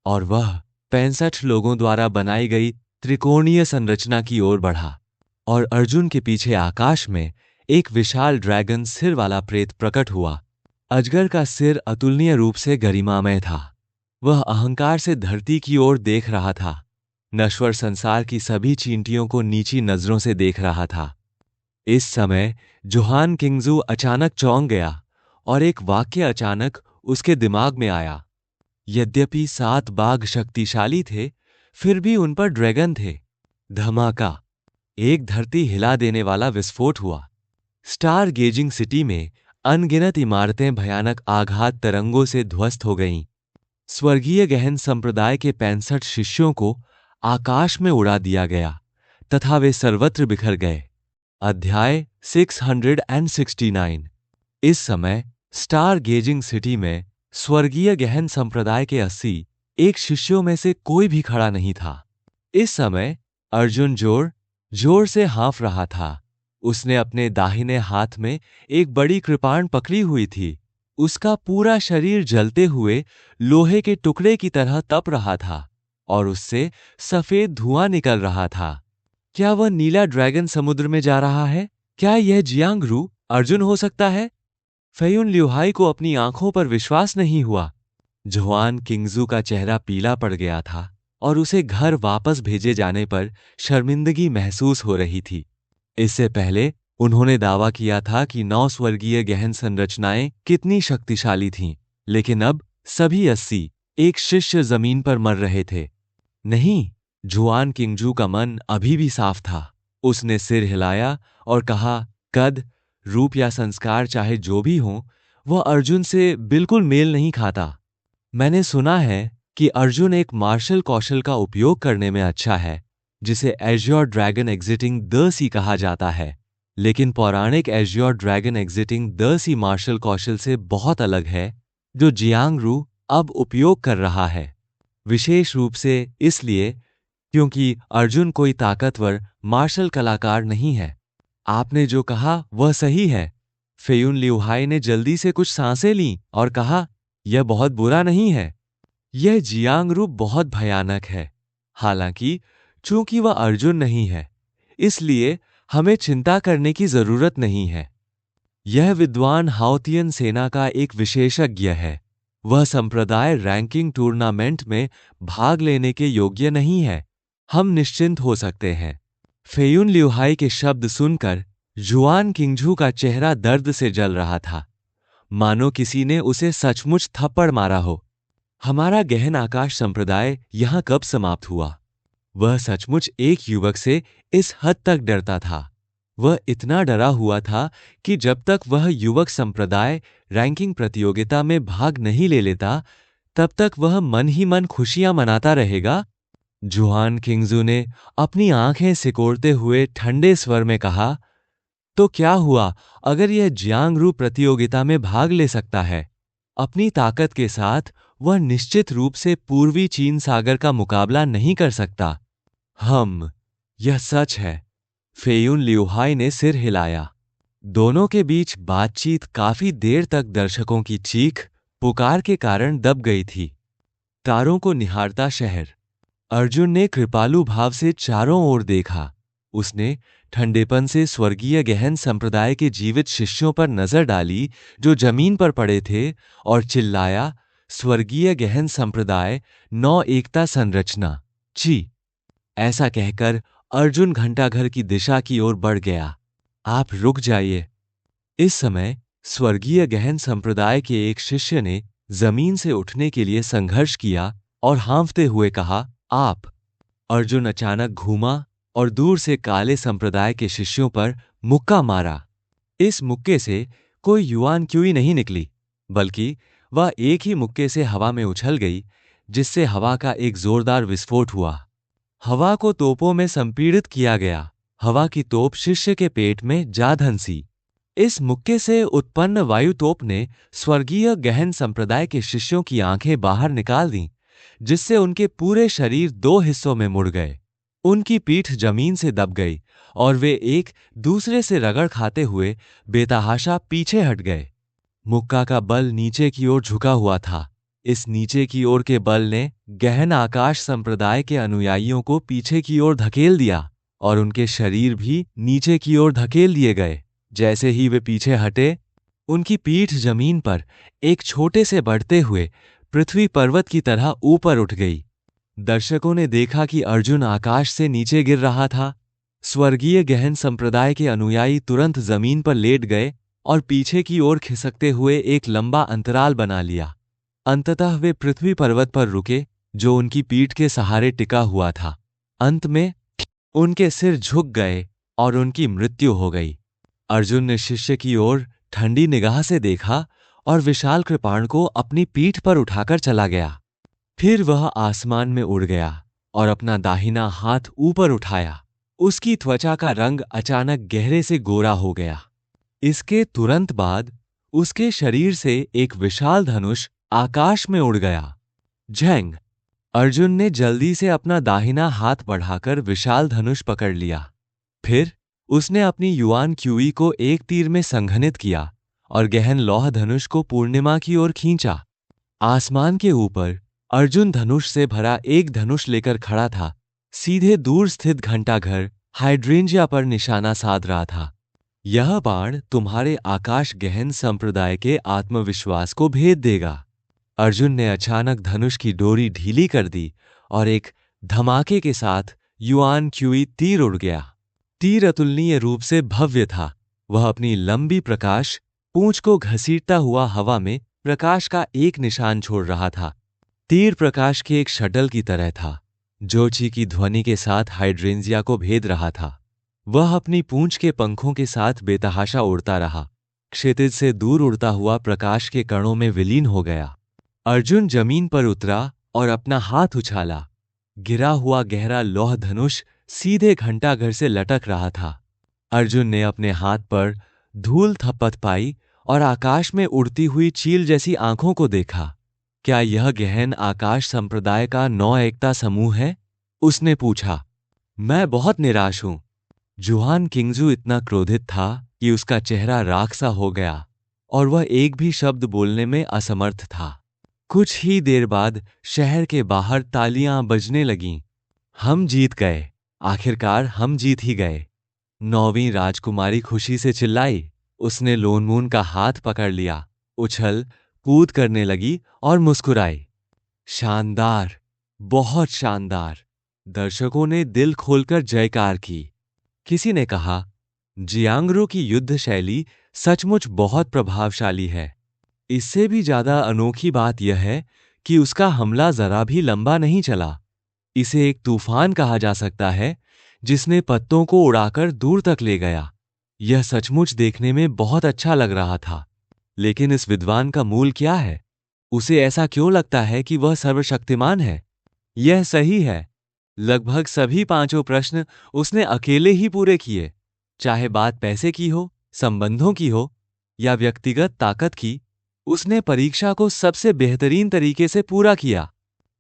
और वह 65 लोगों द्वारा बनाई गई त्रिकोणीय संरचना की ओर बढ़ा। और अर्जुन के पीछे आकाश में एक विशाल ड्रैगन सिर वाला प्रेत प्रकट हुआ। अजगर का सिर अतुलनीय रूप से गरिमामय था। वह अहंकार से धरती की ओर देख रहा था, नश्वर संसार की सभी चींटियों को नीची नजरों से देख रहा था। इस समय जोहान किंगजू अचानक चौंक गया और एक वाक्य अचानक उसके दिमाग में आया। यद्यपि 7 बाघ शक्तिशाली थे, फिर भी उन पर ड्रैगन थे। धमाका! एक धरती हिला देने वाला विस्फोट हुआ। स्टार गेजिंग सिटी में अनगिनत इमारतें भयानक आघात तरंगों से ध्वस्त हो गईं। स्वर्गीय गहन संप्रदाय के 65 शिष्यों को आकाश में उड़ा दिया गया तथा वे सर्वत्र बिखर गए। अध्याय 669। इस समय स्टार गेजिंग सिटी में स्वर्गीय गहन संप्रदाय के 81 शिष्यों में से कोई भी खड़ा नहीं था। इस समय अर्जुन जोर जोर से हाँफ रहा था। उसने अपने दाहिने हाथ में एक बड़ी कृपाण पकड़ी हुई थी। उसका पूरा शरीर जलते हुए लोहे के टुकड़े की तरह तप रहा था और उससे सफेद धुआं निकल रहा था। क्या वह नीला ड्रैगन समुद्र में जा रहा है? क्या यह जियांगरू अर्जुन हो सकता है? फेयुन ल्यूहाई को अपनी आंखों पर विश्वास नहीं हुआ। जोहान किंगजू का चेहरा पीला पड़ गया था और उसे घर वापस भेजे जाने पर शर्मिंदगी महसूस हो रही थी। इससे पहले उन्होंने दावा किया था कि 9 स्वर्गीय गहन संरचनाएं कितनी शक्तिशाली थीं, लेकिन अब सभी 81 शिष्य जमीन पर मर रहे थे। नहीं, जोहान किंगजू का मन अभी भी साफ था। उसने सिर हिलाया और कहा, कद, रूप या संस्कार चाहे जो भी हो, वह अर्जुन से बिल्कुल मेल नहीं खाता। मैंने सुना है कि अर्जुन एक मार्शल कौशल का उपयोग करने में अच्छा है, जिसे azure dragon exiting the sea कहा जाता है, लेकिन पौराणिक azure dragon exiting the sea martial कौशल से बहुत अलग है, जो जियांगरू अब उपयोग कर रहा है। विशेष रूप से इसलिए क्योंकि अर्जुन कोई ताकतवर मार्शल कलाकार नहीं है। आपने जो कहा वह सही है। फेयुन लिउहाई ने जल्दी से कुछ सांसें लीं और कहा, यह बहुत बुरा नहीं है। यह जियांगरू बहुत भयानक है। हालांकि चूंकि वह अर्जुन नहीं है, इसलिए हमें चिंता करने की जरूरत नहीं है। यह विद्वान हाओतियन सेना का एक विशेषज्ञ है। वह संप्रदाय रैंकिंग टूर्नामेंट में भाग लेने के योग्य नहीं है। हम निश्चिंत हो सकते हैं। फेयुन लिउहाई के शब्द सुनकर जुआन किंगझू का चेहरा दर्द से जल रहा था, मानो किसी ने उसे सचमुच थप्पड़ मारा हो। हमारा गहन आकाश संप्रदाय यहां कब समाप्त हुआ? वह सचमुच एक युवक से इस हद तक डरता था। वह इतना डरा हुआ था कि जब तक वह युवक संप्रदाय रैंकिंग प्रतियोगिता में भाग नहीं ले लेता, तब तक वह मन ही मन खुशियां मनाता रहेगा। जुआन किंगजू ने अपनी आंखें सिकोड़ते हुए ठंडे स्वर में कहा, तो क्या हुआ अगर यह जियांगरू प्रतियोगिता में भाग ले सकता है? अपनी ताकत के साथ वह निश्चित रूप से पूर्वी चीन सागर का मुकाबला नहीं कर सकता। यह सच है। फेयुन लिउहाई ने सिर हिलाया। दोनों के बीच बातचीत काफी देर तक दर्शकों की चीख पुकार के कारण दब गई थी। तारों को निहारता शहर। अर्जुन ने कृपालु भाव से चारों ओर देखा। उसने ठंडेपन से स्वर्गीय गहन संप्रदाय के जीवित शिष्यों पर नजर डाली जो जमीन पर पड़े थे, और चिल्लाया, स्वर्गीय गहन संप्रदाय, नौ एकता संरचना, ची। ऐसा कहकर अर्जुन घंटाघर की दिशा की ओर बढ़ गया। आप रुक जाइए। इस समय स्वर्गीय गहन संप्रदाय के एक शिष्य ने जमीन से उठने के लिए संघर्ष किया और हांफते हुए कहा, आप। अर्जुन अचानक घूमा और दूर से काले संप्रदाय के शिष्यों पर मुक्का मारा। इस मुक्के से कोई युआन क्यूई नहीं निकली, बल्कि वह एक ही मुक्के से हवा में उछल गई, जिससे हवा का एक जोरदार विस्फोट हुआ। हवा को तोपों में संपीड़ित किया गया। हवा की तोप शिष्य के पेट में जा धंसी। इस मुक्के से उत्पन्न वायु तोप ने स्वर्गीय गहन संप्रदाय के शिष्यों की आंखें बाहर निकाल दीं, जिससे उनके पूरे शरीर दो हिस्सों में मुड़ गए। उनकी पीठ जमीन से दब गई और वे एक दूसरे से रगड़ खाते हुए बेतहाशा पीछे हट गए। मुक्का का बल नीचे की ओर झुका हुआ था। इस नीचे की ओर के बल ने गहन आकाश संप्रदाय के अनुयायियों को पीछे की ओर धकेल दिया और उनके शरीर भी नीचे की ओर धकेल दिए गए। जैसे ही वे पीछे हटे, उनकी पीठ जमीन पर एक छोटे से बढ़ते हुए पृथ्वी पर्वत की तरह ऊपर उठ गई। दर्शकों ने देखा कि अर्जुन आकाश से नीचे गिर रहा था। स्वर्गीय गहन संप्रदाय के अनुयायी तुरंत जमीन पर लेट गए और पीछे की ओर खिसकते हुए एक लंबा अंतराल बना लिया। अंततः वे पृथ्वी पर्वत पर रुके, जो उनकी पीठ के सहारे टिका हुआ था। अंत में उनके सिर झुक गए और उनकी मृत्यु हो गई। अर्जुन ने शिष्य की ओर ठंडी निगाह से देखा और विशाल कृपाण को अपनी पीठ पर उठाकर चला गया। फिर वह आसमान में उड़ गया और अपना दाहिना हाथ ऊपर उठाया। उसकी त्वचा का रंग अचानक गहरे से गोरा हो गया। इसके तुरंत बाद उसके शरीर से एक विशाल धनुष आकाश में उड़ गया। झेंग! अर्जुन ने जल्दी से अपना दाहिना हाथ बढ़ाकर विशाल धनुष पकड़ लिया। फिर उसने अपनी युआन क्यूई को एक तीर में संघनित किया और गहन लौह धनुष को पूर्णिमा की ओर खींचा। आसमान के ऊपर अर्जुन धनुष से भरा एक धनुष लेकर खड़ा था, सीधे दूर स्थित घंटाघर हाइड्रेंजिया पर निशाना साध रहा था। यह बाण तुम्हारे आकाश गहन संप्रदाय के आत्मविश्वास को भेद देगा। अर्जुन ने अचानक धनुष की डोरी ढीली कर दी और एक धमाके के साथ युआन क्यूई तीर उड़ गया। तीर अतुलनीय रूप से भव्य था। वह अपनी लंबी प्रकाश पूंछ को घसीटता हुआ हवा में प्रकाश का एक निशान छोड़ रहा था। तीर प्रकाश के एक शटल की तरह था, जो ची की ध्वनि के साथ हाइड्रेंजिया को भेद रहा था। वह अपनी पूंछ के पंखों के साथ बेतहाशा उड़ता रहा, क्षितिज से दूर उड़ता हुआ प्रकाश के कणों में विलीन हो गया। अर्जुन जमीन पर उतरा और अपना हाथ उछाला। गिरा हुआ गहरा लौह धनुष सीधे घंटाघर से लटक रहा था। अर्जुन ने अपने हाथ पर धूल थपथ पाई और आकाश में उड़ती हुई चील जैसी आंखों को देखा। क्या यह गहन आकाश संप्रदाय का 9 एकता समूह है? उसने पूछा। मैं बहुत निराश हूं। जुहान किंगजू इतना क्रोधित था कि उसका चेहरा राख सा हो गया और वह एक भी शब्द बोलने में असमर्थ था। कुछ ही देर बाद शहर के बाहर तालियां बजने लगीं। हम जीत गए, आखिरकार हम जीत ही गए। नौवीं राजकुमारी खुशी से चिल्लाई। उसने लोनमून का हाथ पकड़ लिया, उछल कूद करने लगी और मुस्कुराई। शानदार, बहुत शानदार। दर्शकों ने दिल खोलकर जयकार की। किसी ने कहा, जियांगरू की युद्ध शैली सचमुच बहुत प्रभावशाली है। इससे भी ज्यादा अनोखी बात यह है कि उसका हमला जरा भी लंबा नहीं चला। इसे एक तूफान कहा जा सकता है जिसने पत्तों को उड़ाकर दूर तक ले गया। यह सचमुच देखने में बहुत अच्छा लग रहा था। लेकिन इस विद्वान का मूल क्या है? उसे ऐसा क्यों लगता है कि वह सर्वशक्तिमान है? यह सही है। लगभग सभी पांचों प्रश्न उसने अकेले ही पूरे किए। चाहे बात पैसे की हो, संबंधों की हो या व्यक्तिगत ताकत की, उसने परीक्षा को सबसे बेहतरीन तरीके से पूरा किया।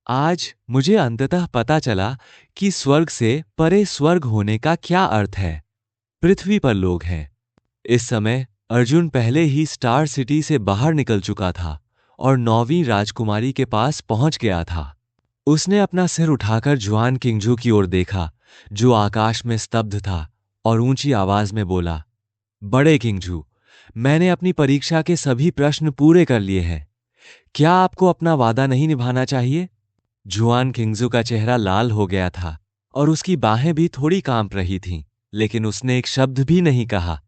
आज मुझे अंततः पता चला कि स्वर्ग से परे स्वर्ग होने का क्या अर्थ है। पृथ्वी पर लोग हैं। इस समय अर्जुन पहले ही स्टार सिटी से बाहर निकल चुका था और नौवीं राजकुमारी के पास पहुंच गया था। उसने अपना सिर उठाकर जुआन किंगजू की ओर देखा, जो आकाश में स्तब्ध था, और ऊंची आवाज में बोला, बड़े किंगजू, मैंने अपनी परीक्षा के सभी प्रश्न पूरे कर लिए हैं। क्या आपको अपना वादा नहीं निभाना चाहिए? जुआन किंगजू का चेहरा लाल हो गया था और उसकी बाहें भी थोड़ी कांप रही थीं, लेकिन उसने एक शब्द भी नहीं कहा।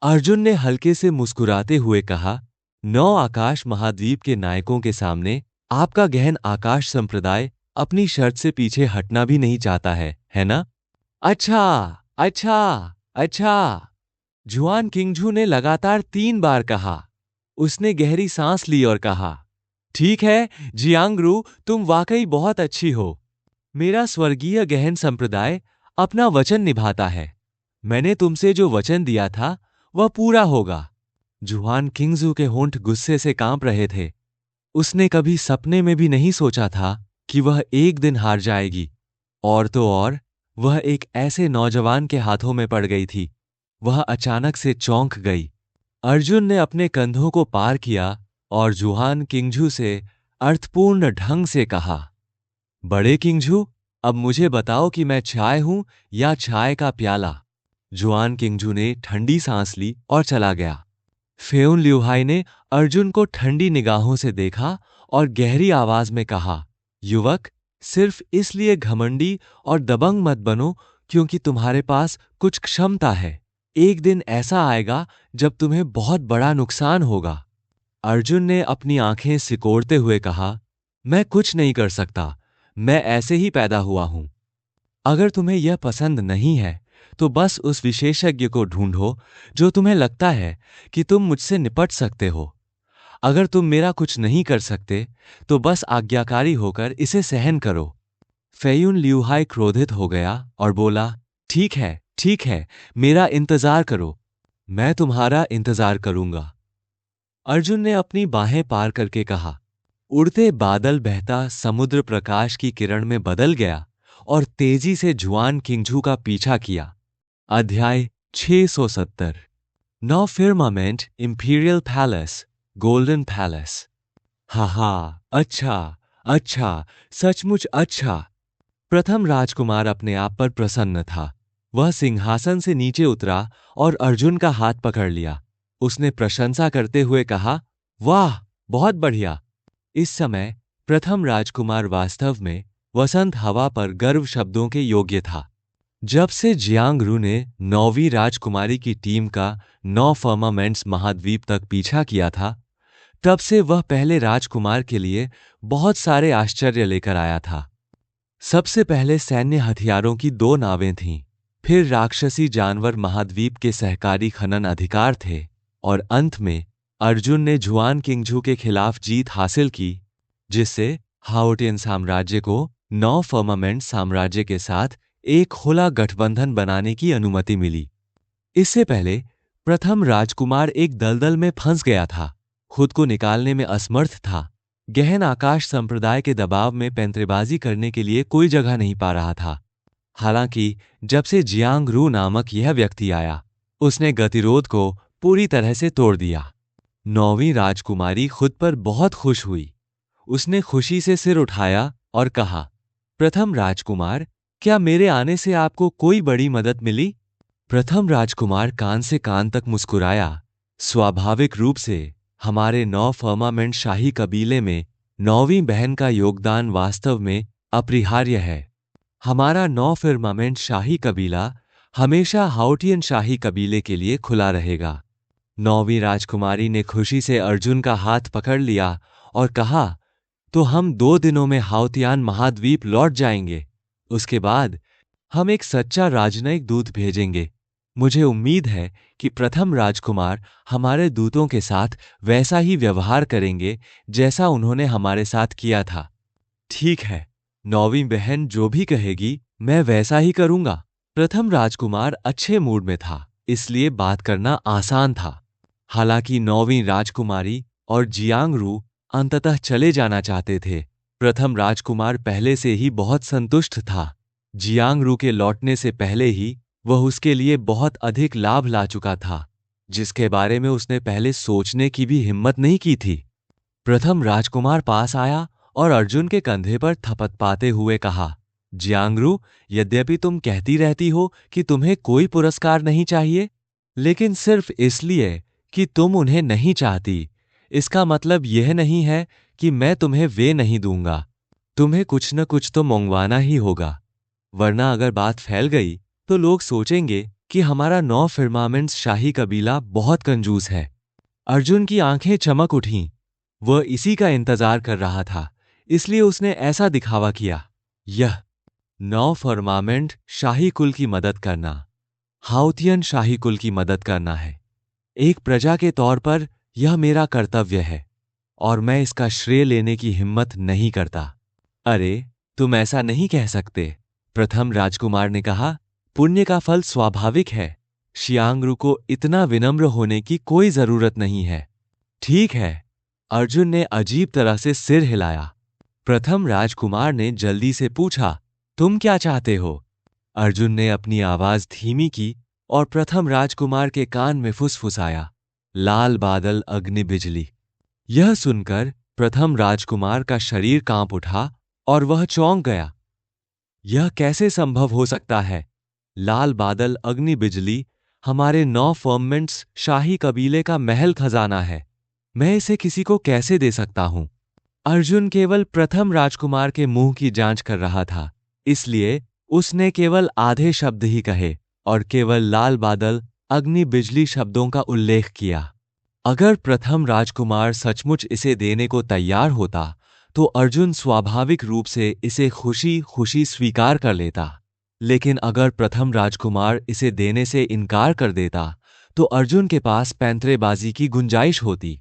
अर्जुन ने हल्के से मुस्कुराते हुए कहा, 9 आकाश महाद्वीप के नायकों के सामने आपका गहन आकाश संप्रदाय अपनी शर्त से पीछे हटना भी नहीं चाहता है ना? अच्छा, अच्छा, अच्छा। जुआन किंगजू ने लगातार 3 बार कहा। उसने गहरी सांस ली और कहा, ठीक है जियांगरू, तुम वाकई बहुत अच्छी हो। मेरा स्वर्गीय गहन संप्रदाय अपना वचन निभाता है। मैंने तुमसे जो वचन दिया था वह पूरा होगा। जुआन किंगजू के होंठ गुस्से से कांप रहे थे। उसने कभी सपने में भी नहीं सोचा था कि वह एक दिन हार जाएगी। और तो और, वह एक ऐसे नौजवान के हाथों में पड़ गई थी। वह अचानक से चौंक गई। अर्जुन ने अपने कंधों को पार किया और जुहान किंगजू से अर्थपूर्ण ढंग से कहा, बड़े किंगजू, अब मुझे बताओ कि मैं चाय हूं या चाय का प्याला? जुआन किंगजू ने ठंडी सांस ली और चला गया। फेउन ल्यूहाई ने अर्जुन को ठंडी निगाहों से देखा और गहरी आवाज में कहा, युवक, सिर्फ इसलिए घमंडी और दबंग मत बनो क्योंकि तुम्हारे पास कुछ क्षमता है। एक दिन ऐसा आएगा जब तुम्हें बहुत बड़ा नुकसान होगा। अर्जुन ने अपनी आंखें सिकोड़ते हुए कहा, मैं कुछ नहीं कर सकता, मैं ऐसे ही पैदा हुआ हूं। अगर तुम्हें यह पसंद नहीं है तो बस उस विशेषज्ञ को ढूंढो जो तुम्हें लगता है कि तुम मुझसे निपट सकते हो। अगर तुम मेरा कुछ नहीं कर सकते तो बस आज्ञाकारी होकर इसे सहन करो। फेयुन ल्यूहाई क्रोधित हो गया और बोला, ठीक है, मेरा इंतजार करो। मैं तुम्हारा इंतजार करूंगा। अर्जुन ने अपनी बाहें पार करके कहा। उड़ते बादल बहता समुद्र प्रकाश की किरण में बदल गया और तेजी से जुआन किंगजू का पीछा किया। अध्याय 670। No firmament imperial palace, golden palace. हा, अच्छा, सचमुच अच्छा। प्रथम राजकुमार अपने आप पर प्रसन्न था। वह सिंहासन से नीचे उतरा और अर्जुन का हाथ पकड़ लिया। उसने प्रशंसा करते हुए कहा, वाह, बहुत बढ़िया। इस समय प्रथम राजकुमार वास्तव में वसंत हवा पर गर्व शब्दों के योग्य था। जब से जियांगरू ने 9वीं राजकुमारी की टीम का 9 फर्मामेंट्स महाद्वीप तक पीछा किया था, तब से वह पहले राजकुमार के लिए बहुत सारे आश्चर्य लेकर आया था। सबसे पहले सैन्य हथियारों की 2 नावें थीं, फिर राक्षसी जानवर महाद्वीप के सहकारी खनन अधिकार थे, और अंत में अर्जुन ने जुआन किंगजू के खिलाफ जीत हासिल की, जिससे हाओटियन साम्राज्य को 9 फर्मामेंट साम्राज्य के साथ एक खुला गठबंधन बनाने की अनुमति मिली। इससे पहले प्रथम राजकुमार एक दलदल में फंस गया था, खुद को निकालने में असमर्थ था। गहन आकाश संप्रदाय के दबाव में पैंतरेबाजी करने के लिए कोई जगह नहीं पा रहा था। हालांकि जब से जियांग रू नामक यह व्यक्ति आया, उसने गतिरोध को पूरी तरह से तोड़ दिया। 9वीं राजकुमारी खुद पर बहुत खुश हुई। उसने खुशी से सिर उठाया और कहा, प्रथम राजकुमार, क्या मेरे आने से आपको कोई बड़ी मदद मिली? प्रथम राजकुमार कान से कान तक मुस्कुराया। स्वाभाविक रूप से हमारे 9 फर्मामेंट शाही कबीले में 9वीं बहन का योगदान वास्तव में अपरिहार्य है। हमारा 9 फर्मामेंट शाही कबीला हमेशा हाउटियन शाही कबीले के लिए खुला रहेगा। 9वीं राजकुमारी ने खुशी से अर्जुन का हाथ पकड़ लिया और कहा, तो हम 2 दिनों में हाउतियान महाद्वीप लौट जाएंगे। उसके बाद हम एक सच्चा राजनयिक दूत भेजेंगे। मुझे उम्मीद है कि प्रथम राजकुमार हमारे दूतों के साथ वैसा ही व्यवहार करेंगे जैसा उन्होंने हमारे साथ किया था। ठीक है, 9वीं बहन जो भी कहेगी मैं वैसा ही करूंगा। प्रथम राजकुमार अच्छे मूड में था, इसलिए बात करना आसान था। हालांकि 9वीं राजकुमारी और जियांग रू अंततः चले जाना चाहते थे। प्रथम राजकुमार पहले से ही बहुत संतुष्ट था। जियांग रू के लौटने से पहले ही वह उसके लिए बहुत अधिक लाभ ला चुका था, जिसके बारे में उसने पहले सोचने की भी हिम्मत नहीं की थी। प्रथम राजकुमार पास आया और अर्जुन के कंधे पर थपथपाते हुए कहा, जियांग रू, यद्यपि तुम कहती रहती हो कि तुम्हें कोई पुरस्कार नहीं चाहिए, लेकिन सिर्फ इसलिए कि तुम उन्हें नहीं चाहती, इसका मतलब यह नहीं है कि मैं तुम्हें वे नहीं दूंगा। तुम्हें कुछ न कुछ तो मंगवाना ही होगा, वरना अगर बात फैल गई तो लोग सोचेंगे कि हमारा 9 फिर्मामेंट्स शाही कबीला बहुत कंजूस है। अर्जुन की आंखें चमक उठीं। वह इसी का इंतजार कर रहा था, इसलिए उसने ऐसा दिखावा किया। यह 9 फर्मामेंट शाही कुल की मदद करना, हाउतियन शाही कुल की मदद करना है। एक प्रजा के तौर पर यह मेरा कर्तव्य है और मैं इसका श्रेय लेने की हिम्मत नहीं करता। अरे, तुम ऐसा नहीं कह सकते, प्रथम राजकुमार ने कहा। पुण्य का फल स्वाभाविक है। जियांग रू को इतना विनम्र होने की कोई जरूरत नहीं है। ठीक है, अर्जुन ने अजीब तरह से सिर हिलाया। प्रथम राजकुमार ने जल्दी से पूछा, तुम क्या चाहते हो? अर्जुन ने अपनी आवाज धीमी की और प्रथम राजकुमार के कान में फुसफुसाया, लाल बादल अग्नि बिजली। यह सुनकर प्रथम राजकुमार का शरीर कांप उठा और वह चौंक गया। यह कैसे संभव हो सकता है? लाल बादल अग्नि बिजली हमारे 9 फर्मामेंट्स शाही कबीले का महल खजाना है। मैं इसे किसी को कैसे दे सकता हूं? अर्जुन केवल प्रथम राजकुमार के मुंह की जांच कर रहा था, इसलिए उसने केवल आधे शब्द ही कहे और केवल लाल बादल अग्नि बिजली शब्दों का उल्लेख किया। अगर प्रथम राजकुमार सचमुच इसे देने को तैयार होता तो अर्जुन स्वाभाविक रूप से इसे खुशी खुशी स्वीकार कर लेता, लेकिन अगर प्रथम राजकुमार इसे देने से इनकार कर देता तो अर्जुन के पास पैंतरेबाजी की गुंजाइश होती।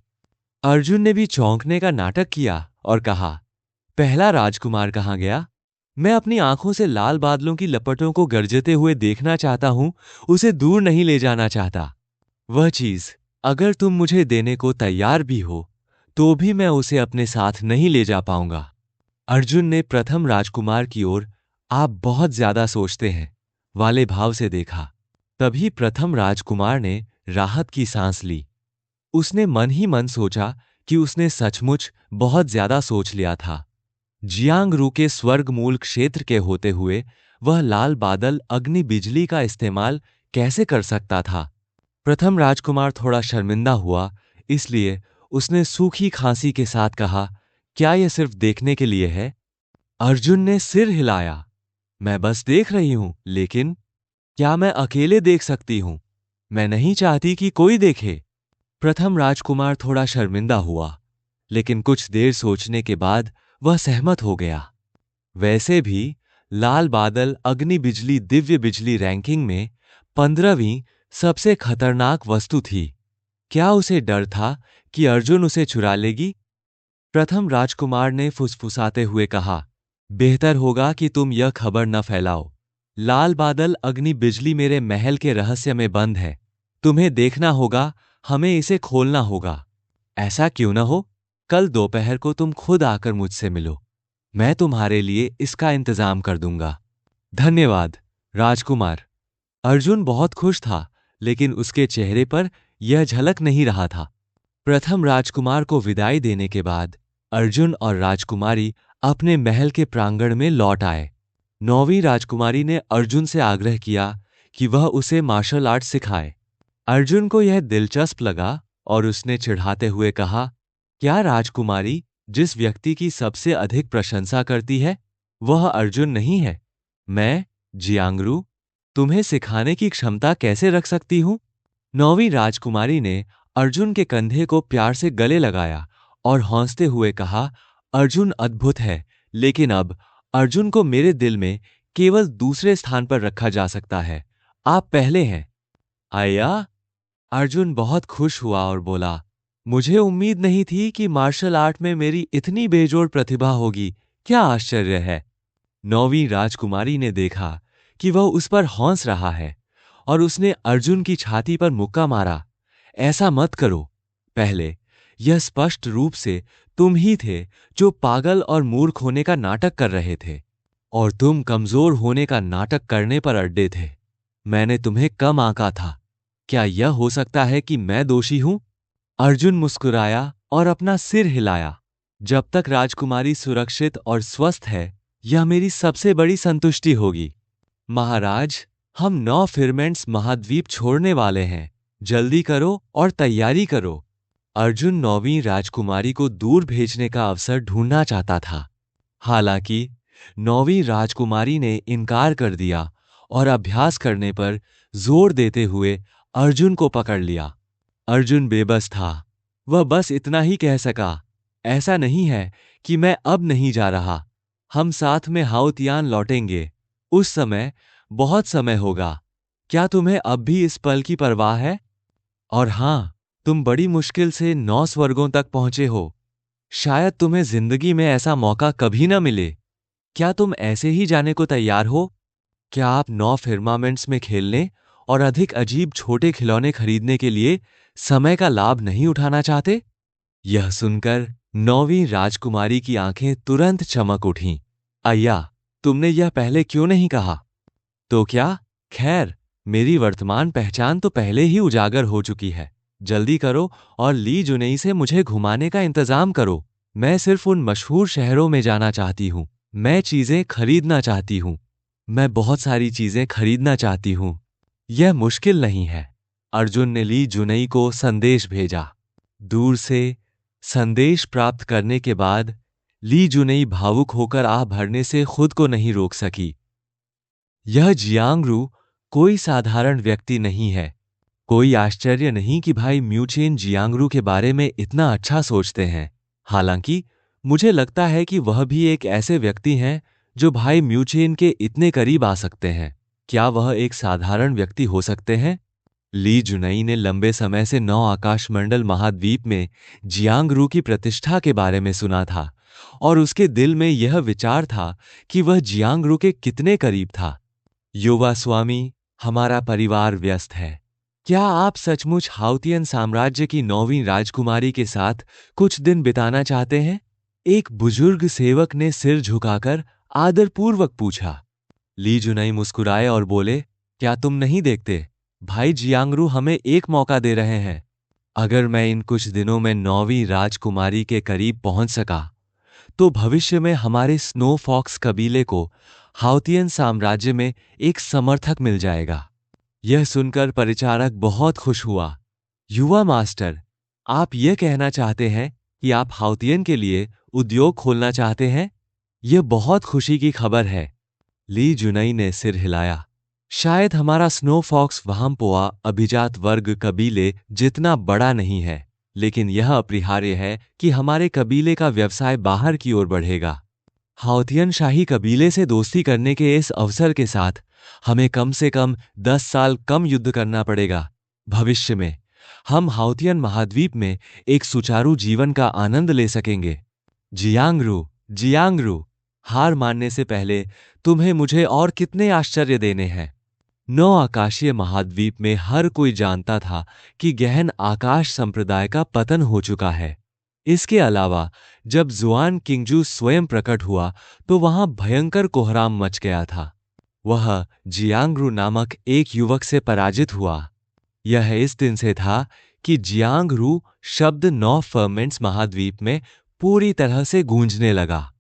अर्जुन ने भी चौंकने का नाटक किया और कहा, पहला राजकुमार कहाँ गया? मैं अपनी आंखों से लाल बादलों की लपटों को गरजते हुए देखना चाहता हूं, उसे दूर नहीं ले जाना चाहता। वह चीज अगर तुम मुझे देने को तैयार भी हो तो भी मैं उसे अपने साथ नहीं ले जा पाऊंगा। अर्जुन ने प्रथम राजकुमार की ओर आप बहुत ज्यादा सोचते हैं वाले भाव से देखा। तभी प्रथम राजकुमार ने राहत की सांस ली। उसने मन ही मन सोचा कि उसने सचमुच बहुत ज्यादा सोच लिया था। जियांग रू के स्वर्ग मूल क्षेत्र के होते हुए वह लाल बादल अग्नि बिजली का इस्तेमाल कैसे कर सकता था? प्रथम राजकुमार थोड़ा शर्मिंदा हुआ, इसलिए उसने सूखी खांसी के साथ कहा, क्या यह सिर्फ देखने के लिए है? अर्जुन ने सिर हिलाया। मैं बस देख रही हूं, लेकिन क्या मैं अकेले देख सकती हूं? मैं नहीं चाहती कि कोई देखे। प्रथम राजकुमार थोड़ा शर्मिंदा हुआ, लेकिन कुछ देर सोचने के बाद वह सहमत हो गया। वैसे भी लाल बादल अग्नि बिजली दिव्य बिजली रैंकिंग में 15वीं सबसे खतरनाक वस्तु थी। क्या उसे डर था कि अर्जुन उसे चुरा लेगी? प्रथम राजकुमार ने फुसफुसाते हुए कहा, बेहतर होगा कि तुम यह खबर न फैलाओ। लाल बादल अग्नि बिजली मेरे महल के रहस्य में बंद है। तुम्हें देखना होगा, हमें इसे खोलना होगा। ऐसा क्यों न हो, कल दोपहर को तुम खुद आकर मुझसे मिलो। मैं तुम्हारे लिए इसका इंतजाम कर दूंगा। धन्यवाद। राजकुमार। अर्जुन बहुत खुश था, लेकिन उसके चेहरे पर यह झलक नहीं रहा था। प्रथम राजकुमार को विदाई देने के बाद अर्जुन और राजकुमारी अपने महल के प्रांगण में लौट आए। नौवीं राजकुमारी ने अर्जुन से आग्रह किया कि वह उसे मार्शल आर्ट सिखाए। अर्जुन को यह दिलचस्प लगा और उसने चिढ़ाते हुए कहा, क्या राजकुमारी जिस व्यक्ति की सबसे अधिक प्रशंसा करती है वह अर्जुन नहीं है? मैं, जियांगरू, तुम्हें सिखाने की क्षमता कैसे रख सकती हूं? नौवीं राजकुमारी ने अर्जुन के कंधे को प्यार से गले लगाया और हौंसते हुए कहा, अर्जुन अद्भुत है, लेकिन अब अर्जुन को मेरे दिल में केवल दूसरे स्थान पर रखा जा सकता है। आप पहले हैं। आया? अर्जुन बहुत खुश हुआ और बोला, मुझे उम्मीद नहीं थी कि मार्शल आर्ट में मेरी इतनी बेजोड़ प्रतिभा होगी। क्या आश्चर्य है। नौवीं राजकुमारी ने देखा कि वह उस पर हौंस रहा है और उसने अर्जुन की छाती पर मुक्का मारा। ऐसा मत करो। पहले यह स्पष्ट रूप से तुम ही थे जो पागल और मूर्ख होने का नाटक कर रहे थे और तुम कमजोर होने का नाटक करने पर अड्डे थे। मैंने तुम्हें कम आंका था। क्या यह हो सकता है कि मैं दोषी हूं? अर्जुन मुस्कुराया और अपना सिर हिलाया। जब तक राजकुमारी सुरक्षित और स्वस्थ है, यह मेरी सबसे बड़ी संतुष्टि होगी। महाराज, हम 9 फिरमेंट्स महाद्वीप छोड़ने वाले हैं। जल्दी करो और तैयारी करो। अर्जुन नौवीं राजकुमारी को दूर भेजने का अवसर ढूंढना चाहता था। हालांकि नौवीं राजकुमारी ने इनकार कर दिया और अभ्यास करने पर जोर देते हुए अर्जुन को पकड़ लिया। अर्जुन बेबस था। वह बस इतना ही कह सका, ऐसा नहीं है कि मैं अब नहीं जा रहा। हम साथ में हाओतियान लौटेंगे। उस समय बहुत समय होगा। क्या तुम्हें अब भी इस पल की परवाह है? और हां, तुम बड़ी मुश्किल से 9 स्वर्गों तक पहुंचे हो। शायद तुम्हें जिंदगी में ऐसा मौका कभी न मिले। क्या तुम ऐसे ही जाने को तैयार हो? क्या आप 9 फिर्मामेंट्स में खेलने और अधिक अजीब छोटे खिलौने खरीदने के लिए समय का लाभ नहीं उठाना चाहते? यह सुनकर नौवीं राजकुमारी की आंखें तुरंत चमक उठीं। अय्या, तुमने यह पहले क्यों नहीं कहा? तो क्या? खैर, मेरी वर्तमान पहचान तो पहले ही उजागर हो चुकी है। जल्दी करो और ली जुनेई से मुझे घुमाने का इंतजाम करो। मैं सिर्फ उन मशहूर शहरों में जाना चाहती हूँ। मैं चीजें खरीदना चाहती हूँ। मैं बहुत सारी चीजें खरीदना चाहती हूँ। यह मुश्किल नहीं है। अर्जुन ने ली जुनेई को संदेश भेजा। दूर से संदेश प्राप्त करने के बाद ली जुनेई भावुक होकर आह भरने से खुद को नहीं रोक सकी। यह जियांगरू कोई साधारण व्यक्ति नहीं है। कोई आश्चर्य नहीं कि भाई म्यूचेन जियांगरू के बारे में इतना अच्छा सोचते हैं। हालांकि मुझे लगता है कि वह भी एक ऐसे व्यक्ति हैं जो भाई म्यूचेन के इतने करीब आ सकते हैं। क्या वह एक साधारण व्यक्ति हो सकते हैं? ली जुनई ने लंबे समय से 9 आकाशमंडल महाद्वीप में जियांगरू की प्रतिष्ठा के बारे में सुना था और उसके दिल में यह विचार था कि वह जियांगरू के कितने करीब था। युवा स्वामी, हमारा परिवार व्यस्त है। क्या आप सचमुच हाउतियन साम्राज्य की 9वीं राजकुमारी के साथ कुछ दिन बिताना चाहते हैं? एक बुजुर्ग सेवक ने सिर झुकाकर आदरपूर्वक पूछा। ली जुनई मुस्कुराए और बोले, क्या तुम नहीं देखते? भाई जियांगरू हमें एक मौका दे रहे हैं। अगर मैं इन कुछ दिनों में 9वीं राजकुमारी के करीब पहुंच सका, तो भविष्य में हमारे स्नो फॉक्स कबीले को हाउतियन साम्राज्य में एक समर्थक मिल जाएगा। यह सुनकर परिचारक बहुत खुश हुआ। युवा मास्टर, आप यह कहना चाहते हैं कि आप हाउतियन के लिए उद्योग खोलना चाहते हैं? यह बहुत खुशी की खबर है। ली जुनई ने सिर हिलाया। शायद हमारा स्नो फॉक्स वाहमपोआ अभिजात वर्ग कबीले जितना बड़ा नहीं है, लेकिन यह अपरिहार्य है कि हमारे कबीले का व्यवसाय बाहर की ओर बढ़ेगा। हाउतियन शाही कबीले से दोस्ती करने के इस अवसर के साथ हमें कम से कम 10 साल कम युद्ध करना पड़ेगा। भविष्य में हम हाउतियन महाद्वीप में एक सुचारू जीवन का आनंद ले सकेंगे। जियांगरू, जियांगरू, हार मानने से पहले तुम्हें मुझे और कितने आश्चर्य देने हैं। 9 आकाशीय महाद्वीप में हर कोई जानता था कि गहन आकाश संप्रदाय का पतन हो चुका है। इसके अलावा जब जुआन किंगजू स्वयं प्रकट हुआ तो वहां भयंकर कोहराम मच गया था। वह जियांगरू नामक एक युवक से पराजित हुआ। यह इस दिन से था कि जियांगरू शब्द नौ फर्मेंट्स महाद्वीप में पूरी तरह से गूंजने लगा।